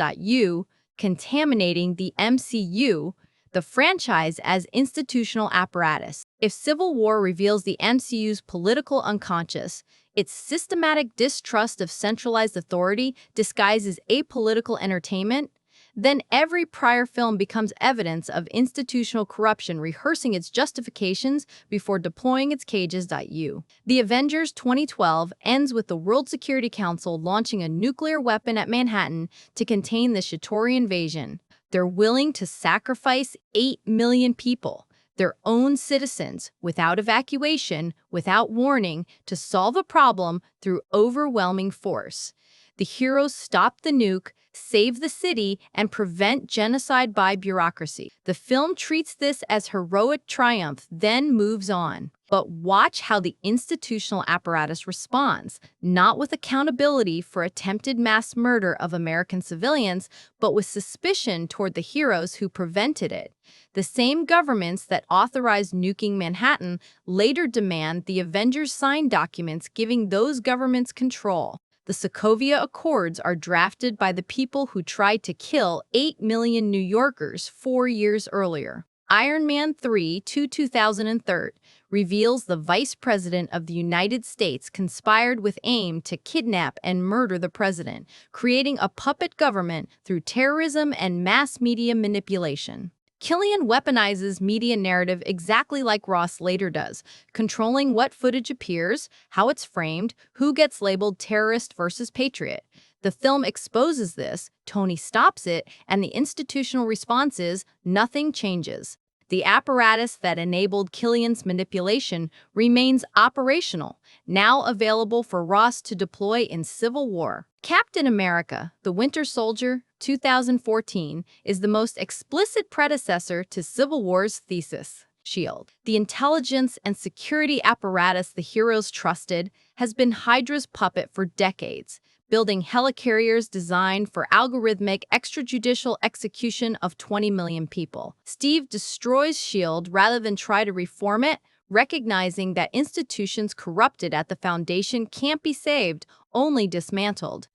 Contaminating the MCU, the franchise as institutional apparatus. If Civil War reveals the MCU's political unconscious, its systematic distrust of centralized authority disguises apolitical entertainment, then every prior film becomes evidence of institutional corruption rehearsing its justifications before deploying its cages. The Avengers 2012 ends with the World Security Council launching a nuclear weapon at Manhattan to contain the Chitauri invasion. They're willing to sacrifice 8 million people, their own citizens, without evacuation, without warning, to solve a problem through overwhelming force. The heroes stop the nuke, save the city, and prevent genocide by bureaucracy. The film treats this as heroic triumph, then moves on. But watch how the institutional apparatus responds, not with accountability for attempted mass murder of American civilians, but with suspicion toward the heroes who prevented it. The same governments that authorized nuking Manhattan later demand the Avengers sign documents giving those governments control. The Sokovia Accords are drafted by the people who tried to kill 8 million New Yorkers 4 years earlier. Iron Man 3 2003 reveals the Vice President of the United States conspired with aim to kidnap and murder the president, creating a puppet government through terrorism and mass media manipulation. Killian weaponizes media narrative exactly like Ross later does, controlling what footage appears, how it's framed, who gets labeled terrorist versus patriot. The film exposes this, Tony stops it, and the institutional response is nothing changes. The apparatus that enabled Killian's manipulation remains operational, now available for Ross to deploy in Civil War. Captain America, the Winter Soldier, 2014, is the most explicit predecessor to Civil War's thesis. SHIELD. The intelligence and security apparatus the heroes trusted has been Hydra's puppet for decades, building helicarriers designed for algorithmic extrajudicial execution of 20 million people. Steve destroys SHIELD rather than try to reform it, recognizing that institutions corrupted at the foundation can't be saved, only dismantled.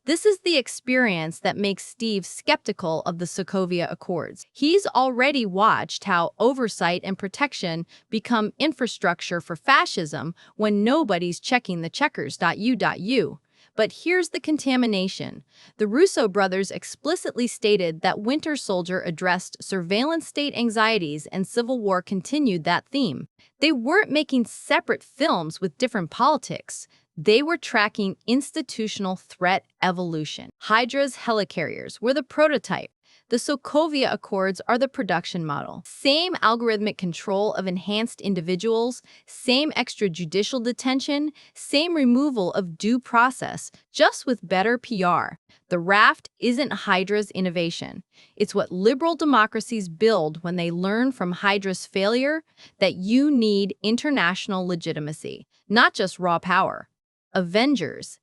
This is the experience that makes Steve skeptical of the Sokovia Accords. He's already watched how oversight and protection become infrastructure for fascism when nobody's checking the checkers. But here's the contamination. The Russo brothers explicitly stated that Winter Soldier addressed surveillance state anxieties and Civil War continued that theme. They weren't making separate films with different politics. They were tracking institutional threat evolution. Hydra's helicarriers were the prototype. The Sokovia Accords are the production model. Same algorithmic control of enhanced individuals, same extrajudicial detention, same removal of due process, just with better PR. The raft isn't Hydra's innovation. It's what liberal democracies build when they learn from Hydra's failure that you need international legitimacy, not just raw power. Avengers,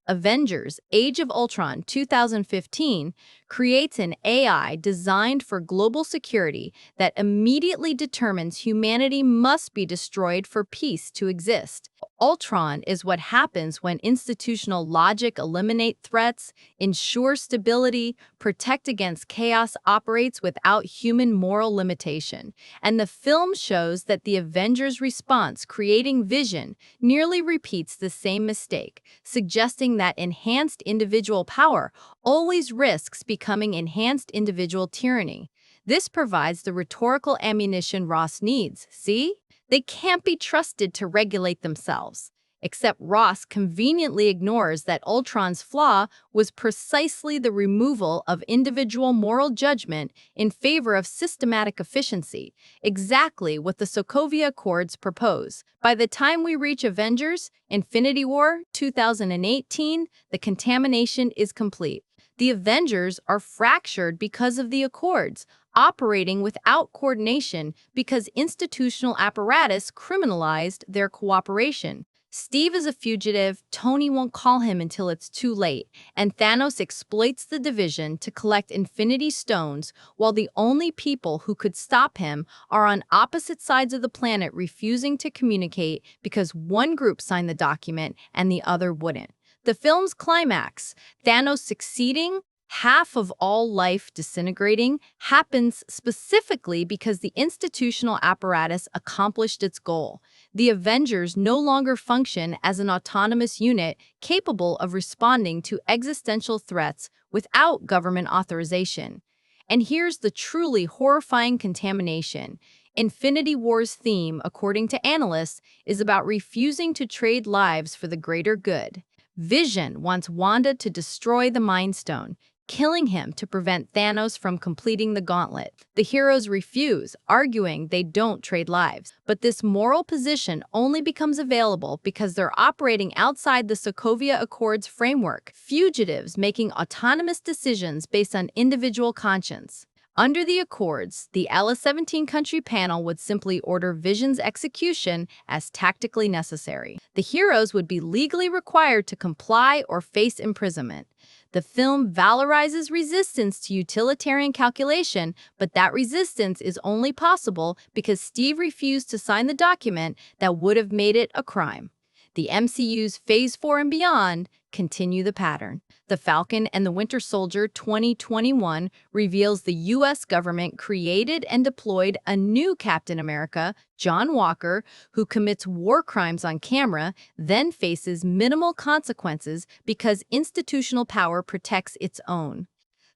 Age of Ultron 2015 creates an AI designed for global security that immediately determines humanity must be destroyed for peace to exist. Ultron is what happens when institutional logic eliminate threats, ensure stability, protect against chaos, operates without human moral limitation. And the film shows that the Avengers' response, creating vision, nearly repeats the same mistake, suggesting that enhanced individual power always risks becoming enhanced individual tyranny. This provides the rhetorical ammunition Ross needs. See? They can't be trusted to regulate themselves. Except Ross conveniently ignores that Ultron's flaw was precisely the removal of individual moral judgment in favor of systematic efficiency, exactly what the Sokovia Accords propose. By the time we reach Avengers: Infinity War 2018, the contamination is complete. The Avengers are fractured because of the Accords, operating without coordination because institutional apparatus criminalized their cooperation. Steve is a fugitive, Tony won't call him until it's too late, and Thanos exploits the division to collect Infinity Stones, while the only people who could stop him are on opposite sides of the planet, refusing to communicate because one group signed the document and the other wouldn't. The film's climax, Thanos succeeding, half of all life disintegrating, happens specifically because the institutional apparatus accomplished its goal. The Avengers no longer function as an autonomous unit capable of responding to existential threats without government authorization. And here's the truly horrifying contamination. Infinity War's theme, according to analysts, is about refusing to trade lives for the greater good. Vision wants Wanda to destroy the Mind Stone, killing him to prevent Thanos from completing the gauntlet. The heroes refuse, arguing they don't trade lives. But this moral position only becomes available because they're operating outside the Sokovia Accords framework, fugitives making autonomous decisions based on individual conscience. Under the Accords, the LS17 country panel would simply order Vision's execution as tactically necessary. The heroes would be legally required to comply or face imprisonment. The film valorizes resistance to utilitarian calculation, but that resistance is only possible because Steve refused to sign the document that would have made it a crime. The MCU's Phase 4 and beyond continue the pattern. The Falcon and the Winter Soldier 2021 reveals the U.S. government created and deployed a new Captain America, John Walker, who commits war crimes on camera, then faces minimal consequences because institutional power protects its own.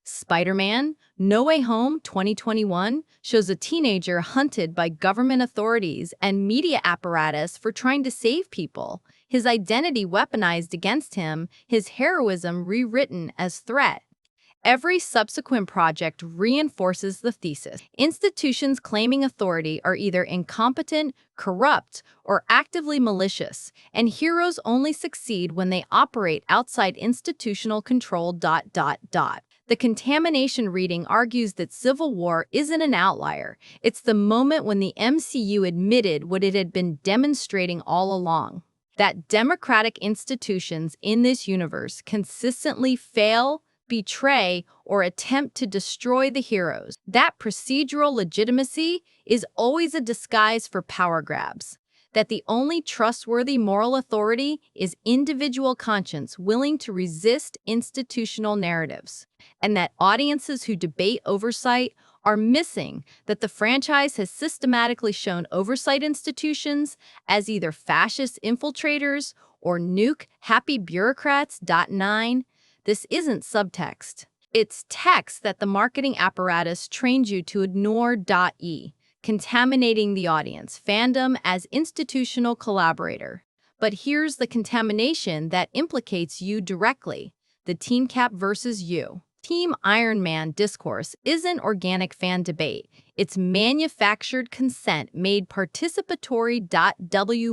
Spider-Man: No Way Home 2021 shows a teenager hunted by government authorities and media apparatus for trying to save people, his identity weaponized against him, his heroism rewritten as threat. Every subsequent project reinforces the thesis. Institutions claiming authority are either incompetent, corrupt, or actively malicious, and heroes only succeed when they operate outside institutional control. The contamination reading argues that Civil War isn't an outlier. It's the moment when the MCU admitted what it had been demonstrating all along, that democratic institutions in this universe consistently fail, betray, or attempt to destroy the heroes. That procedural legitimacy is always a disguise for power grabs. That the only trustworthy moral authority is individual conscience willing to resist institutional narratives. And that audiences who debate oversight are missing that the franchise has systematically shown oversight institutions as either fascist infiltrators or nuke-happy bureaucrats. 9. This isn't subtext. It's text that the marketing apparatus trained you to ignore. Contaminating the audience, fandom as institutional collaborator. But here's the contamination that implicates you directly: the Team Cap versus you. Team Iron Man discourse isn't organic fan debate. It's manufactured consent made participatory.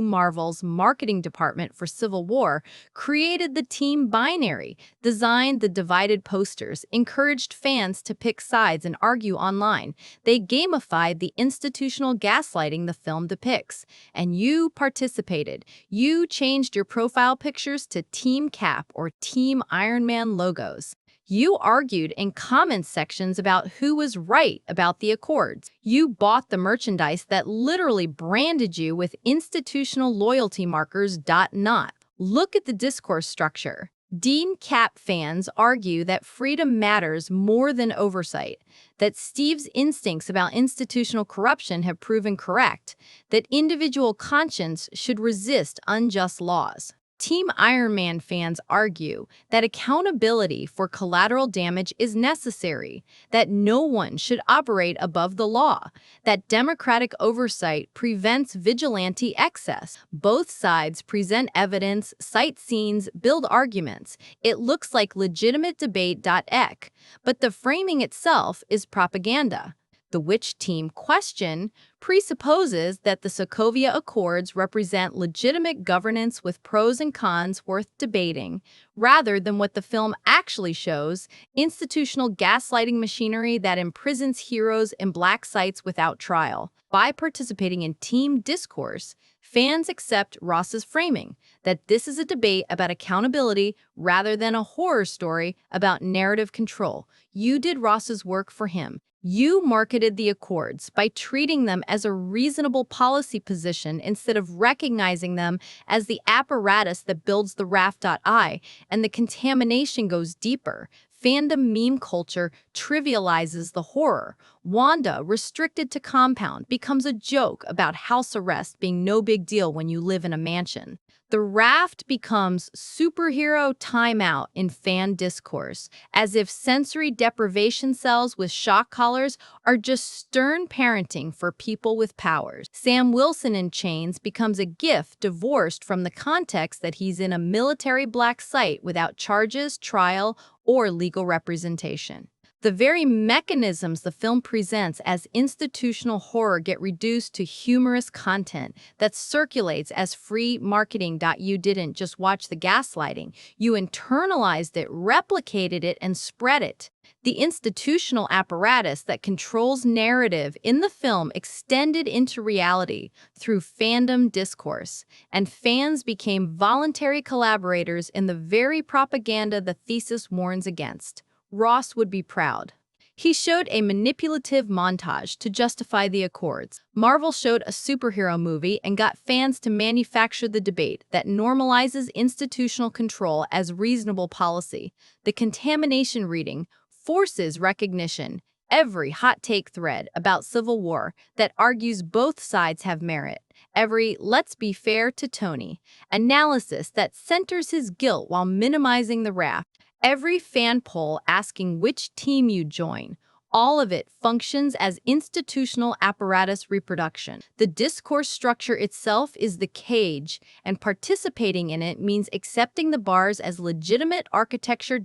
Marvel's marketing department for Civil War created the team binary, designed the divided posters, encouraged fans to pick sides and argue online. They gamified the institutional gaslighting the film depicts. And you participated. You changed your profile pictures to Team Cap or Team Iron Man logos. You argued in comment sections about who was right about the Accords. You bought the merchandise that literally branded you with institutional loyalty markers. Not. Look at the discourse structure. Dean Cap fans argue that freedom matters more than oversight, that Steve's instincts about institutional corruption have proven correct, that individual conscience should resist unjust laws. Team Iron Man fans argue that accountability for collateral damage is necessary, that no one should operate above the law, that democratic oversight prevents vigilante excess. Both sides present evidence, cite scenes, build arguments. It looks like legitimate debate. But the framing itself is propaganda. The which team question presupposes that the Sokovia Accords represent legitimate governance with pros and cons worth debating, rather than what the film actually shows, institutional gaslighting machinery that imprisons heroes in black sites without trial. By participating in team discourse, fans accept Ross's framing, that this is a debate about accountability rather than a horror story about narrative control. You did Ross's work for him. You marketed the Accords by treating them as a reasonable policy position instead of recognizing them as the apparatus that builds the raft. And the contamination goes deeper. Fandom meme culture trivializes the horror. Wanda, restricted to compound, becomes a joke about house arrest being no big deal when you live in a mansion. The raft becomes superhero timeout in fan discourse, as if sensory deprivation cells with shock collars are just stern parenting for people with powers. Sam Wilson in Chains becomes a gif divorced from the context that he's in a military black site without charges, trial, or legal representation. The very mechanisms the film presents as institutional horror get reduced to humorous content that circulates as free marketing. You didn't just watch the gaslighting, you internalized it, replicated it, and spread it. The institutional apparatus that controls narrative in the film extended into reality through fandom discourse, and fans became voluntary collaborators in the very propaganda the thesis warns against. Ross would be proud. He showed a manipulative montage to justify the Accords. Marvel showed a superhero movie and got fans to manufacture the debate that normalizes institutional control as reasonable policy. The contamination reading forces recognition. Every hot take thread about Civil War that argues both sides have merit. Every "let's be fair to Tony" analysis that centers his guilt while minimizing the raft. Every fan poll asking which team you join. All of it functions as institutional apparatus reproduction. The discourse structure itself is the cage, and participating in it means accepting the bars as legitimate architecture.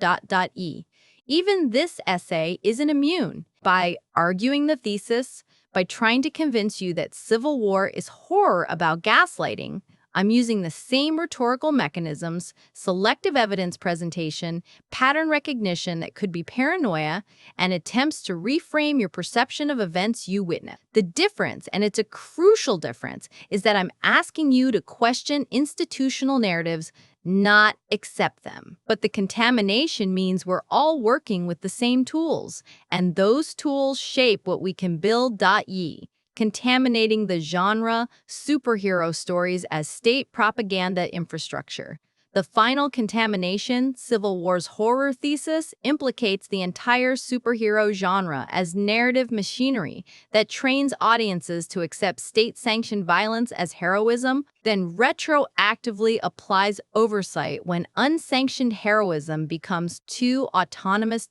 Even this essay isn't immune. By arguing the thesis, by trying to convince you that Civil War is horror about gaslighting, I'm using the same rhetorical mechanisms, selective evidence presentation, pattern recognition that could be paranoia, and attempts to reframe your perception of events you witness. The difference, and it's a crucial difference, is that I'm asking you to question institutional narratives, not accept them. But the contamination means we're all working with the same tools, and those tools shape what we can build. Contaminating the genre, superhero stories as state propaganda infrastructure. The final contamination, Civil War's horror thesis, implicates the entire superhero genre as narrative machinery that trains audiences to accept state-sanctioned violence as heroism, then retroactively applies oversight when unsanctioned heroism becomes too autonomous.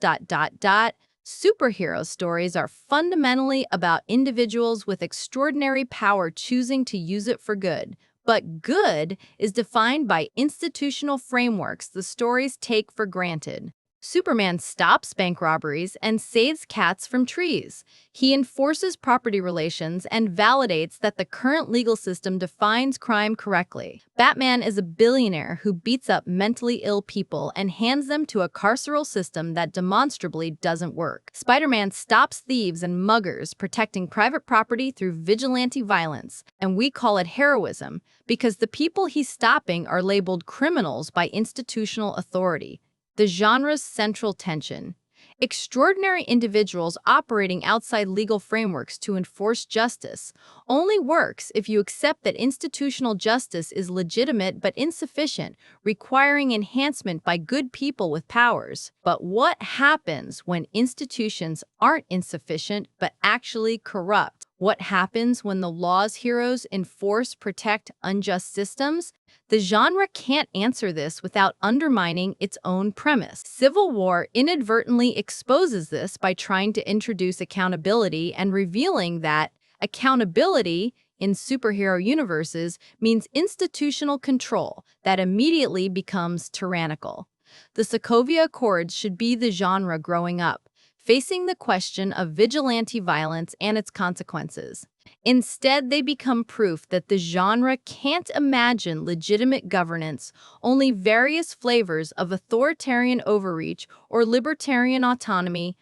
Superhero stories are fundamentally about individuals with extraordinary power choosing to use it for good. But good is defined by institutional frameworks the stories take for granted. Superman stops bank robberies and saves cats from trees. He enforces property relations and validates that the current legal system defines crime correctly. Batman is a billionaire who beats up mentally ill people and hands them to a carceral system that demonstrably doesn't work. Spider-Man stops thieves and muggers, protecting private property through vigilante violence, and we call it heroism because the people he's stopping are labeled criminals by institutional authority. The genre's central tension. Extraordinary individuals operating outside legal frameworks to enforce justice only works if you accept that institutional justice is legitimate but insufficient, requiring enhancement by good people with powers. But what happens when institutions aren't insufficient but actually corrupt? What happens when the law's heroes enforce, protect unjust systems? The genre can't answer this without undermining its own premise. Civil War inadvertently exposes this by trying to introduce accountability and revealing that accountability in superhero universes means institutional control that immediately becomes tyrannical. The Sokovia Accords should be the genre growing up, facing the question of vigilante violence and its consequences. Instead, they become proof that the genre can't imagine legitimate governance, only various flavors of authoritarian overreach or libertarian autonomy.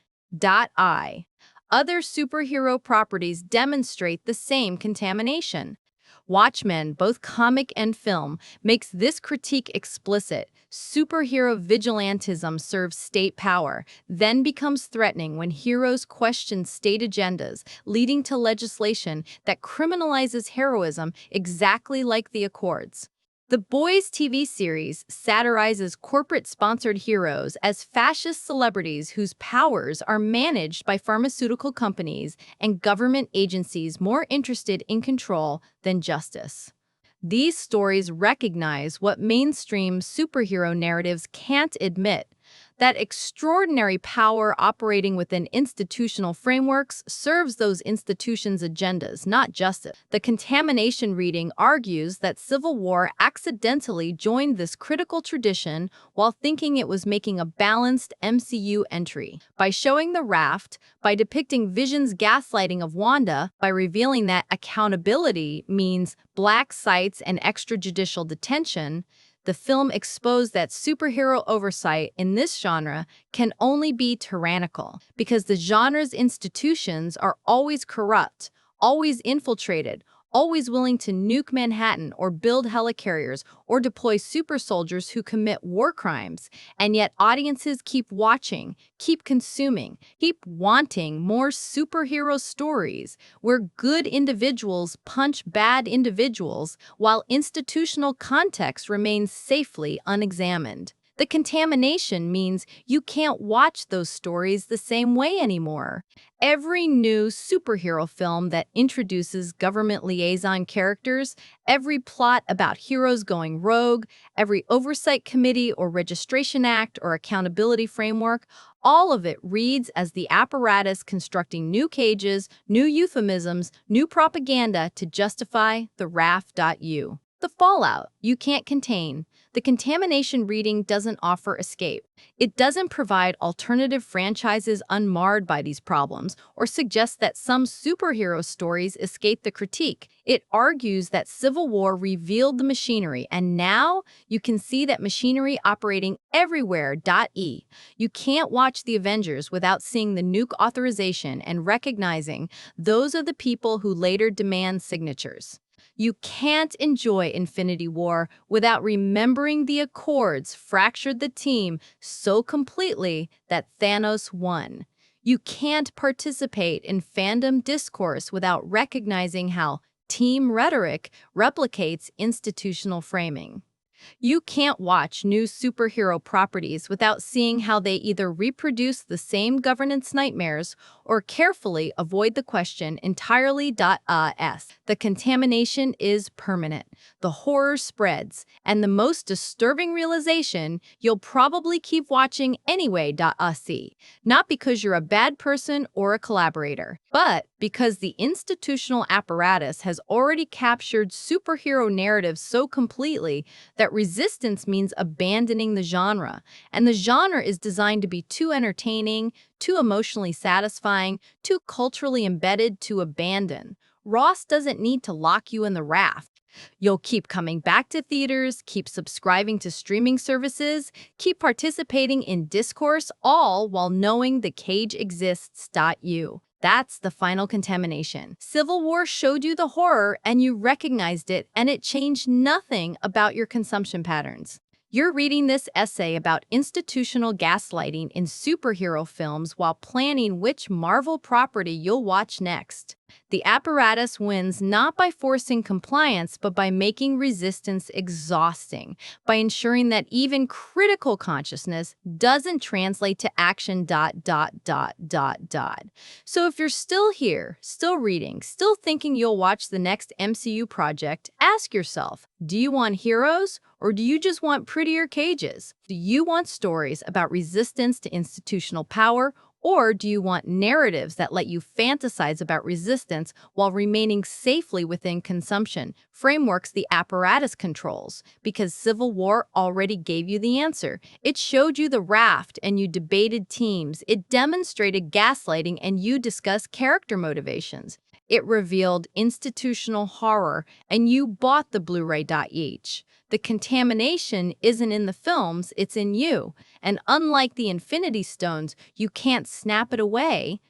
Other superhero properties demonstrate the same contamination. Watchmen, both comic and film, makes this critique explicit. Superhero vigilantism serves state power, then becomes threatening when heroes question state agendas, leading to legislation that criminalizes heroism exactly like the Accords. The Boys TV series satirizes corporate-sponsored heroes as fascist celebrities whose powers are managed by pharmaceutical companies and government agencies more interested in control than justice. These stories recognize what mainstream superhero narratives can't admit, that extraordinary power operating within institutional frameworks serves those institutions' agendas, not justice. The contamination reading argues that Civil War accidentally joined this critical tradition while thinking it was making a balanced MCU entry. By showing the raft, by depicting Vision's gaslighting of Wanda, by revealing that accountability means black sites and extrajudicial detention, the film exposed that superhero oversight in this genre can only be tyrannical because the genre's institutions are always corrupt, always infiltrated, always willing to nuke Manhattan or build helicarriers or deploy super soldiers who commit war crimes. And yet audiences keep watching, keep consuming, keep wanting more superhero stories where good individuals punch bad individuals while institutional context remains safely unexamined. The contamination means you can't watch those stories the same way anymore. Every new superhero film that introduces government liaison characters, every plot about heroes going rogue, every oversight committee or registration act or accountability framework, all of it reads as the apparatus constructing new cages, new euphemisms, new propaganda to justify the RAF.U. The fallout you can't contain. The contamination reading doesn't offer escape. It doesn't provide alternative franchises unmarred by these problems or suggest that some superhero stories escape the critique. It argues that Civil War revealed the machinery, and now you can see that machinery operating everywhere. You can't watch The Avengers without seeing the nuke authorization and recognizing those are the people who later demand signatures. You can't enjoy Infinity War without remembering the Accords fractured the team so completely that Thanos won. You can't participate in fandom discourse without recognizing how team rhetoric replicates institutional framing. You can't watch new superhero properties without seeing how they either reproduce the same governance nightmares or carefully avoid the question entirely. The contamination is permanent. The horror spreads, and the most disturbing realization, you'll probably keep watching anyway. Not because you're a bad person or a collaborator, but because the institutional apparatus has already captured superhero narratives so completely that that resistance means abandoning the genre, and the genre is designed to be too entertaining, too emotionally satisfying, too culturally embedded to abandon. Ross doesn't need to lock you in the raft. You'll keep coming back to theaters, keep subscribing to streaming services, keep participating in discourse, all while knowing the cage exists.you. That's the final contamination. Civil War showed you the horror and you recognized it, and it changed nothing about your consumption patterns. You're reading this essay about institutional gaslighting in superhero films while planning which Marvel property you'll watch next. The apparatus wins not by forcing compliance, but by making resistance exhausting, by ensuring that even critical consciousness doesn't translate to action. So if you're still here, still reading, still thinking you'll watch the next MCU project, ask yourself, do you want heroes or do you just want prettier cages? Do you want stories about resistance to institutional power, or do you want narratives that let you fantasize about resistance while remaining safely within consumption frameworks the apparatus controls? Because Civil War already gave you the answer. It showed you the raft and you debated teams. It demonstrated gaslighting and you discussed character motivations. It revealed institutional horror and you bought the Blu-ray.eth. The contamination isn't in the films, it's in you. And unlike the Infinity Stones, you can't snap it away.